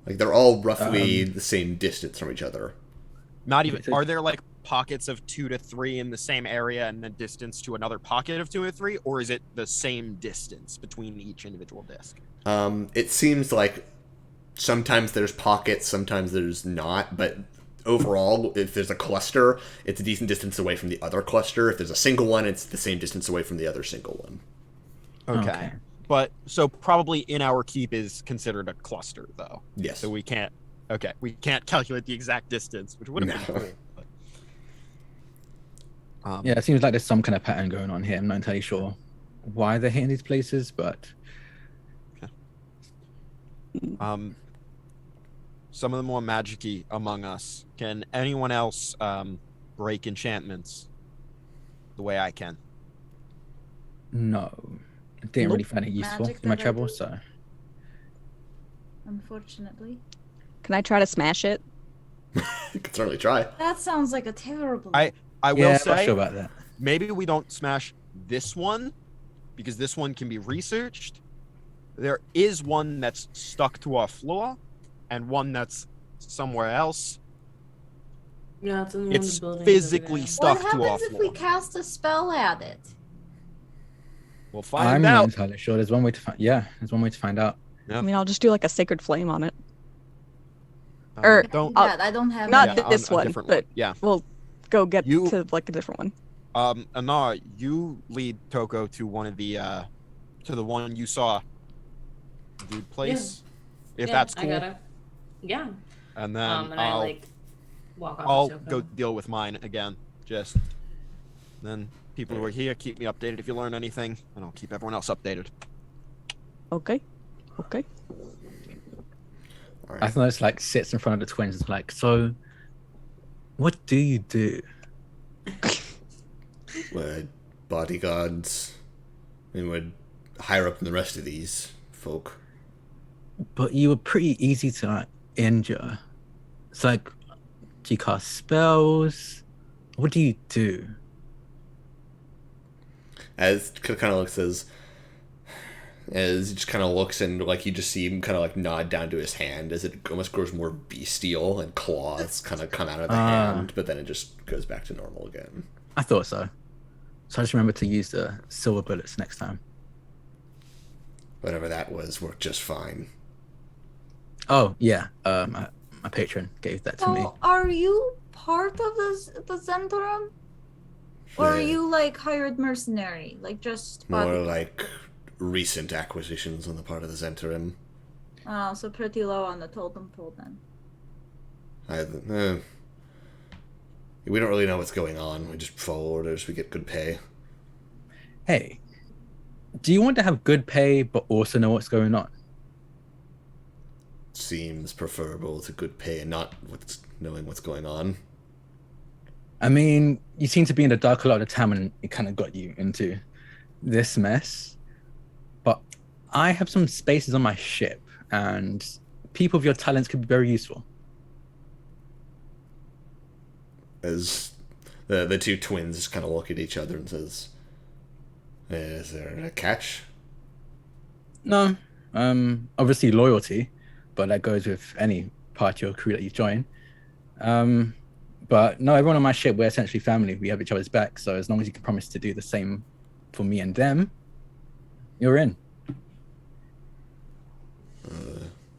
Like they're all roughly the same distance from each other. Not even. Are there like pockets of 2 to 3 in the same area and then distance to another pocket of 2 or 3, or is it the same distance between each individual disc? It seems like sometimes there's pockets, sometimes there's not, but overall, if there's a cluster, it's a decent distance away from the other cluster. If there's a single one, it's the same distance away from the other single one. Okay. But so probably in our keep is considered a cluster though. Yes. So we can't calculate the exact distance, which would have been No. cool. But, Yeah, it seems like there's some kind of pattern going on here. I'm not entirely sure why they're hitting these places, but some of the more magic-y among us. Can anyone else break enchantments the way I can? no. I didn't really find it useful Magic in my that I travels, do. so... Unfortunately. Can Can I try to smash it? You can certainly try. That sounds like a terrible. I I will Yeah, I'm say, not sure about that. maybe we don't smash this one because this one can be researched. There is one that's stuck to our floor and one that's somewhere else. Yeah, it's in one of It's the buildings physically over stuck What to our happens if floor. we cast a spell at it? We'll find I'm not out. entirely sure. There's one way to find. Yeah, there's one way to find out. I mean, I'll just do like a sacred flame on it. Uh, Or- don't. That I don't have. Not any. Yeah, this on a one, different but yeah. we'll go get You- to like a different one. Anar, you lead Toko to one of the to the one you saw dude place. If Yeah, that's I cool. gotta. Yeah. And then And I like walk off. I'll with go Toko. deal with mine again. Just then people who are here keep me updated if you learn anything, and I'll keep everyone else updated. Okay. Okay. All I right. thought it's like sits in front of the twins. It's like, so what do you do? We're bodyguards, and we're higher up than the rest of these folk. But you were pretty easy to like, injure. It's like, do you cast spells? What do you do? As kind of looks as he just kind of looks and like you just see him kind of like nod down to his hand as it almost grows more bestial and claws kind of come out of the hand, but then it just goes back to normal again. I thought so. So I just remember to use the silver bullets next time. Whatever that was worked just fine. Oh yeah, my patron gave that to me. So, are you part of the Zentrum? Or are Yeah. you like hired mercenary? Like just More bodyguard? like recent acquisitions on the part of the Zentrum. Oh, so pretty low on the totem pole then. We don't really know what's going on. We just follow orders. We get good pay. Hey, do you want to have good pay but also know what's going on? Seems preferable to good pay and not knowing what's going on. I mean, you seem to be in the dark a lot of the time, and it kind of got you into this mess. But I have some spaces on my ship, and people of your talents could be very useful. As the two twins just kind of look at each other and says, "Is there a catch?" No, obviously loyalty, but that goes with any party or crew that you join. But no, everyone on my ship, we're essentially family. We have each other's back. So as long as you can promise to do the same for me and them, you're in.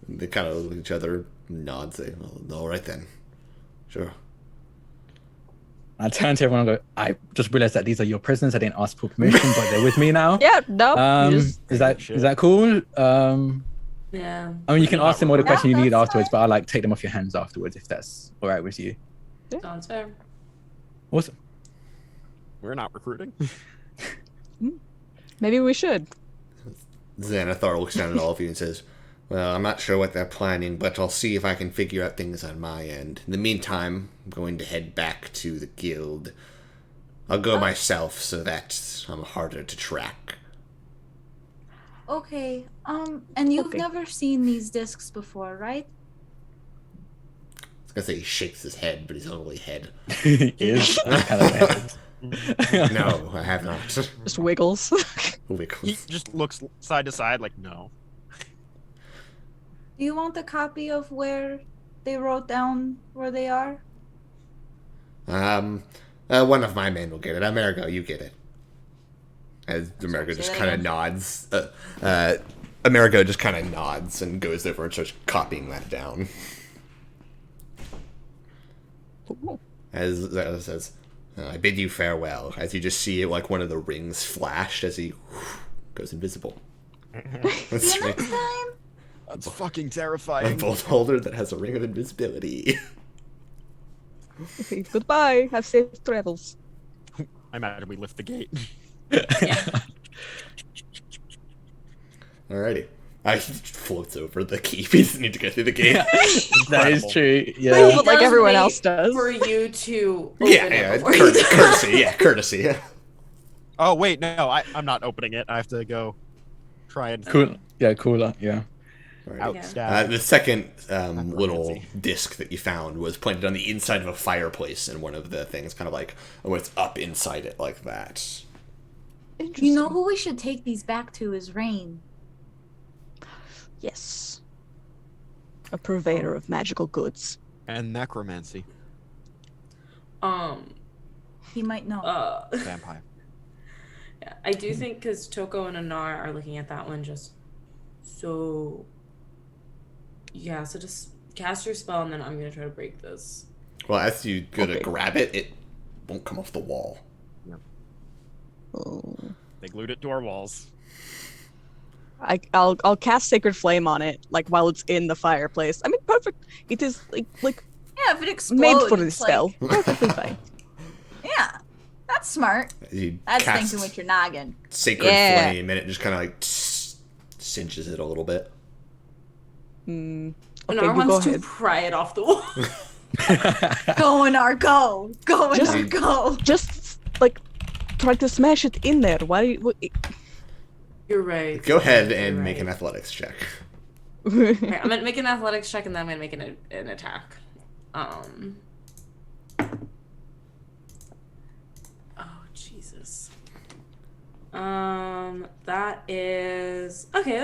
They kind of look at each other, nod, say, well, "All right then, sure." I turn to everyone and go, I just realized that these are your prisoners. I didn't ask for permission, but they're with me now. Yeah. No. you just- Is that cool? Yeah. I mean, you can ask them all the Yeah, questions you need that's afterwards, fine. but I like take them off your hands afterwards if that's all right with you. Sounds fair. Awesome. We're not recruiting. Maybe we should. Xanathar looks down at all of you and says, "Well, I'm not sure what they're planning, but I'll see if I can figure out things on my end. In the meantime, I'm going to head back to the guild. I'll go myself so that I'm harder to track." Okay. And you've Okay. never seen these discs before, right? I was going to say he shakes his head, but he's only head. He is kind of No, I have not. Just wiggles. He Wiggles. just looks side to side like no. Do you want a copy of where they wrote down where they are? One of my men will get it. Amerigo, you get it. As Amerigo Say just that kind of again. nods. Amerigo just kind of nods and goes over and starts copying that down. As Zara says, "I bid you farewell," as you just see like one of the rings flashed as he goes invisible. That's See you right. next time. That's fucking A terrifying. vault holder that has a ring of invisibility. Okay, goodbye. Have safe travels. I imagine we lift the gate. Alrighty. He floats over the keep. He doesn't need to go through the gate. That is Incredible. true. But Yeah. he But like does everyone wait else does. For you to open Yeah, it before you do. courtesy. Yeah, courtesy. Yeah. Oh wait, no, I'm not opening it. I have to go try and. Cool. Yeah, cooler. Yeah. Alrighty. Outstab. The second Necromancy. little disc that you found was planted on the inside of a fireplace, and one of the things kind of like what's up inside it like that. You know who we should take these back to is Rain. Yes. A purveyor of magical goods. And necromancy. He might know. Vampire. Yeah, I do think because Toko and Anar are looking at that one just so. Yeah, so just cast your spell and then I'm gonna try to break this. Well, as you go to grab it, it won't come off the wall. Oh. They glued it to our walls. I'll cast Sacred Flame on it, like while it's in the fireplace. I mean, perfect. It is like Yeah, if it explodes, made for this it's spell. like- Perfectly fine. yeah, that's smart. You That's cast thinking with your noggin. Sacred Yeah. Flame, and it just kind of like cinches it a little bit. Okay, Anar you go wants to ahead. pry it off the wall. Go in our go. Go in Just- our go. Just like try to smash it in there. Why? You're right. Go ahead and You're make right. an athletics check. Okay, I'm gonna make an athletics check and then I'm gonna make an attack. Oh Jesus. That is okay.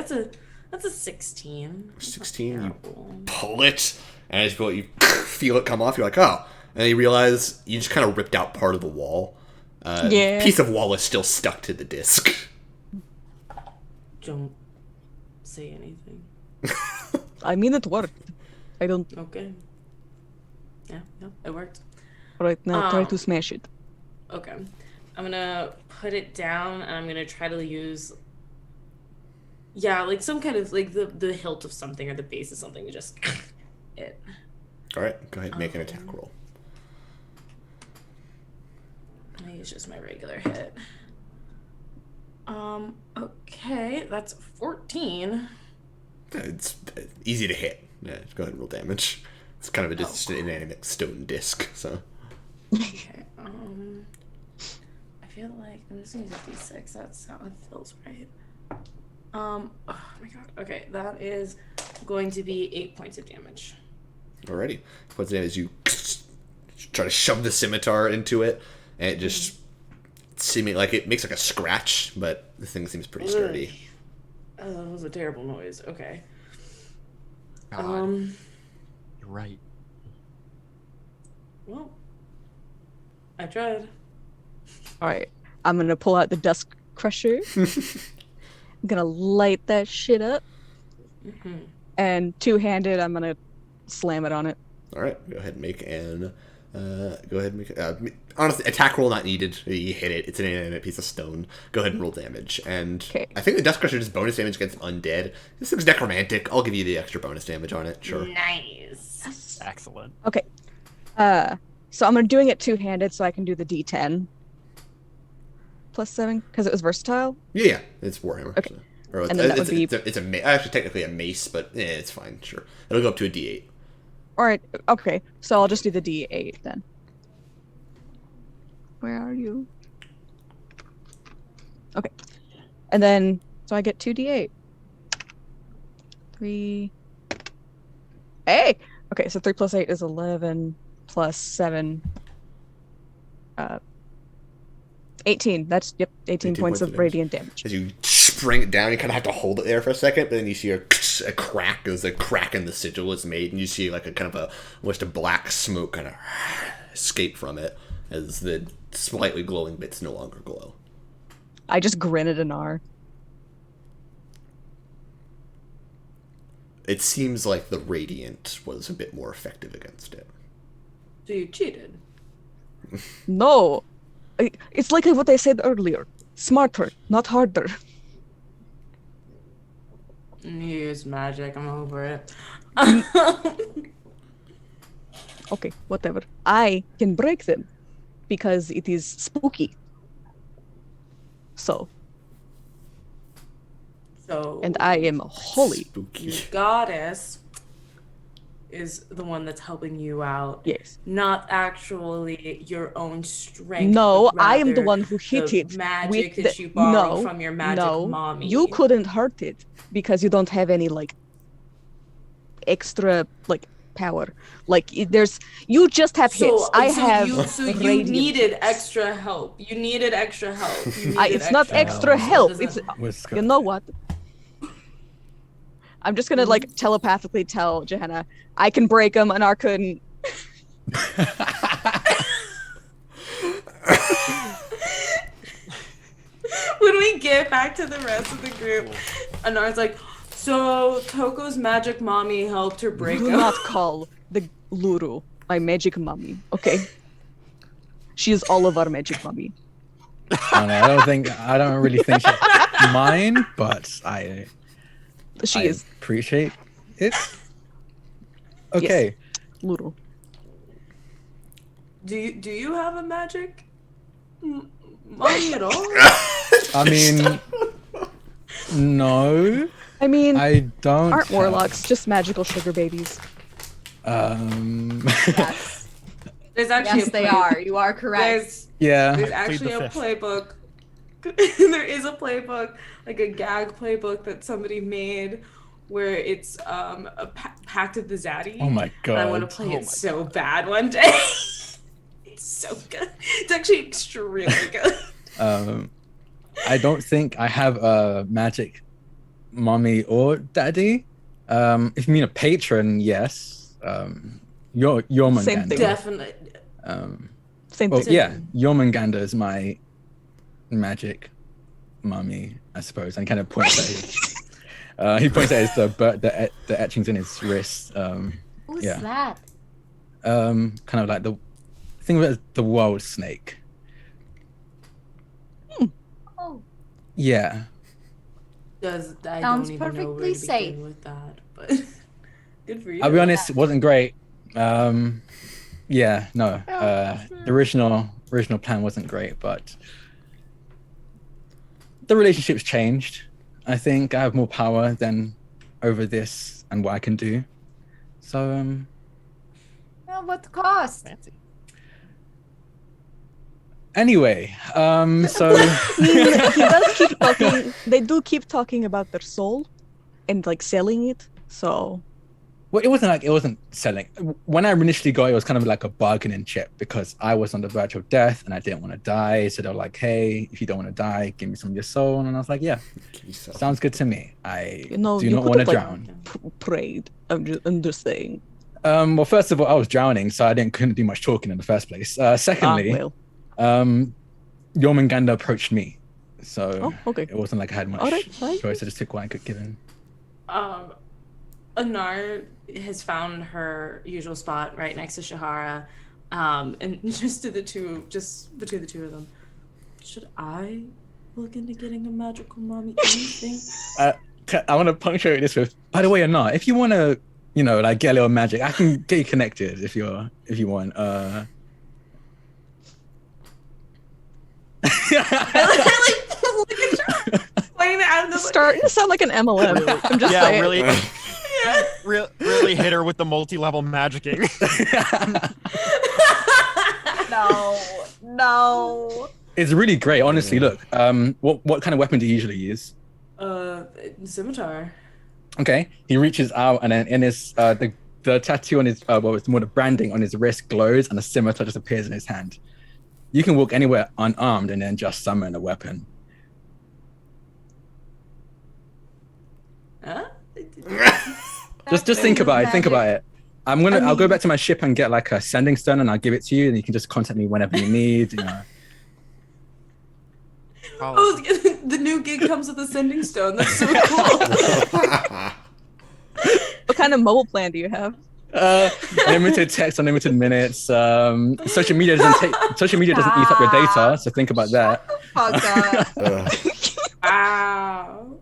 That's a 16. 16. You Terrible. pull it, and as you feel it come off, you're like, oh. And then you realize you just kind of ripped out part of the wall. Yeah. Piece of wall is still stuck to the disc. Don't say anything. I mean, it worked. I don't. Okay. Yeah, it worked. Right now, try to smash it. Okay. I'm gonna put it down and I'm gonna try to use like some kind of like the hilt of something or the base of something to just it. All right, go ahead and make an attack roll. I use just my regular hit. Okay, that's 14. It's easy to hit. Yeah, go ahead and roll damage. It's kind of just an inanimate stone disc, so. Okay, I feel like I'm just gonna use a d6. That's how it feels right. Oh my god. Okay, that is going to be 8 points of damage. Alrighty. What's it is you try to shove the scimitar into it, and it just seeming like it makes like a scratch, but the thing seems pretty sturdy. Oh, that was a terrible noise. Okay. God, you're right. Well, I tried. All right, I'm gonna pull out the Dusk Crusher. I'm gonna light that shit up, and two-handed, I'm gonna slam it on it. All right, go ahead and make honestly, attack roll not needed. You hit it. It's an inanimate piece of stone. Go ahead and roll damage. And Okay. I think the Dust Crusher is bonus damage against undead. This looks necromantic. I'll give you the extra bonus damage on it. Sure. Nice. Excellent. Okay. So I'm doing it two-handed, so I can do the D10 plus 7 because it was versatile. Yeah, it's Warhammer. Okay. So. Or And then that would be- it's actually technically a mace, but yeah, it's fine. Sure, it'll go up to a D8. All right. Okay. So I'll just do the D8 then. Where are you? Okay. And then so I get 2d8. 3. Hey. Okay. So 3 plus 8 is 11 plus 7. 18. That's 18 points of radiant damage. As you spring it down, you kind of have to hold it there for a second, but then you see a crack as a crack in the sigil is made, and you see like a kind of almost a black smoke kind of escape from it as the slightly glowing bits no longer glow. I just grin at Anar. It seems like the radiant was a bit more effective against it. So you cheated. No. It's like what I said earlier. Smarter, not harder. Use magic. I'm over it. Okay, whatever. I can break them because it is spooky. So, and I am holy. Spooky. Your goddess is the one that's helping you out. Yes. Not actually your own strength. No, but I am the rather one who hit the it. Magic with that the- you borrowed no, from your magic no, mommy. you couldn't hurt it because you don't have any like extra like power. Like you just have hits. I have you radiant needed hits. extra help. You needed extra help. It's not extra help. It's you know what? I'm just gonna like telepathically tell Johanna, I can break him and I couldn't. When we get back to the rest of the group, Anar's like, so Toko's magic mommy helped her break Do up. not call the Luru my magic mommy, okay? She is all of our magic mommy. I don't really think she's mine, but She is. Appreciate it. Okay. Yes. Luru. Do you have a magic mommy at all? I mean, no. I mean, I don't. aren't warlocks just magical sugar babies? Yes. There's actually Yes, they are. You are correct. Yeah. There's actually the a fifth. playbook. There is a playbook, like a gag playbook that somebody made, where it's a Pact of the Zaddy. Oh my god. And I want to play it so bad one day. It's so good. It's actually extremely good. I don't think I have a magic mommy or daddy. If you mean a patron, yes. Yormungandr. Same thing. Definitely. Same Well, thing. yeah, Yormungandr is my magic mummy, I suppose, and kind of points at his, he points at his the etchings in his wrist. Who's yeah. that? Kind of like the thing about the world snake. Oh, Yeah. I Sounds don't even know where perfectly to safe. begin with that, but good for you. I'll be honest, it wasn't great. Yeah, no. The original plan wasn't great, but the relationship's changed. I think I have more power than over this and what I can do. So well, what cost? Fancy. anyway, so He does keep talking. They do keep talking about their soul, and like selling it. So well, it wasn't selling. When I initially got it, it was kind of like a bargaining chip because I was on the verge of death and I didn't want to die. So they were like, "Hey, if you don't want to die, give me some of your soul." And I was like, "Yeah, sounds good to me. I you know, do you not could want to have, like, drown." prayed. I'm just saying. Well, first of all, I was drowning, so I couldn't do much talking in the first place. Secondly, Well. Jormungandr approached me, so Oh, okay. it wasn't like I had much All right, fine. choice. I just took what I could give him. Anar has found her usual spot right next to Shahara, and just between the two of them, should I look into getting a magical mommy? Anything? I want to punctuate this with, by the way, Anar, if you want to, like get a little magic, I can get you connected if you want. Starting to sound like an MLM. I'm just saying. really, really hit her with the multi-level magicking. No. It's really great, honestly. Look, what kind of weapon do you usually use? Scimitar. Okay, he reaches out and then in his the tattoo on his it's more the branding on his wrist glows and a scimitar just appears in his hand. You can walk anywhere unarmed and then just summon a weapon. Huh? Just think about it. Think about it. I'll go back to my ship and get like a sending stone and I'll give it to you and you can just contact me whenever you need. Oh, the new gig comes with a sending stone. That's so cool. What kind of mobile plan do you have? Unlimited text, unlimited minutes. Social media doesn't eat up your data, so think about that. Wow.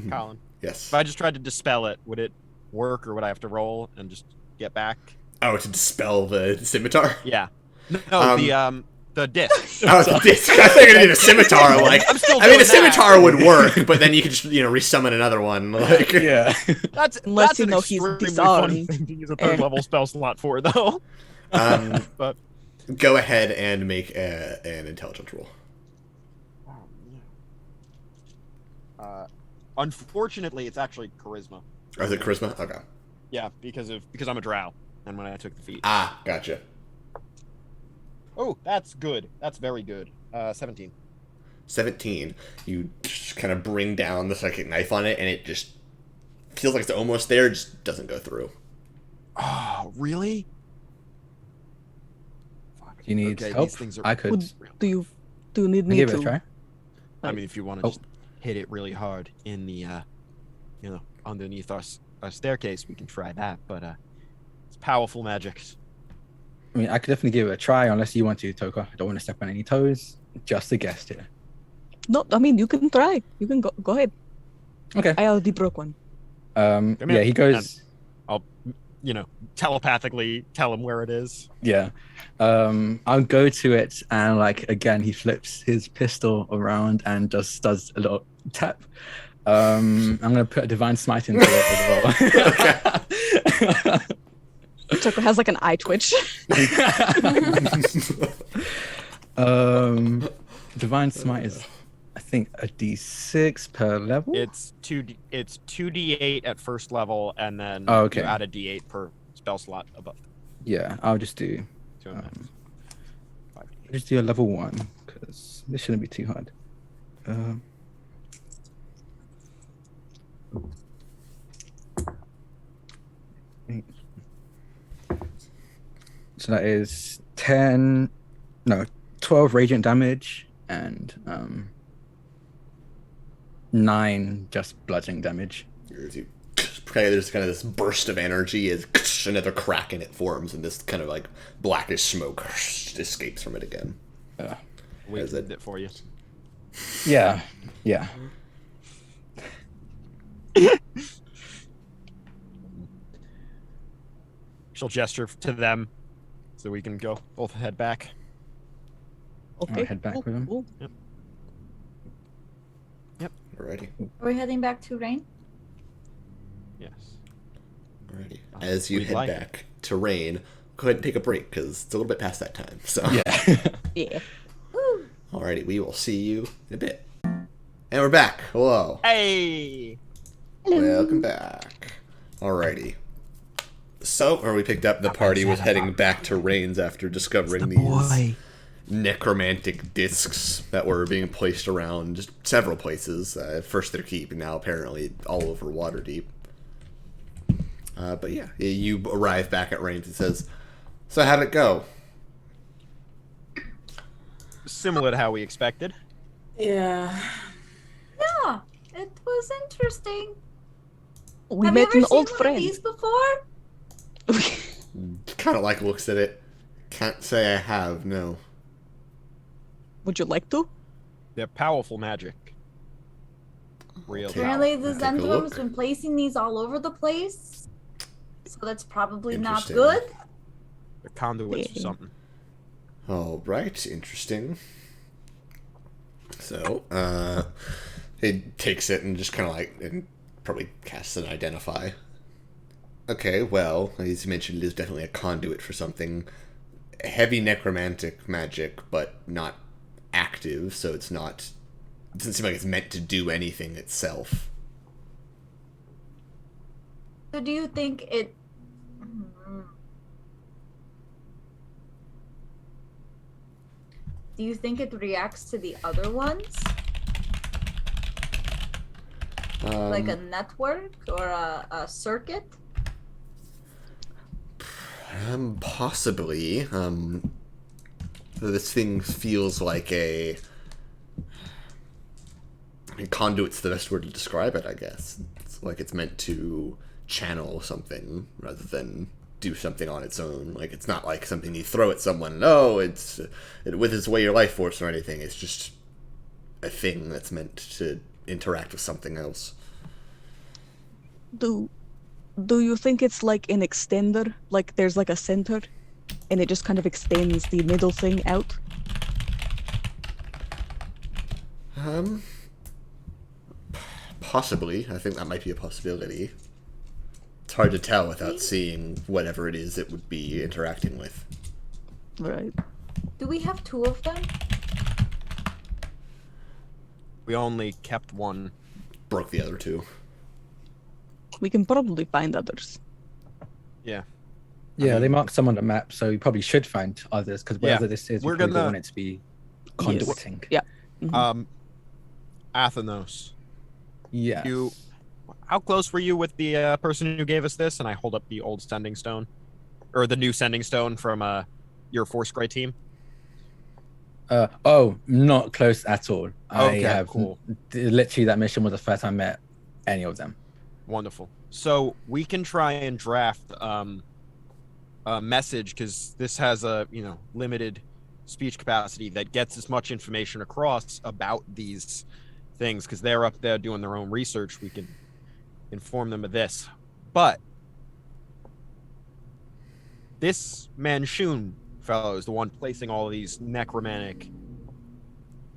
Colin, Yes. if I just tried to dispel it, would it work, or would I have to roll and just get back? Oh, to dispel the scimitar? Yeah. No, the disc. Oh, the disc. I thought you were gonna do the scimitar. Like, I'm still I mean, the doing that. scimitar would work, but then you could just, resummon another one. Like, Yeah. That's Unless an he's extremely disarmed. funny thing to use a third level spell slot for, though. But go ahead and make an intelligence roll. unfortunately, it's actually charisma. Or is it charisma? Okay. Yeah, because I'm a drow, and when I took the feat. Ah, gotcha. Oh, that's good. That's very good. 17. 17. You just kind of bring down the psychic knife on it, and it just feels like it's almost there, just doesn't go through. Oh, really? Do you need Okay, help? these things are- I could Do you need I'll me give to? it a try. I mean, if you want to Oh. just hit it really hard in the, underneath our staircase, we can try that. But it's powerful magic. I mean, I could definitely give it a try unless you want to, Toka. I don't want to step on any toes. Just a guess here. No, I mean you can try. You can go ahead. Okay. I already broke one. Come Yeah, here. he goes. I'll, telepathically tell him where it is. Yeah. I'll go to it, and like again, he flips his pistol around and just does a little tap. I'm gonna put a divine smite into it as well. Tucker has like an eye twitch. Divine smite is, I think, a d6 per level. It's 2d8 at first level, and then Oh, okay. you add a d8 per spell slot above. Yeah, I'll just do. 2.5. I'll just do a level 1 because this shouldn't be too hard. So that is 12 radiant damage and 9 just bludgeoning damage. There's kind of this burst of energy as another crack in it forms, and this kind of like blackish smoke escapes from it again. We Is did it- it for you. Yeah. She'll gesture to them so we can go both head back. Okay. head back with him. Cool. Alrighty. Are we heading back to Rain? Yes. Alrighty. As you We'd head like back to Rain, go ahead and take a break because it's a little bit past that time. So Yeah. Yeah. Woo! alrighty, we will see you in a bit. And we're back. Hello. Hey! Welcome back. Alrighty. So, where we picked up, the party was heading back to Rains after discovering these necromantic discs that were being placed around just several places. First their keep, and now apparently all over Waterdeep. But yeah, you arrive back at Rains and says, "So how'd it go?" Similar to how we expected. Yeah. Yeah, it was interesting. We Have you met ever an seen old one friend. of these before? Kind of like looks at it. Can't say I have, no. Would you like to? They're powerful magic. Real take- Apparently, the Take a Xanathar's look. been placing these all over the place. So that's probably not Interesting. good. They're conduits or Yeah. something. All right, interesting. So, he takes it and just kind of like, and probably casts an identify. Okay, well, as you mentioned, it is definitely a conduit for something. Heavy necromantic magic, but not active, so it's not, it doesn't seem like it's meant to do anything itself. So do you think it... Do you think it reacts to the other ones? Like a network or a circuit? Possibly. This thing feels like a conduit's the best word to describe it, I guess. It's like it's meant to channel something rather than do something on its own. Like, it's not like something you throw at someone. No, it withers away your life force or anything. It's just a thing that's meant to interact with something else. Do you think it's like an extender? Like there's like a center and it just kind of extends the middle thing out? Possibly. I think that might be a possibility. It's hard to tell without seeing whatever it is it would be interacting with. Right. Do we have two of them? We only kept one. Broke the other two. we can probably find others. Yeah. Yeah, mean- they marked some on the map, so you probably should find others because wherever this is, we're we probably don't gonna- want it to be conduiting. Yeah. Mhm. Athenos, Yeah. how close were you with the person who gave us this? And I hold up the old sending stone, or the new sending stone from your 4th grade team. Not close at all. Okay, I have cool. Literally, that mission was the first time I met any of them. Wonderful. So we can try and draft a message, because this has a limited speech capacity that gets as much information across about these things, because they're up there doing their own research. We can inform them of this. But this Manshoon fellow is the one placing all of these necromantic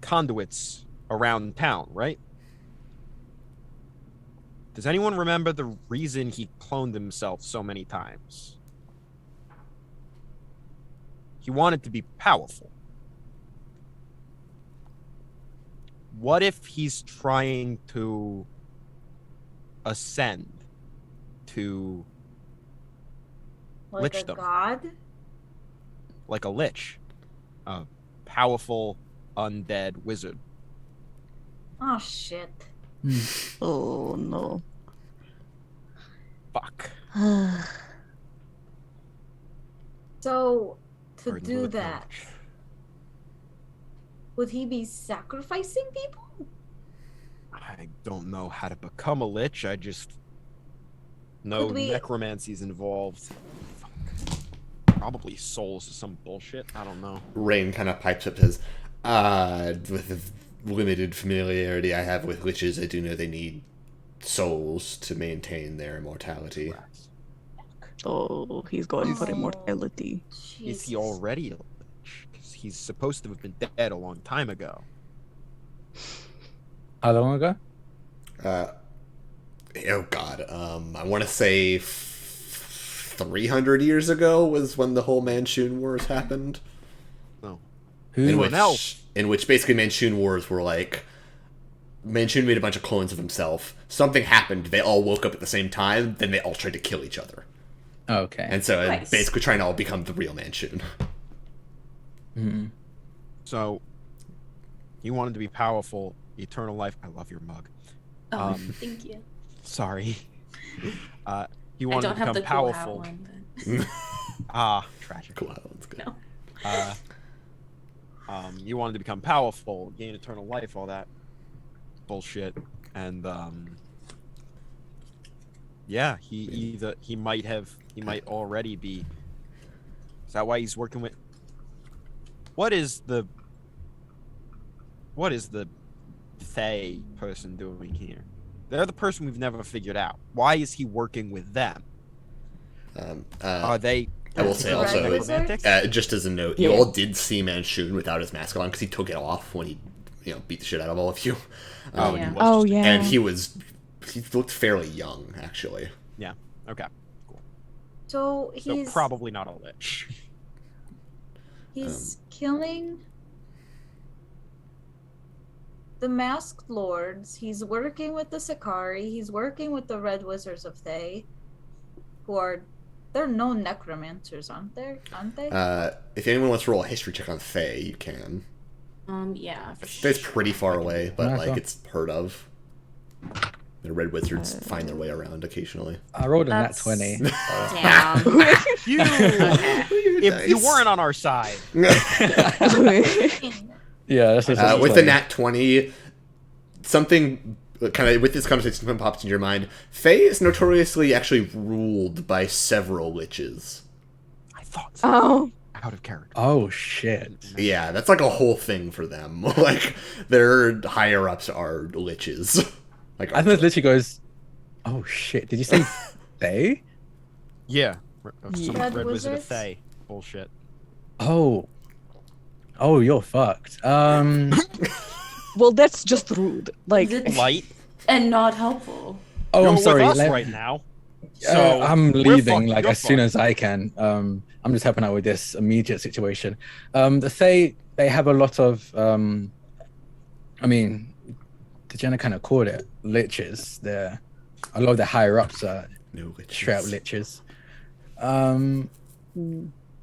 conduits around town, right? Does anyone remember the reason he cloned himself so many times? He wanted to be powerful. What if he's trying to ascend to Like a Lichdom. god? like a lich, a powerful undead wizard? Oh shit. Oh no. Fuck. So to Burden do with that, knowledge. would he be sacrificing people? I don't know how to become a lich. I just know Could we- necromancy's involved. Fuck. Probably souls or some bullshit. I don't know. Rain kind of pipes up, says, with the limited familiarity I have with liches, I do know they need souls to maintain their immortality. Oh, he's going for Oh. immortality. Is he Jesus. already a lich? 'Cause he's supposed to have been dead a long time ago. How long ago? Oh god, I want to say 300 years ago was when the whole Manshoon Wars happened. No. Who? In which, else? in which basically Manshoon Wars were like, Manshoon made a bunch of clones of himself. Something happened. They all woke up at the same time. Then they all tried to kill each other. Okay. And so Nice. basically trying to all become the real Manshoon. Hmm. So he wanted to be powerful, eternal life. I love your mug. Oh, thank you. Sorry. He I wanted to don't have become the cool hat powerful. one, Tragic. Cool, that one's good. No. You wanted to become powerful, gain eternal life, all that bullshit, and yeah, he might already be. Is that why he's working with? What is the Fae person doing here? They're the person we've never figured out. Why is he working with them? Are they? I will say The also, Red Wizard? just as a note, Yeah. you all did see Manshoon without his mask on because he took it off when he, beat the shit out of all of you. Yeah. Oh yeah. And he looked fairly young, actually. Yeah. Okay. So So he's probably not a lich. he's killing the masked lords. He's working with the Sakari. He's working with the Red Wizards of Thay, who are they're no necromancers, aren't they? If anyone wants to roll a history check on Faye, you can. Yeah. for Faye's pretty far away, but Yeah, like sure. it's heard of. The red wizards find their way around occasionally. I rolled a nat That's- 20. Damn. You, Okay. if you weren't on our side, Yeah, that's just With the nat 20, something kind of with this conversation something pops in your mind. Faye is notoriously actually ruled by several liches. I thought so. Oh. Out of character. Oh shit. Yeah, that's like a whole thing for them. Like their higher ups are liches. Like I think it literally goes, oh shit, did you say they? Yeah. Some Red Red Wizard of Wizards? Thay. Bullshit. Oh. Oh, you're fucked. Well, that's just rude. Like, Light. And not helpful. Oh, You're I'm sorry. with us let- right now. So I'm we're leaving fucked, like you're as soon fucked. as I can. I'm just helping out with this immediate situation. The Fae, they have a lot of, I mean, the Jenna kind of called it liches. They're A lot of the higher ups are No liches. straight up liches.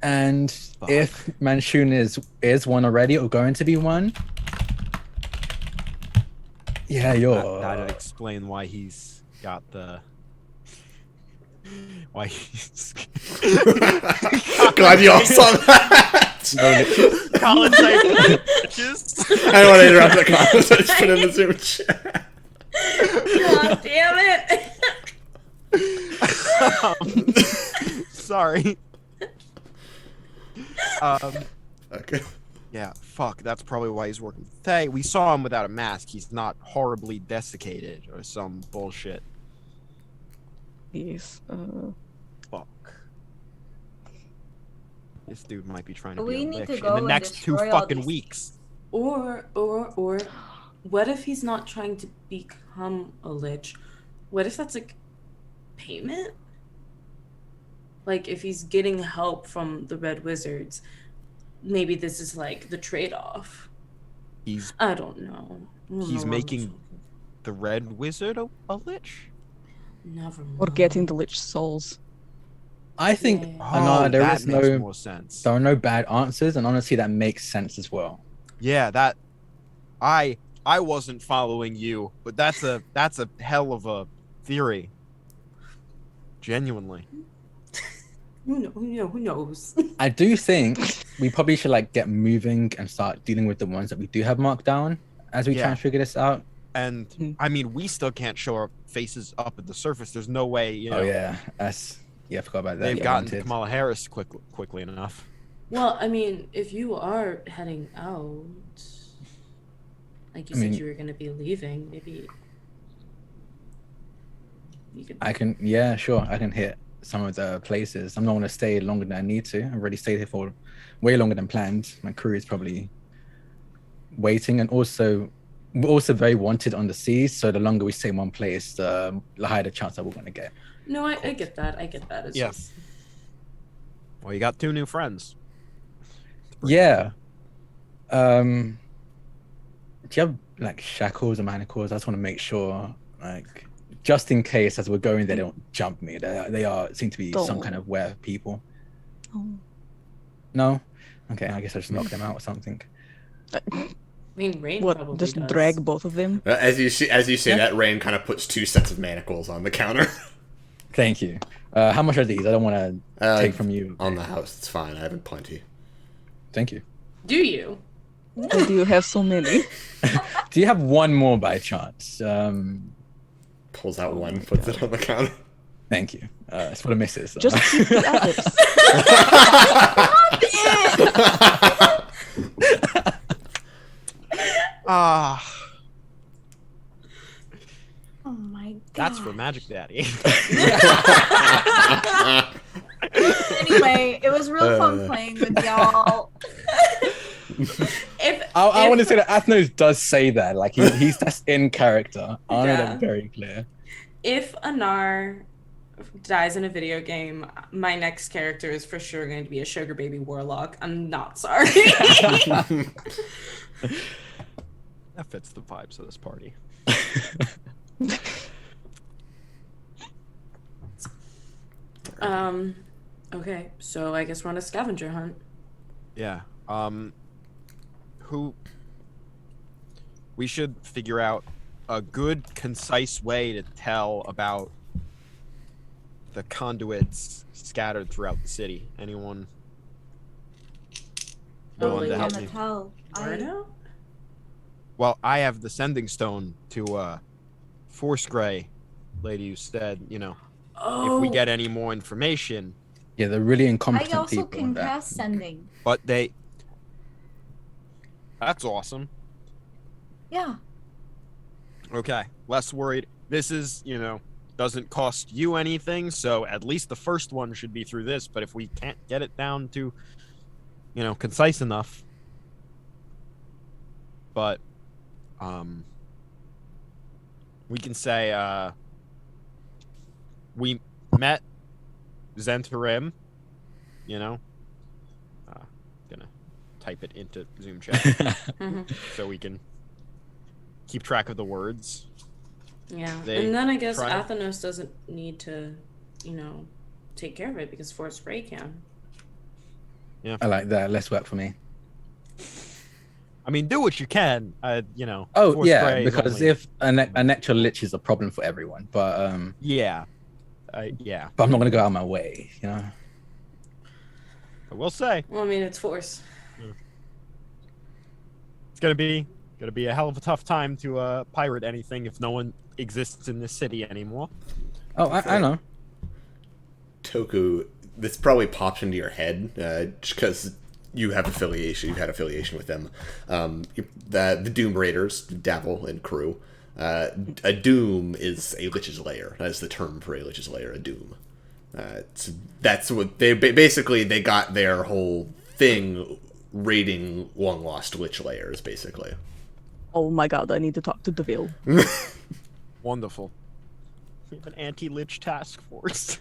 And Fuck. if Manshoon is one already or going to be one, yeah, That'd explain why he's got the. Why he's. Glad you all saw that. College bitches. I don't want to interrupt the comments. I just put in the Zoom chat. God damn it! Sorry. Okay. Yeah, fuck. That's probably why he's working. Hey, we saw him without a mask. He's not horribly desiccated or some bullshit. Yes. Fuck. This dude might be trying to We be a need lich to in go the and next 2 destroy all fucking these- weeks. Or, what if he's not trying to become a lich? What if that's like payment? Like if he's getting help from the Red Wizards, maybe this is like the trade-off. He's I don't know. I don't He's know. making the Red Wizard a lich? Never mind. Or getting the lich souls. I think Yeah. there that is makes no more sense. there are no bad answers, and honestly, that makes sense as well. Yeah, that I wasn't following you, but that's a hell of a theory. Genuinely. Who knows? I do think we probably should like get moving and start dealing with the ones that we do have marked down as we try Yeah. and figure this out. And I mean, we still can't show our faces up at the surface. There's no way, you know. Oh yeah, I forgot about that. They've Yeah, gotten to wanted. Kamala Harris quickly enough. Well, I mean, if you are heading out, like you said you were going to be leaving, maybe you could. I can, yeah, sure. I can hit some of the places. I'm not going to stay longer than I need to. I've already stayed here for way longer than planned. My crew is probably waiting, and also we're also very wanted on the seas. So the longer we stay in one place, the higher the chance that we're going to get. No, I get that. I get that. It's Yeah. just Well, you got 2 new friends. Yeah. Do you have like shackles or manacles? I just want to make sure, like, just in case as we're going, they don't jump me. They seem to be some kind of were people. Oh. No? Okay, I guess I just knock them out or something. I mean, Rain What? probably Just does. drag both of them? As you say that, Rain kind of puts 2 sets of manacles on the counter. Thank you. How much are these? I don't want to take from you. On the house. It's fine. I have plenty. Thank you. Do you? Why do you have so many? Do you have one more by chance? Pulls out one, puts it on the counter. Thank you. It's for the missus. Just keep the others. Ah, Oh my god. that's for Magic Daddy. Anyway, it was real fun playing with y'all. I want to say that Athnos does say that. Like, he's that's in character. I want to Yeah. make that very clear. If Anar dies in a video game, my next character is for sure going to be a sugar baby warlock. I'm not sorry. That fits the vibes of this party. Okay, so I guess we're on a scavenger hunt. Yeah. Who? We should figure out a good, concise way to tell about the conduits scattered throughout the city. Anyone? willing to help me? Tell. Arno? Well, I have the sending stone to Force Gray lady who said, you know, Oh, if we get any more information, Yeah, they're really I incompetent also people. can in that. cast sending. but they. That's awesome. Yeah. Okay, less worried. This is, you know, doesn't cost you anything, so at least the first one should be through this. But if we can't get it down to, you know, concise enough, but we can say we met Xanathar, you know, gonna type it into Zoom chat Mhm. so we can keep track of the words. Yeah, They and then I guess try- Athenos doesn't need to, take care of it because Force Ray can. I like that. Less work for me. I mean, do what you can. Oh Force yeah, Ray is because only- if an actual lich is a problem for everyone, but yeah, but I'm not gonna go out of my way, I will say Well, I mean, it's Force. it's gonna be a hell of a tough time to pirate anything if no one exists in this city anymore. Oh, I know. Toku, this probably pops into your head just because you have affiliation. You've had affiliation with them. The Doom Raiders, Davil and crew. A Doom is a Lich's Lair. That is the term for a Lich's Lair. A Doom. That's what they basically they got their whole thing raiding long lost Lich Lairs basically. Oh my god, I need to talk to Deville. Wonderful. We have an anti-lich task force.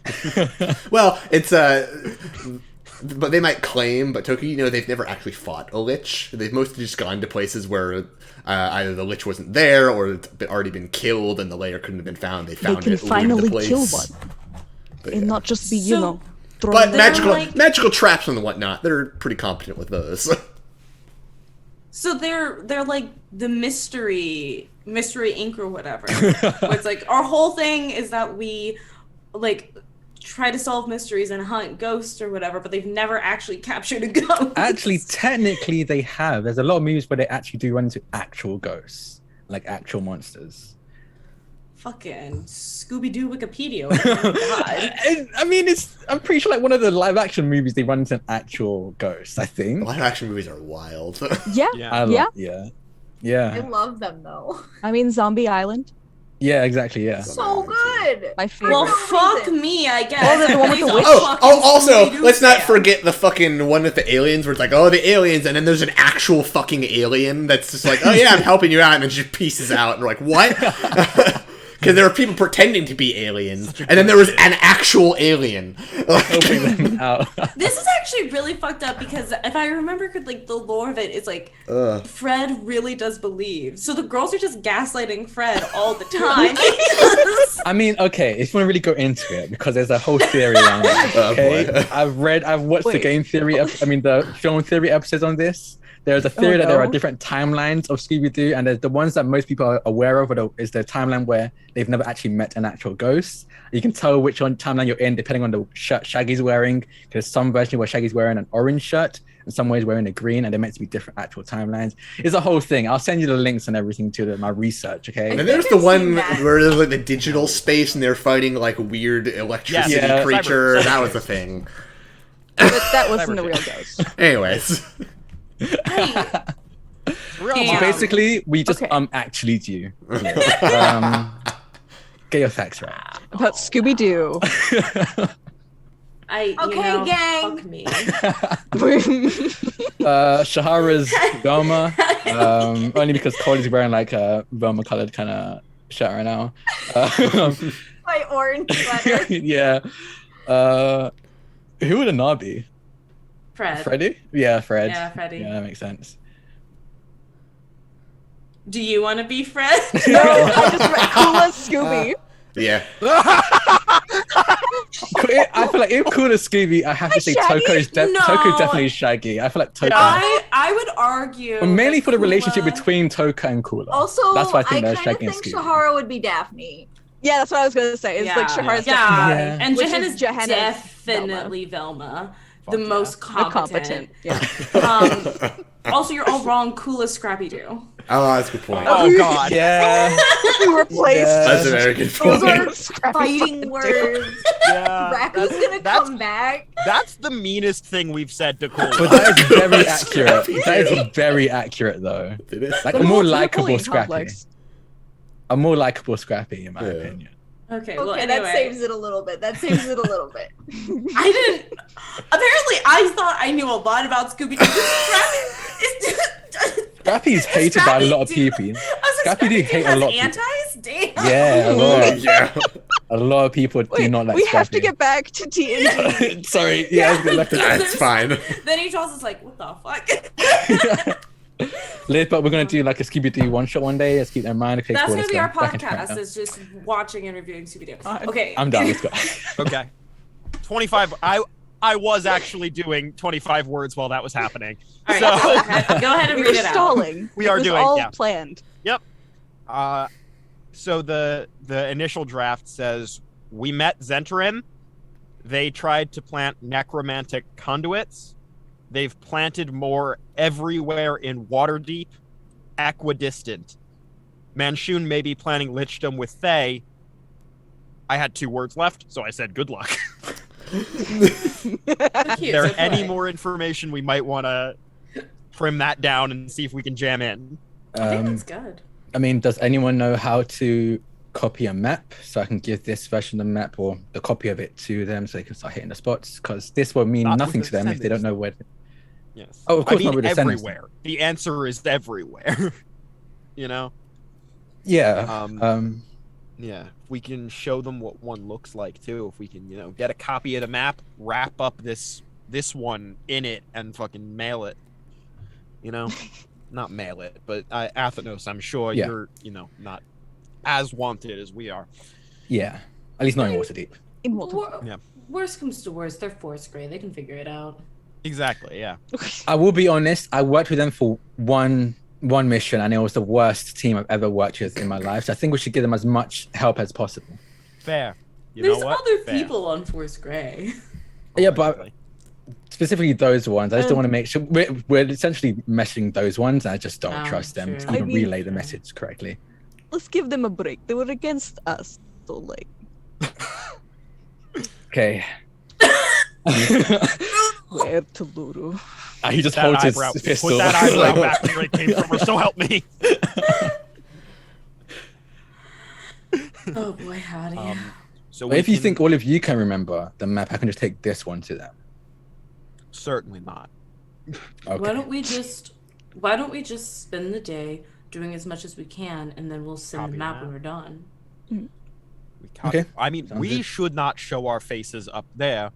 Well, it's but they might claim, but Toku, they've never actually fought a Lich. They've mostly just gone to places where either the Lich wasn't there or it's already been killed and the lair couldn't have been found. They found They it, can looted finally the place. kill one. But, And yeah. not just be, So- throwing But They're magical traps and whatnot, they're pretty competent with those. So they're like the mystery Inc. or whatever. Where it's like our whole thing is that we like try to solve mysteries and hunt ghosts or whatever, but they've never actually captured a ghost. Actually, technically, they have. There's a lot of movies where they actually do run into actual ghosts, like actual monsters. Fucking Scooby-Doo Wikipedia. Oh my god. I mean, I'm pretty sure like one of the live action movies they run into an actual ghost. I think. Live action movies are wild. Yeah, Yeah. yeah. Yeah. I love them though. I mean, Zombie Island, Yeah, exactly. Yeah. So good. my favorite. Well, no fuck reason. me, I guess. Oh, the one with the I'm witch? a fucking Also, Scooby-Doo let's not fan. forget the fucking one with the aliens where it's like, oh, the aliens, and then there's an actual fucking alien that's just like, oh yeah, I'm helping you out, and then she pieces out, and we're like, what? Because there were people pretending to be aliens, and then there was an actual alien. Helping them out. This is actually really fucked up because if I remember like the lore of it, it's like Ugh. Fred really does believe. So the girls are just gaslighting Fred all the time. I mean, okay, if you want to really go into it, because there's a whole theory around it. Oh, Okay, boy. I've watched the Wait. game theory. The film theory episodes on this. There's a theory that there are no. different timelines of Scooby-Doo, and there's the ones that most people are aware of is the timeline where they've never actually met an actual ghost. You can tell which one timeline you're in depending on the shirt Shaggy's wearing. There's some version where Shaggy's wearing an orange shirt, and some ways wearing a green, and they're meant to be different actual timelines. It's a whole thing. I'll send you the links and everything to my research, okay? And there's think the I've one seen that. where there's like the digital space and they're fighting like a weird electricity Yeah. creature. Cyber- That was a thing. But that wasn't a real ghost. Anyways. Hey, Real Yeah. So monster. basically, we just Okay. actually do. Get your facts right. About Scooby Doo. Okay, gang. Fuck me. Shahara's Velma, only because Cody's wearing like a Velma colored kind of shirt right now. My orange sweater. Yeah. Who would Anar be? Fred. Freddy? Yeah, Fred. Yeah, Freddy. Yeah, that makes sense. Do you want to be Fred? No, I just read Cool as Scooby. Yeah. I feel like if cool as Scooby, I have to say Shaggy? Toko's No. definitely Shaggy. I feel like Toko. I would argue. But mainly that for the relationship Kula- between Toka and Kula. Also, That's why I I think kind they're of Shaggy and think Scooby. Shahara would be Daphne. Yeah, that's what I was gonna say. It's like Shahara's Yeah, Yeah. and Which Johanna's is Johanna's definitely Velma, the Fuck yeah. most the competent. competent. Yeah. Also, you're all wrong. Cool as Scrappy Doo. Oh, that's a good point. Oh god. Yeah. We replaced Yeah. That's a very good Those point. are Scrappy fighting Doo. words. Yeah. Raku's gonna that's- come back. That's the meanest thing we've said to Cole. But that is very Scrappy accurate. Doo. That is very accurate, though. It is. Like The a more whole likable Napoleon Scrappy. complex. A more likable Scrappy, in my Yeah. opinion. Okay, Okay, well, that anyway. saves it a little bit. That saves it a little bit. I didn't. Apparently, I thought I knew a lot about Scooby Doo. Scrappy's hated by a lot of people. Scrappy Doo hate a lot of people. antis? Damn. Yeah, a lot. Yeah. A lot of people do Wait, not like we Scrappy. have to get back to D&D. Sorry, yeah, I was gonna Yeah. left it. That's fine. Then he tells us like, what the fuck? But we're gonna do like a Scooby-Doo one-shot one day. Let's keep that in mind. Okay, That's cool, gonna let's be go. our Back into it podcast. now. Is just watching and reviewing Scooby-Doo. Okay, I'm done. Let's go. Okay. 25. I was actually doing 25 words while that was happening. All right, So go ahead and We read were it out. stalling. We It are was doing, all yeah. planned. So the initial draft says, we met Zentrim. They tried to plant necromantic conduits. They've planted more everywhere in Waterdeep, equidistant. Manshoon may be planning lichdom with Thay. I had 2 words left, so I said good luck. If there any more information, we might want to trim that down and see if we can jam in. I think that's good. I mean, does anyone know how to copy a map? So I can give this version of the map or the copy of it to them so they can start hitting the spots. Because this will mean Not nothing with to them if they don't know where. Yes. Oh, of course I mean, not with the sentence. everywhere. The answer is everywhere. You know? Yeah. Yeah. If we can show them what one looks like too. If we can, get a copy of the map, wrap up this one in it, and fucking mail it. Not mail it, but Athenos, I'm sure Yeah. you're, not as wanted as we are. Yeah. At least not in Waterdeep. In Waterdeep. Yeah. Worst comes to worst, they're 4th grade. They can figure it out. Exactly. Yeah. I will be honest. I worked with them for one mission, and it was the worst team I've ever worked with in my life. So I think we should give them as much help as possible. Fair. You There's know what? other Fair. people on 4th grade. Yeah, but specifically those ones, I just don't want to make sure we're essentially meshing those ones. And I just don't trust them to true. even I mean- relay the message correctly. Let's give them a break. They were against us. So like Okay. where to Luru. He just That holds his eyebrow. pistol. Put that eyebrow back where it came from, or so help me. Oh boy, howdy. So But if you think all of you can remember the map, I can just take this one to them. certainly not. Okay. Why don't we just spend the day doing as much as we can, and then we'll send Copy the map that. when we're done. Okay. I mean, Sounds we good. should not show our faces up there.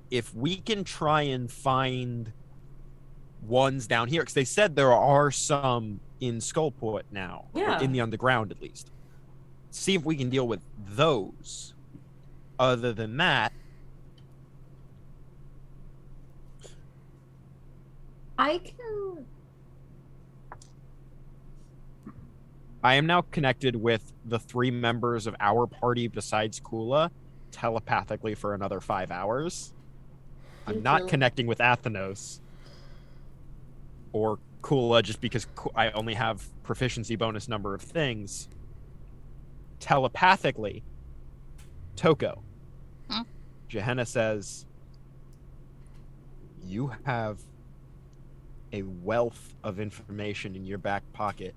If we can try and find ones down here, because they said there are some in Skullport now, or Yeah. in the underground at least. See if we can deal with those. Other than that, I can. I am now connected with the 3 members of our party besides Kula telepathically for another 5 hours. I'm You not feel- connecting with Athenos or Kula just because I only have proficiency bonus number of things. Telepathically, Toko. Huh? Gehenna says, you have a wealth of information in your back pocket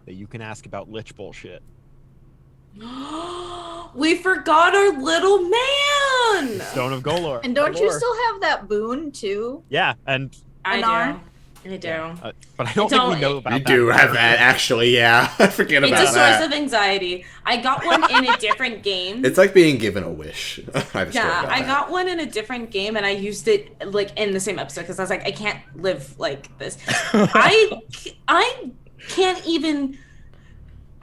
that you can ask about lich bullshit. We forgot our little man. Stone of Golor. And don't you Golor. still have that boon too? Yeah, and I do. but I don't think we know about You that. do have that, actually, yeah. I forget It's about a source that. of anxiety. I got one in a different game. It's like being given a wish. I have a story Yeah, about I that. got one in a different game, and I used it like in the same episode because I was like, I can't live like this. I can't even.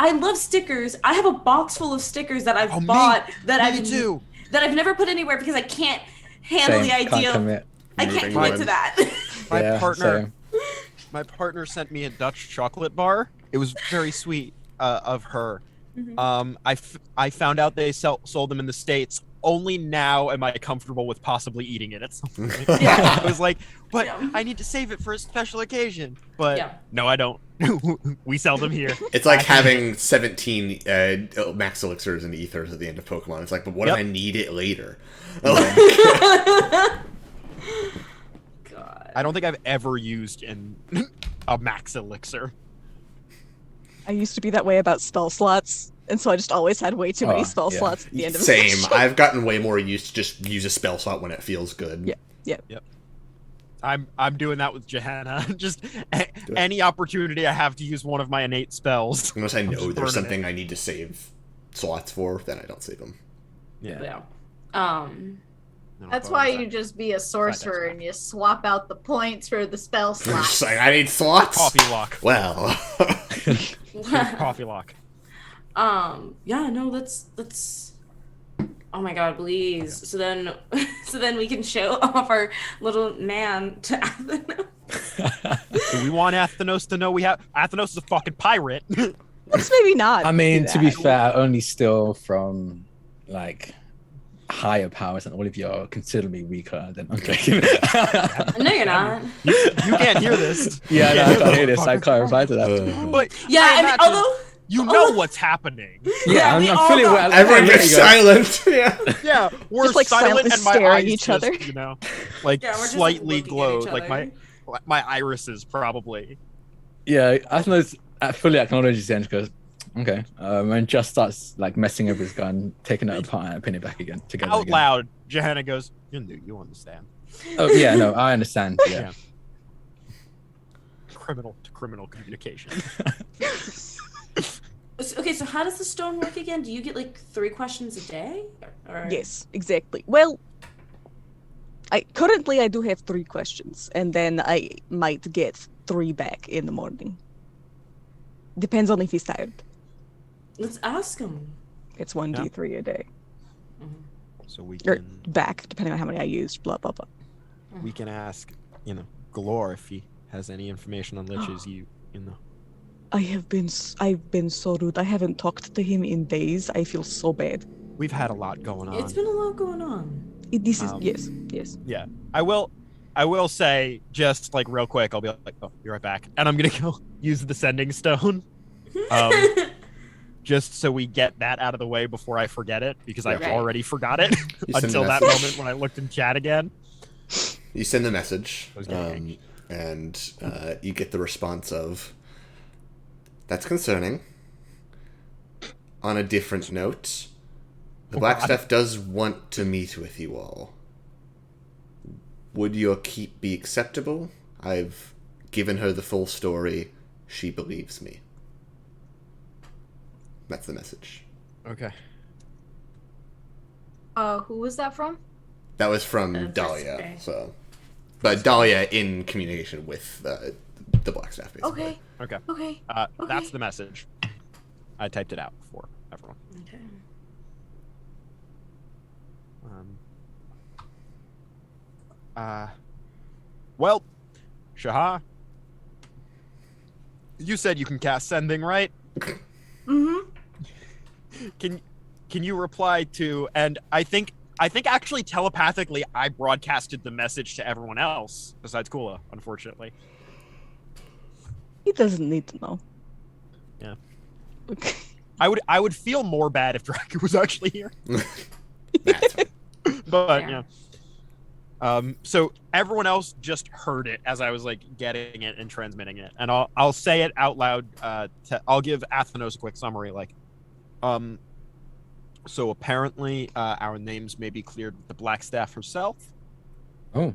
I love stickers. I have a box full of stickers that I've bought that I've never put anywhere because I can't handle the Same, idea. can't commit. I can't Right. commit to that. My Yeah, partner, my partner sent me a Dutch chocolate bar. It was very sweet of her. Mhm. I found out they sold them in the States. Only now am I comfortable with possibly eating it at some point. Yeah. I was like, but Yeah. I need to save it for a special occasion. But Yeah. no, I don't. We sell them here. It's like having 17 max elixirs and ethers at the end of Pokemon. It's like, but what Yep. if I need it later? God. I don't think I've ever used a max elixir. I used to be that way about spell slots, and so I just always had way too many Oh, spell yeah. slots at the end of the Same. session. I've gotten way more used to just use a spell slot when it feels good. Yeah. I'm doing that with Gehenna. Just any opportunity I have to use one of my innate spells. Unless I I'm know just there's burning something I need to save slots for, then I don't save them. Yeah. Yeah. No, That's but why it's you just be a sorcerer stuff. and you swap out the points for the spell Just slots. like, I need slots. coffee lock. Well, Coffee lock. Yeah, no, that's oh my god, please. So then we can show off our little man to Athenos. Do we want Athenos to know we have Athenos is a fucking pirate? Let's maybe not. I mean, do to be that. fair, I only steal from like higher powers, and all of you are considerably weaker than I'm joking. No, you're not. You can't hear this. Yeah, no, I can't hear this. I Motherfucker. can't reply to that. But Yeah, I I mean, imagine although you know what's happening. Yeah, we I'm all fully got- aware. everyone There gets you go. silent. Yeah. Yeah, we're Just, like, silent silently and my staring eyes at each just, other. you know, like Yeah, we're just, like, slightly looking at each glowed, like other. my irises probably. Yeah, Athenos fully acknowledges it and goes, okay, and just starts like messing with his gun, taking it apart and putting it back again together. Out again. loud, Johanna goes, "You understand?" Oh yeah, no, I understand. Yeah. Yeah. Criminal to criminal communication. Okay, so how does the stone work again? Do you get like 3 questions a day? Or... Yes, exactly. Well, I do have 3 questions, and then I might get 3 back in the morning. Depends on if he's tired. Let's ask him. It's 1d3 a day. So we Or can back, depending on how many I used, blah, blah, blah. ask, Galore if he has any information on liches. I've been so rude. I haven't talked to him in days. I feel so bad. We've had a lot going on. It's been a lot going on. This is, Um, yes. Yeah, I will say just like real quick. I'll be like, "Oh, be right back," and I'm gonna go use the sending stone, just so we get that out of the way before I forget it, because I've Right. already forgot it You send until a that message. moment when I looked in chat again. You send the message, I was getting and you get the response of, "That's concerning." On a different note, the Blackstaff does want to meet with you all. Would your keep be acceptable? I've given her the full story. She believes me. That's the message. Okay. Who was that from? That was from First Dahlia. day. So, but Dahlia in communication with the Blackstaff, basically. Okay. Okay. Okay. That's the message. I typed it out for everyone. Okay. Well, Shahar, you said you can cast sending, right? Mm-hmm. Can you reply to? And I think actually telepathically I broadcasted the message to everyone else besides Kula, unfortunately. He doesn't need to know. Yeah. Okay. I would feel more bad if Drak was actually here. That's fine. But Yeah. so everyone else just heard it as I was like getting it and transmitting it, and I'll say it out loud. I'll give Athenos a quick summary. Like, so apparently our names may be cleared with the Blackstaff herself. Oh,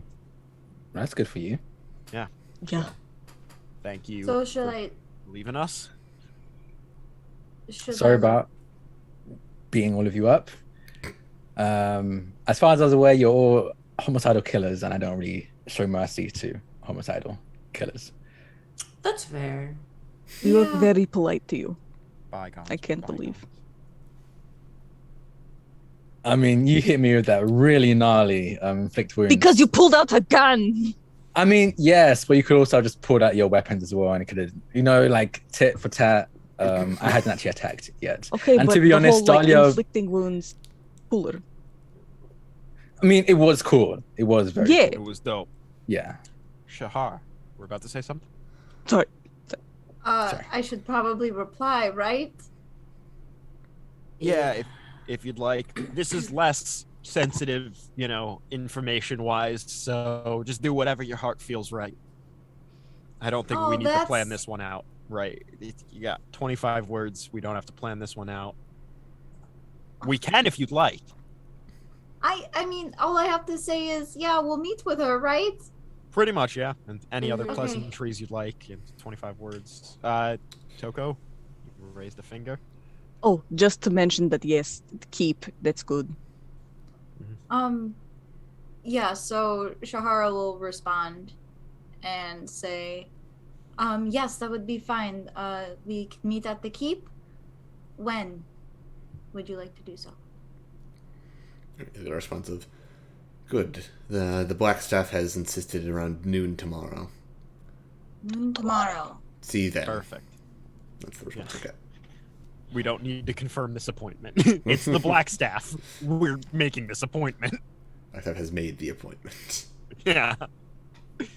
that's good for you. Yeah. Thank you. So should for I? leaving us? Should Sorry I, about beating all of you up. As far as I was aware, you're all homicidal killers, and I don't really show mercy to homicidal killers. That's fair. You look Yeah. very polite to you. Bygones. I can't bygones. believe. I mean, you hit me with that really gnarly inflict wounds. Because you pulled out a gun. I mean, yes, but you could also have just pulled out your weapons as well, and it could have, like tit for tat. I hadn't actually attacked yet. Okay, And but to be the honest, whole, like, Dahlia- inflicting wounds, cooler. I mean, it was cool. It was very Yeah. It was dope. yeah. Shahar, we're about to say something. Sorry. Sorry. I should probably reply, right? Yeah, if you'd like. This is less sensitive, information-wise, so just do whatever your heart feels right. I don't think we need to plan this one out, right? You got 25 words. We don't have to plan this one out. We can if you'd like. I mean, all I have to say is, yeah, we'll meet with her, right? Pretty much, yeah. And any other Okay. pleasantries you'd like in 25 words. Toko, you raised a finger. Oh, just to mention that yes, keep. That's good. Yeah, so Shahara will respond and say, yes, that would be fine. We can meet at the keep. When would you like to do so? The response of, good. The black staff has insisted around noon tomorrow. Noon tomorrow. See you then. Perfect. That's the response I get. We don't need to confirm this appointment. It's the black staff. We're making this appointment. Black staff has made the appointment. Yeah. So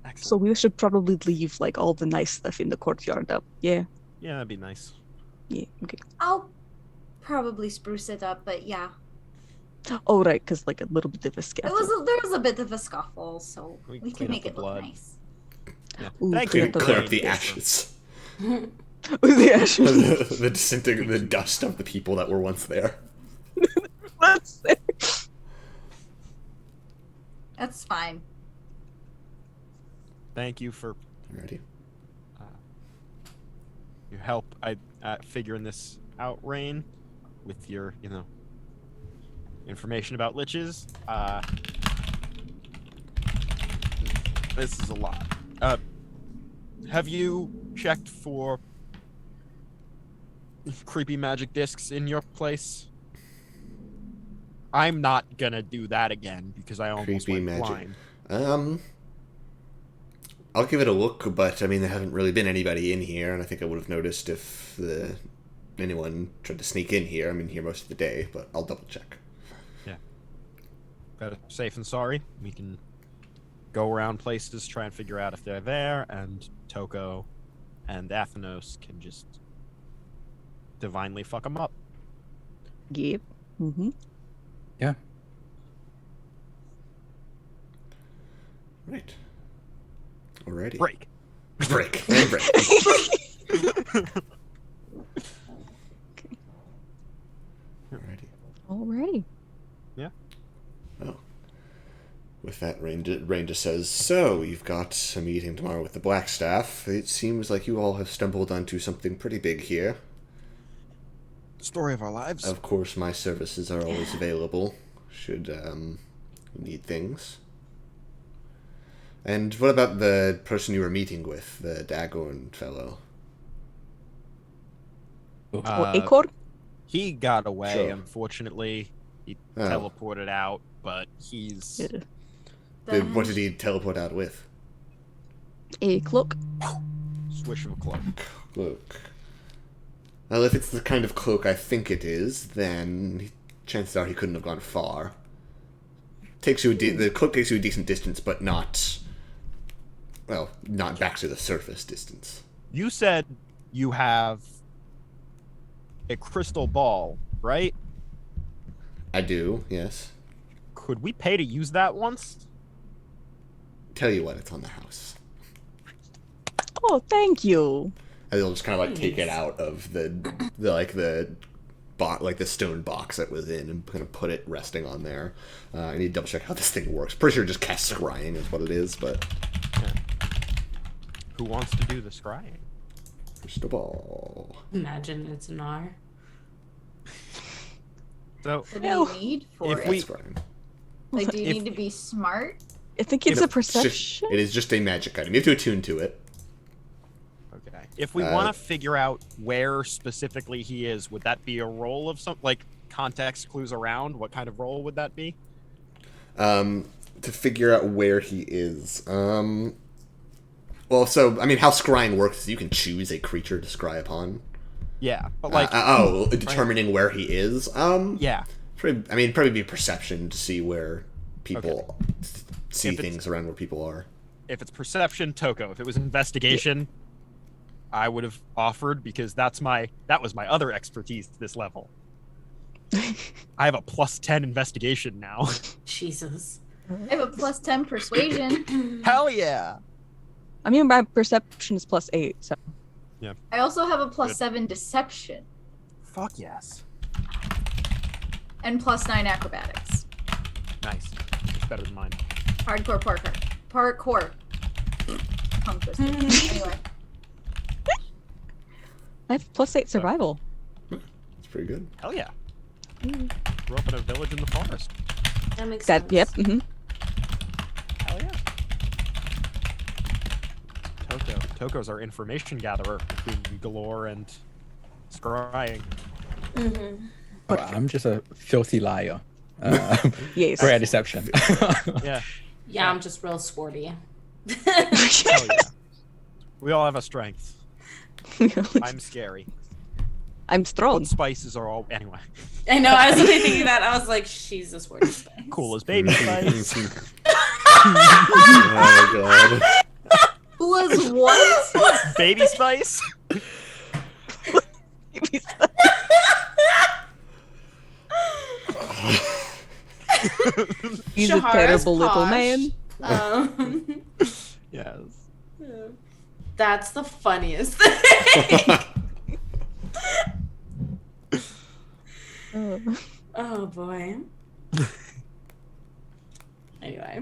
Excellent. we should probably leave like all the nice stuff in the courtyard up. Yeah. Yeah, that'd be nice. Yeah. Okay. I'll probably spruce it up, but yeah. Oh right, because like a little bit of a There scatter. was a bit of a scuffle, so We we clean can up make the it look blood. nice. Yeah. Ooh, Thank clean you. up the Clear blood. up the ashes. The ashes. the dust of the people that were once there. That's it. That's fine. Thank you for Alrighty. your help. Figuring this out, Rain, with your, information about liches. This is a lot. Have you checked for creepy magic discs in your place? I'm not gonna do that again because I almost Creepy went magic. blind. I'll give it a look, but I mean, there haven't really been anybody in here, and I think I would have noticed if anyone tried to sneak in here. I'm in here most of the day, but I'll double check. Better safe than sorry. We can go around places, try and figure out if they're there, and Toko and Athenos can just divinely fuck them up. Yep. Mm-hmm. Yeah. Right. Alrighty. Break. Break. And break. Alrighty. Alrighty. Well, with that, Rain just says, so, you've got a meeting tomorrow with the Blackstaff. It seems like you all have stumbled onto something pretty big here. Story of our lives. Of course, my services are always available, should you need things. And what about the person you were meeting with, the Agorn fellow? Acorn? He got away, Sure. unfortunately. He Oh. teleported out, but he's... Yeah. What did he teleport out with? A cloak. Swish of a cloak. Cloak. Well, if it's the kind of cloak I think it is, then chances are he couldn't have gone far. Takes you the cloak takes you a decent distance, but not... Well, not back to the surface distance. You said you have a crystal ball, right? I do, yes. Could we pay to use that once? Tell you what, it's on the house. Oh, thank you. And they'll just kind of like take it out of the stone box that was in and kind of put it resting on there. I need to double check how this thing works. Pretty sure it just casts scrying is what it is, but Who wants to do the scrying? crystal ball. Imagine it's an R. So, What do you need for If it? we- Scrying. Like, do you if- need to be smart? I think it's No, a perception. it is just a magic item. You have to attune to it. okay. If we Uh, want to figure out where specifically he is, would that be a roll of some, like, context clues around? What kind of roll would that be? To figure out where he is. Well, so, I mean, how scrying works is you can choose a creature to scry upon. Yeah, but like, Determining where he is. yeah. Probably be perception to see where people see If it's- things around where people are. If it's perception, Toko. If it was investigation, I would have offered because that was my other expertise to this level. I have a +10 investigation now. Jesus. I have a +10 persuasion. Hell yeah! I mean, my perception is +8, so. I also have a +7 deception Fuck yes. and +9 acrobatics. Nice. It's better than mine. Hardcore parkour. Tongue twister. Anyway, I have +8 survival. It's pretty good. Hell yeah. Grew up in a village in the forest. That makes That sense. yep. Hell yeah. Toko's our information gatherer between Galore and Scrying. Mm-hmm. Oh, I'm just a filthy liar. Yes. Rare deception. Yeah. Yeah, I'm just real sporty. Hell yeah. We all have a strength. I'm scary. I'm strong. What spices are all anyway? I know. I was really thinking that. I was like, she's a sporty spice. Cool as baby spice. Oh god. Was what? Baby spice? He's a Shahara's terrible little posh. man. Yes. That's the funniest thing. Oh boy. Anyway.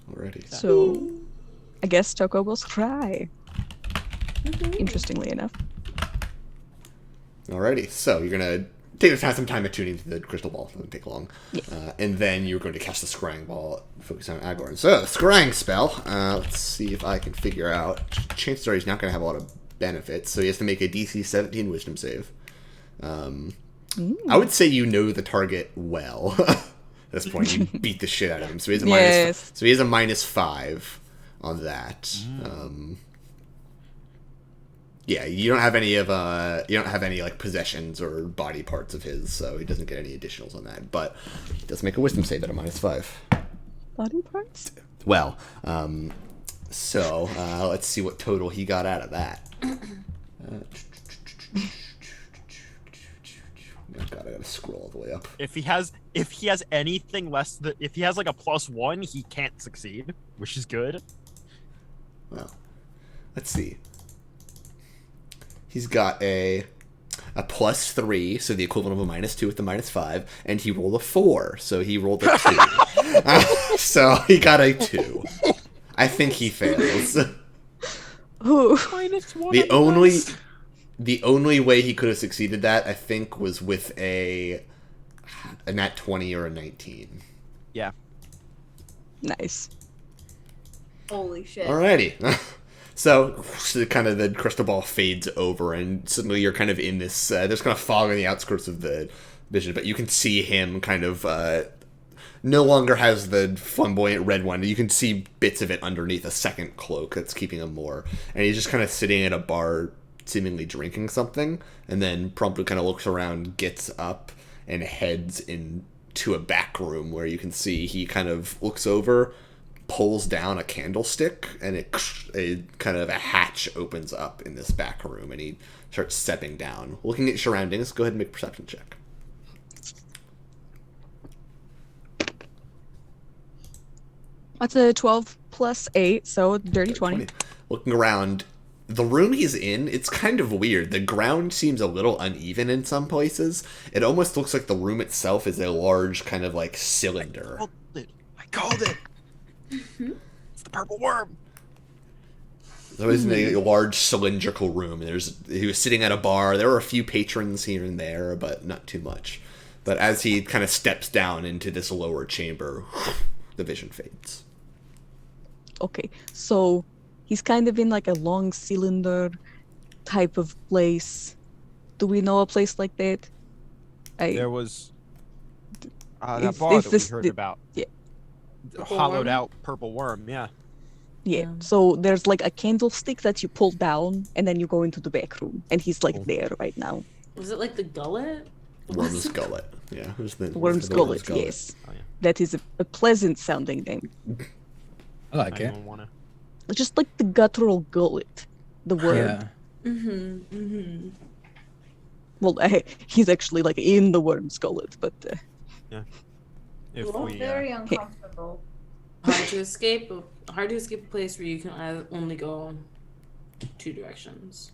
Alrighty. So, I guess Toko will try. Interestingly enough. Alrighty, so you're gonna have some time attuning to the crystal ball. It doesn't take long. And then you're going to cast the scrying ball, focus on Agorn. So, the scrying spell, let's see if I can figure out. Chances are he's not going to have a lot of benefits, so he has to make a DC 17 wisdom save. I would say you know the target well. At this point, you beat the shit out of him. So he has a -5 on that. Yeah, you don't have any like possessions or body parts of his, so he doesn't get any additionals on that. But he does make a wisdom save at a -5. Body parts? Well, so let's see what total he got out of that. Oh god, I gotta scroll all the way up. If he has anything less than, if he has like a +1, he can't succeed, which is good. Well, let's see. He's got a +3, so the equivalent of a -2 with the -5, and he rolled a 4, so he rolled a 2. So he got a 2. I think he fails. Ooh. -1. The only way he could have succeeded that, I think, was with a nat 20 or a 19. Yeah. Nice. Holy shit. Alrighty. So kind of the crystal ball fades over, and suddenly you're kind of in this, there's kind of fog on the outskirts of the vision, but you can see him kind of, no longer has the flamboyant red one. You can see bits of it underneath a second cloak that's keeping him more. And he's just kind of sitting at a bar, seemingly drinking something, and then promptly kind of looks around, gets up, and heads into a back room where you can see he kind of looks over, pulls down a candlestick, and a kind of a hatch opens up in this back room, and he starts stepping down. Looking at surroundings, go ahead and make a perception check. That's a 12 plus 8, so dirty 20. Looking around, the room he's in, it's kind of weird. The ground seems a little uneven in some places. It almost looks like the room itself is a large kind of like cylinder. I called it. It's the purple worm. So he's in a large cylindrical room. He was sitting at a bar. There were a few patrons here and there, but not too much. But as he kind of steps down into this lower chamber, the vision fades. Okay, so he's kind of in like a long cylinder type of place. Do we know a place like that? There was that bar that we heard about. Yeah. Hollowed out purple worm, yeah. Yeah, so there's like a candlestick that you pull down, and then you go into the back room, and he's like there right now. Was it like the gullet? Worm's Gullet. Yeah, who's the Worm's Gullet, yes. Oh, yeah. That is a pleasant sounding name. I like I it. don't wanna. Just like the guttural gullet, the word. Yeah. Well, he's actually like in the worm's gullet, but If Well, we Very uncomfortable. Hard to escape a place where you can only go 2 directions,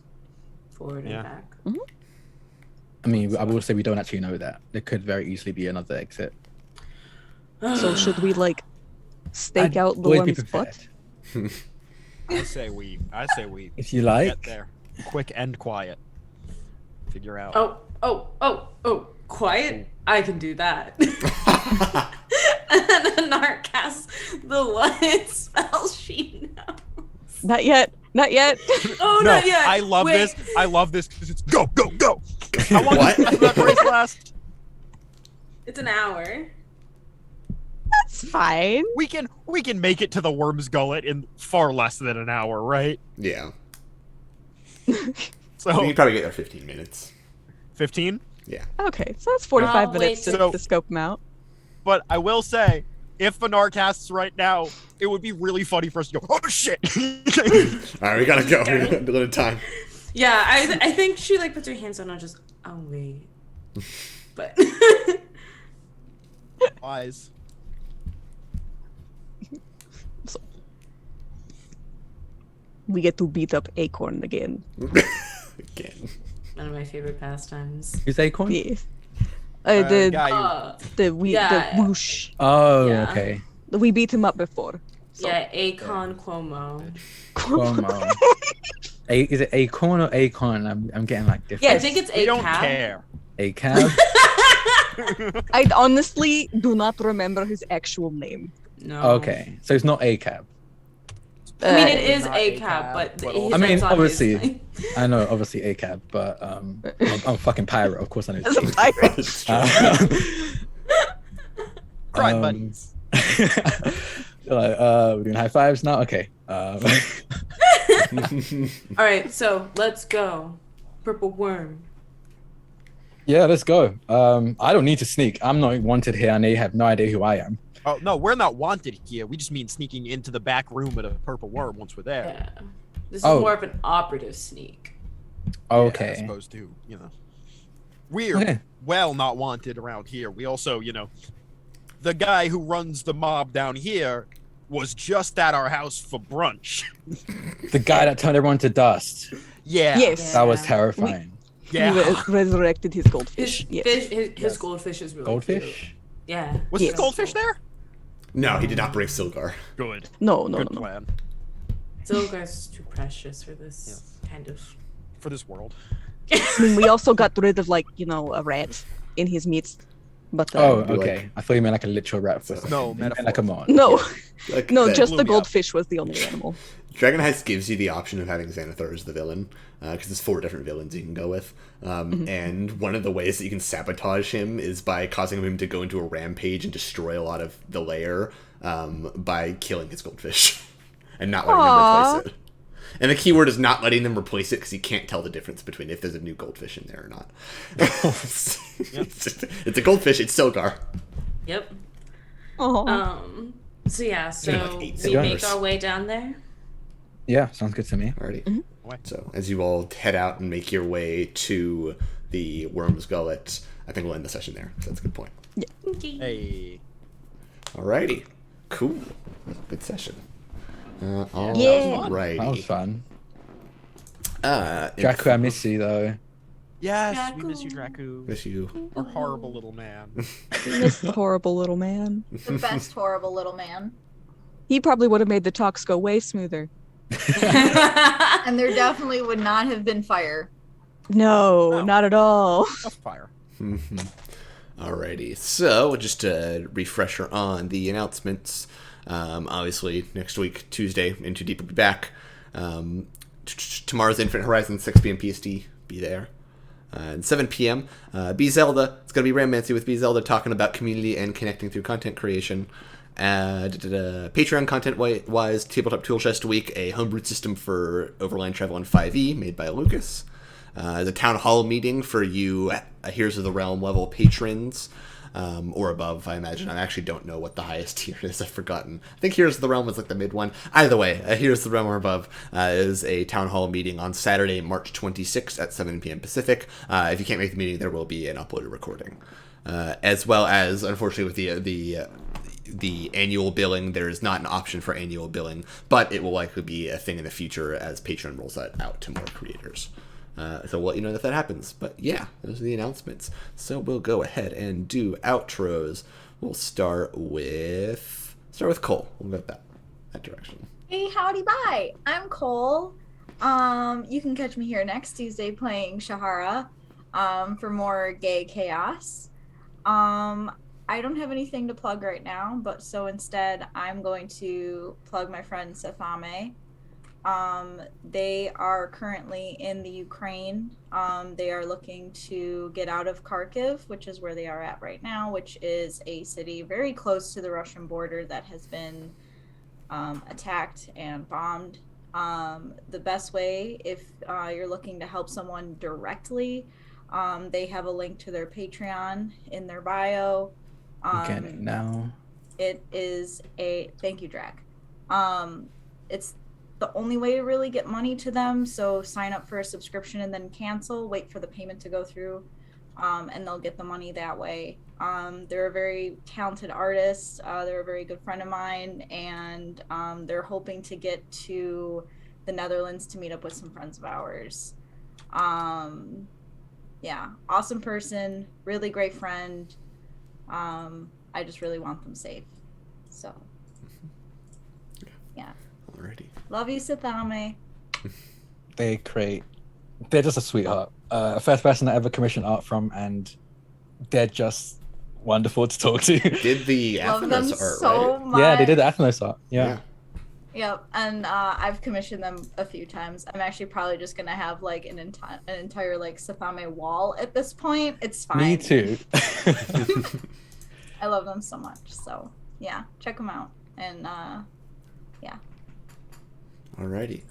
forward and Yeah. back. I mean, I will say we don't actually know that. There could very easily be another exit. so should we like stake I'd out the always be worm's butt? prepared. I say we If you like. get there quick and quiet. figure out. Oh, quiet. I can do that. And then Anar casts the one spell she knows. Not yet. Not yet. Oh, No, not yet. I love Wait. this. I love this because it's go, go, go. How long What? does that race last? It's an hour. That's fine. We can make it to the Worm's Gullet in far less than an hour, right? Yeah. So You can probably get there 15 minutes. 15. Yeah. Okay, so that's 45 wait, minutes so- to scope them out. But I will say, if Anar casts right now, it would be really funny for us to go, oh shit! All right, we gotta go. We got a little time. Yeah, I think she like puts her hands on and just, oh wait. But Wise. We get to beat up Agorn again. Again. one of my favorite pastimes. Who's Acorn? Yeah. Guy The yeah. whoosh. Oh, Yeah. okay. We beat him up before. So. Yeah, Akon Cuomo. Cuomo. Is it Acorn or Acorn? I'm getting like different. Yeah, I Yes. think it's we don't Acab. care. Acab? I honestly do not remember his actual name. No. Okay, so it's not Acab. I mean, it is Not Acab, Acab, but but his I mean, name's obviously. obviously. I know, obviously Acab, but I'm fucking pyro. Of course I know. As a pirate. It's true. Crime buddies. We're doing high fives now. Okay. All right, so let's go. Purple worm. Yeah, let's go. I don't need to sneak. I'm not wanted here, and they have no idea who I am. Oh no, we're not wanted here. We just mean sneaking into the back room at a purple worm once we're there. Yeah. This is Oh. more of an operative sneak. Okay. As opposed to, we're Okay. well not wanted around here. We also, the guy who runs the mob down here was just at our house for brunch. The guy that turned everyone to dust. Yeah. Yes. That was Yeah. terrifying. Yeah. He resurrected his goldfish. His Yes. his goldfish is really Goldfish? cute. Yeah. Was Yes. the goldfish there? No, he did not bring Silgar. Good. No. Good plan Zilgar's too precious for this kind of. for this world. I mean, we also got rid of a rat in his midst. But Oh, Be like- okay. I thought you meant like a literal rat. For a second. No, You meant metaphor. like a mon. no, Like no, that. just blew the me up. goldfish was the only animal. Dragon Heist gives you the option of having Xanathar as the villain, because there's 4 different villains you can go with. And one of the ways that you can sabotage him is by causing him to go into a rampage and destroy a lot of the lair by killing his goldfish and not letting Aw. them replace it. And the key word is not letting them replace it because you can't tell the difference between if there's a new goldfish in there or not. It's a goldfish, it's Silgar. Yep. Oh, So yeah, so like 8 we make silvers. our way down there. Yeah, sounds good to me. Alrighty. So as you all head out and make your way to the Worm's Gullet, I think we'll end the session there. So that's a good point. Hey. Alrighty. Cool. Good session. Yeah. Alrighty. That was fun. In Draco, I miss you though. Yes, we miss you, Draku. Miss you. Our horrible little man. this horrible little man. The best horrible little man. He probably would have made the talks go way smoother. And there definitely would not have been fire. No, not at all. Of fire. Alrighty. So just a refresher on the announcements. Obviously, next week, Tuesday, Into Deep will be back. Tomorrow's Infinite Horizon, 6 p.m. PST. Be there. And 7 p.m. B Zelda. It's going to be Rammancy with B Zelda talking about community and connecting through content creation. Patreon content wise, Tabletop Tool Chest Week, a homebrew system for overland travel in 5e made by Lucas. There's a town hall meeting for you Heroes of the Realm level patrons. Or above, I imagine. I actually don't know what the highest tier is. I've forgotten. I think Heroes of the Realm is like the mid one. Either way, Heroes of the Realm or above is a town hall meeting on Saturday, March 26th at 7 p.m. Pacific. If you can't make the meeting, there will be an uploaded recording. As well as, unfortunately, with the annual billing, there is not an option for annual billing, but it will likely be a thing in the future as Patreon rolls that out to more creators. So we'll let you know if that happens. But yeah, those are the announcements. So we'll go ahead and do outros. We'll start with Cole. We'll go that direction. Hey, howdy, bye. I'm Cole. You can catch me here next Tuesday playing Shahara. for more gay chaos. I don't have anything to plug right now, but so instead I'm going to plug my friend Safame. They are currently in the Ukraine. They are looking to get out of Kharkiv, which is where they are at right now, which is a city very close to the Russian border that has been attacked and bombed. The best way, if you're looking to help someone directly, they have a link to their Patreon in their bio. Get it now. It is thank you, Drak. It's the only way to really get money to them. So sign up for a subscription and then cancel, wait for the payment to go through, and they'll get the money that way. They're a very talented artist. They're a very good friend of mine, and they're hoping to get to the Netherlands to meet up with some friends of ours. Yeah, awesome person, really great friend. I just really want them safe. So, yeah. Alrighty. Love you, Sithame. They're just a sweetheart. First person I ever commissioned art from, and they're just wonderful to talk to. Did the Love them Athenos art, so right? much. Yeah, they did the Athenos art. Yeah. Yep, and I've commissioned them a few times. I'm actually probably just gonna have like an entire like Sithame wall at this point. It's fine. Me too. I love them so much. So yeah, check them out. And yeah. Alrighty.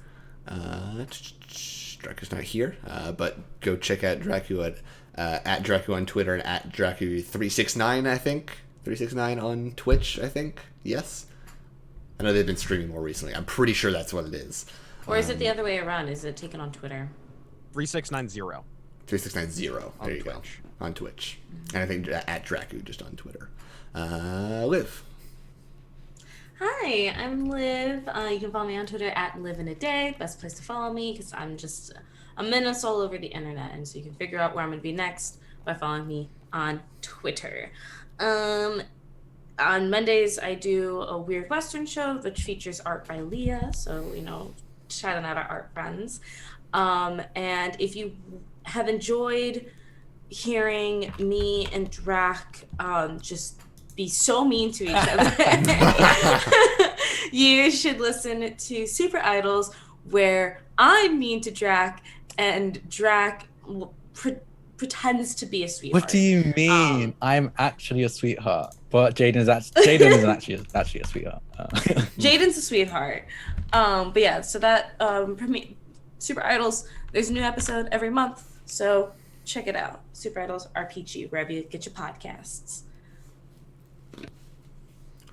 Draku's not here, but go check out Draku at Draku on Twitter and at Draku369, I think. 369 on Twitch, I think. Yes. I know they've been streaming more recently. I'm pretty sure that's what it is. Or is it the other way around? Is it taken on Twitter? 3690. 3690. There you go. On Twitch. And I think at Draku just on Twitter. Liv. Hi, I'm Liv. You can follow me on Twitter at liveinaday. Best place to follow me because I'm just a menace all over the internet, and so you can figure out where I'm going to be next by following me on Twitter. On Mondays, I do a Weird Western show, which features art by Leah, so, shouting out our art friends. And if you have enjoyed hearing me and Drak just be so mean to each other, you should listen to Super Idols, where I'm mean to Drak, and Drak pretends to be a sweetheart. What do you mean? I'm actually a sweetheart, but Jaden is actually a sweetheart. Jaden's a sweetheart. But yeah, so that Super Idols, there's a new episode every month, so check it out. Super Idols RPG, wherever you get your podcasts.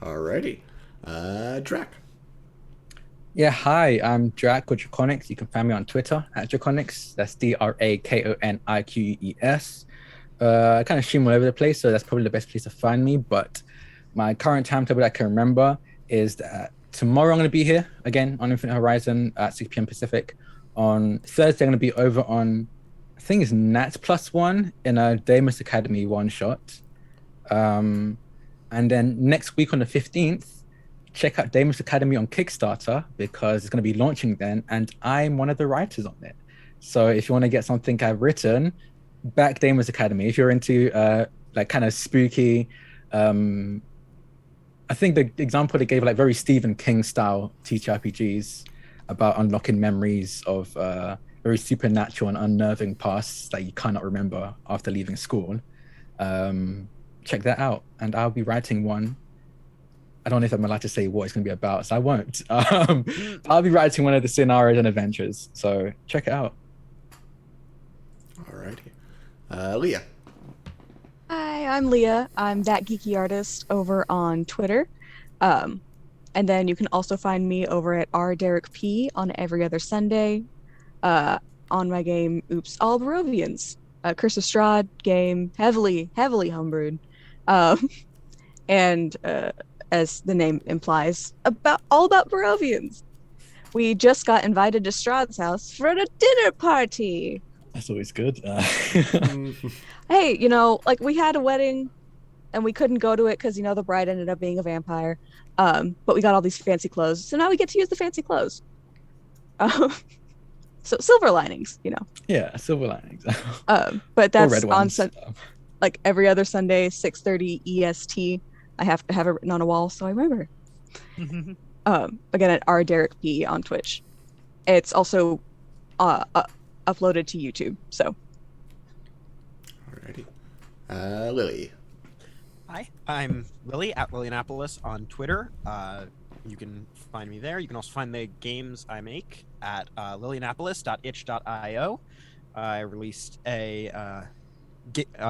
Alrighty. Drak. Yeah, hi, I'm Drak with Draconics. You can find me on Twitter at Draconics. That's DRAKONIQUES. I kind of stream all over the place, so that's probably the best place to find me. But my current timetable that I can remember is that tomorrow I'm going to be here again on Infinite Horizon at 6 p.m. Pacific. On Thursday, I'm going to be over on, I think it's Nat +1 in a Damus Academy one-shot. And then next week on the 15th, check out Damus Academy on Kickstarter because it's going to be launching then, and I'm one of the writers on it. So if you want to get something I've written, back Damus Academy. If you're into like kind of spooky, I think the example they gave like very Stephen King style TTRPGs about unlocking memories of very supernatural and unnerving pasts that you cannot remember after leaving school. Check that out, and I'll be writing one. I don't know if I'm allowed to say what it's going to be about, so I won't. I'll be writing one of the scenarios and adventures, so check it out. Alrighty. Leah. Hi, I'm Leah. I'm that geeky artist over on Twitter. And then you can also find me over at rDerekP on every other Sunday on my game Oops All Barovians. Curse of Strahd game, heavily homebrewed. And as the name implies, all about Barovians. We just got invited to Strahd's house for a dinner party. That's always good. Hey, like we had a wedding and we couldn't go to it because, the bride ended up being a vampire. But we got all these fancy clothes. So now we get to use the fancy clothes. So silver linings, Yeah, silver linings. But Or that's red on ones. like every other Sunday, 6:30 EST. I have to have it written on a wall so I remember. Again, at Derek P on Twitch. It's also uploaded to YouTube. So. Alrighty. Lily. Hi, I'm Lily at Lillianapolis on Twitter. You can find me there. You can also find the games I make at lillianapolis.itch.io. I released a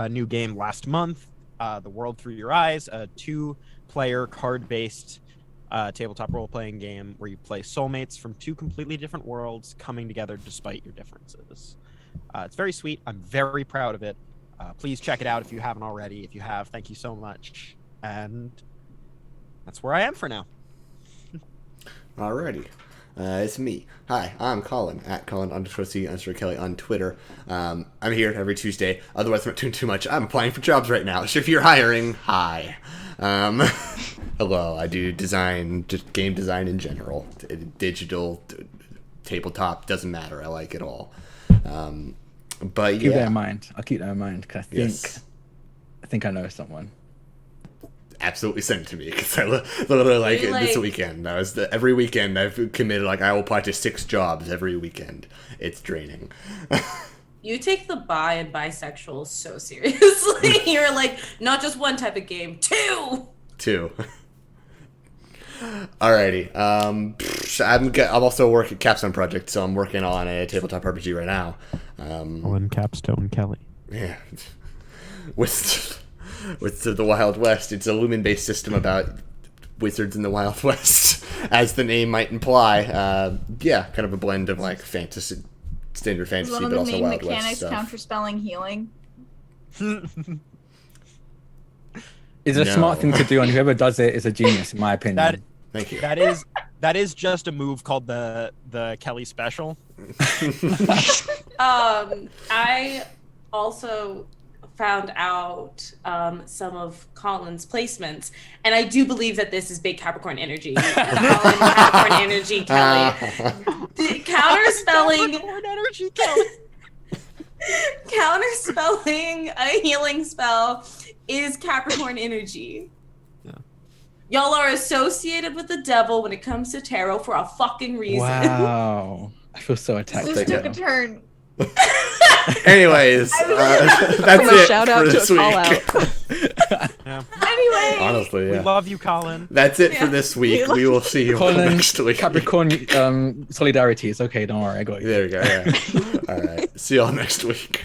new game last month, The World Through Your Eyes, a 2-player card-based tabletop role-playing game where you play soulmates from 2 completely different worlds coming together despite your differences. It's very sweet. I'm very proud of it. Please check it out if you haven't already. If you have, thank you so much. And that's where I am for now. Alrighty. It's me. Hi, I'm Colin, at Colin_C_Kelly on Twitter. I'm here every Tuesday. Otherwise, I'm not doing too much. I'm applying for jobs right now. So if you're hiring, hi. Hello, I do design, just game design in general. Digital, tabletop, doesn't matter. I like it all. But Keep that yeah. in mind. I'll keep that in mind because I think I know someone. Absolutely send it to me because I literally this weekend. Every weekend I've committed I will apply to 6 jobs every weekend. It's draining. You take the bi and bisexual so seriously. You're like, not just one type of game, 2. 2. Alrighty. I'm also working Capstone Project, so I'm working on a tabletop RPG right now. Colin Capstone Kelly. Yeah. With the Wild West, it's a Lumen-based system about wizards in the Wild West, as the name might imply. Kind of a blend of fantasy, standard fantasy, Is one of but the also main Wild mechanics West stuff. counterspelling healing? It's a smart thing to do, and whoever does it is a genius, in my opinion. Thank you. That is just a move called the Kelly Special. I also found out some of Colin's placements, and I do believe that this is big Capricorn energy. Colin, Capricorn energy, Kelly. Counterspelling. Capricorn energy, Kelly. Counterspelling a healing spell is Capricorn energy. Yeah. Y'all are associated with the devil when it comes to tarot for a fucking reason. Wow. I feel so attacked This right took now. a turn. Anyways, that's it Shout out for to this a call week. out. Yeah. Anyway. Honestly, We yeah. love you, Colin. That's it for this week. We will see you Colin, next week. Capricorn solidarity. It's okay, don't worry, I got you. There we go. Yeah. All right. See y'all next week.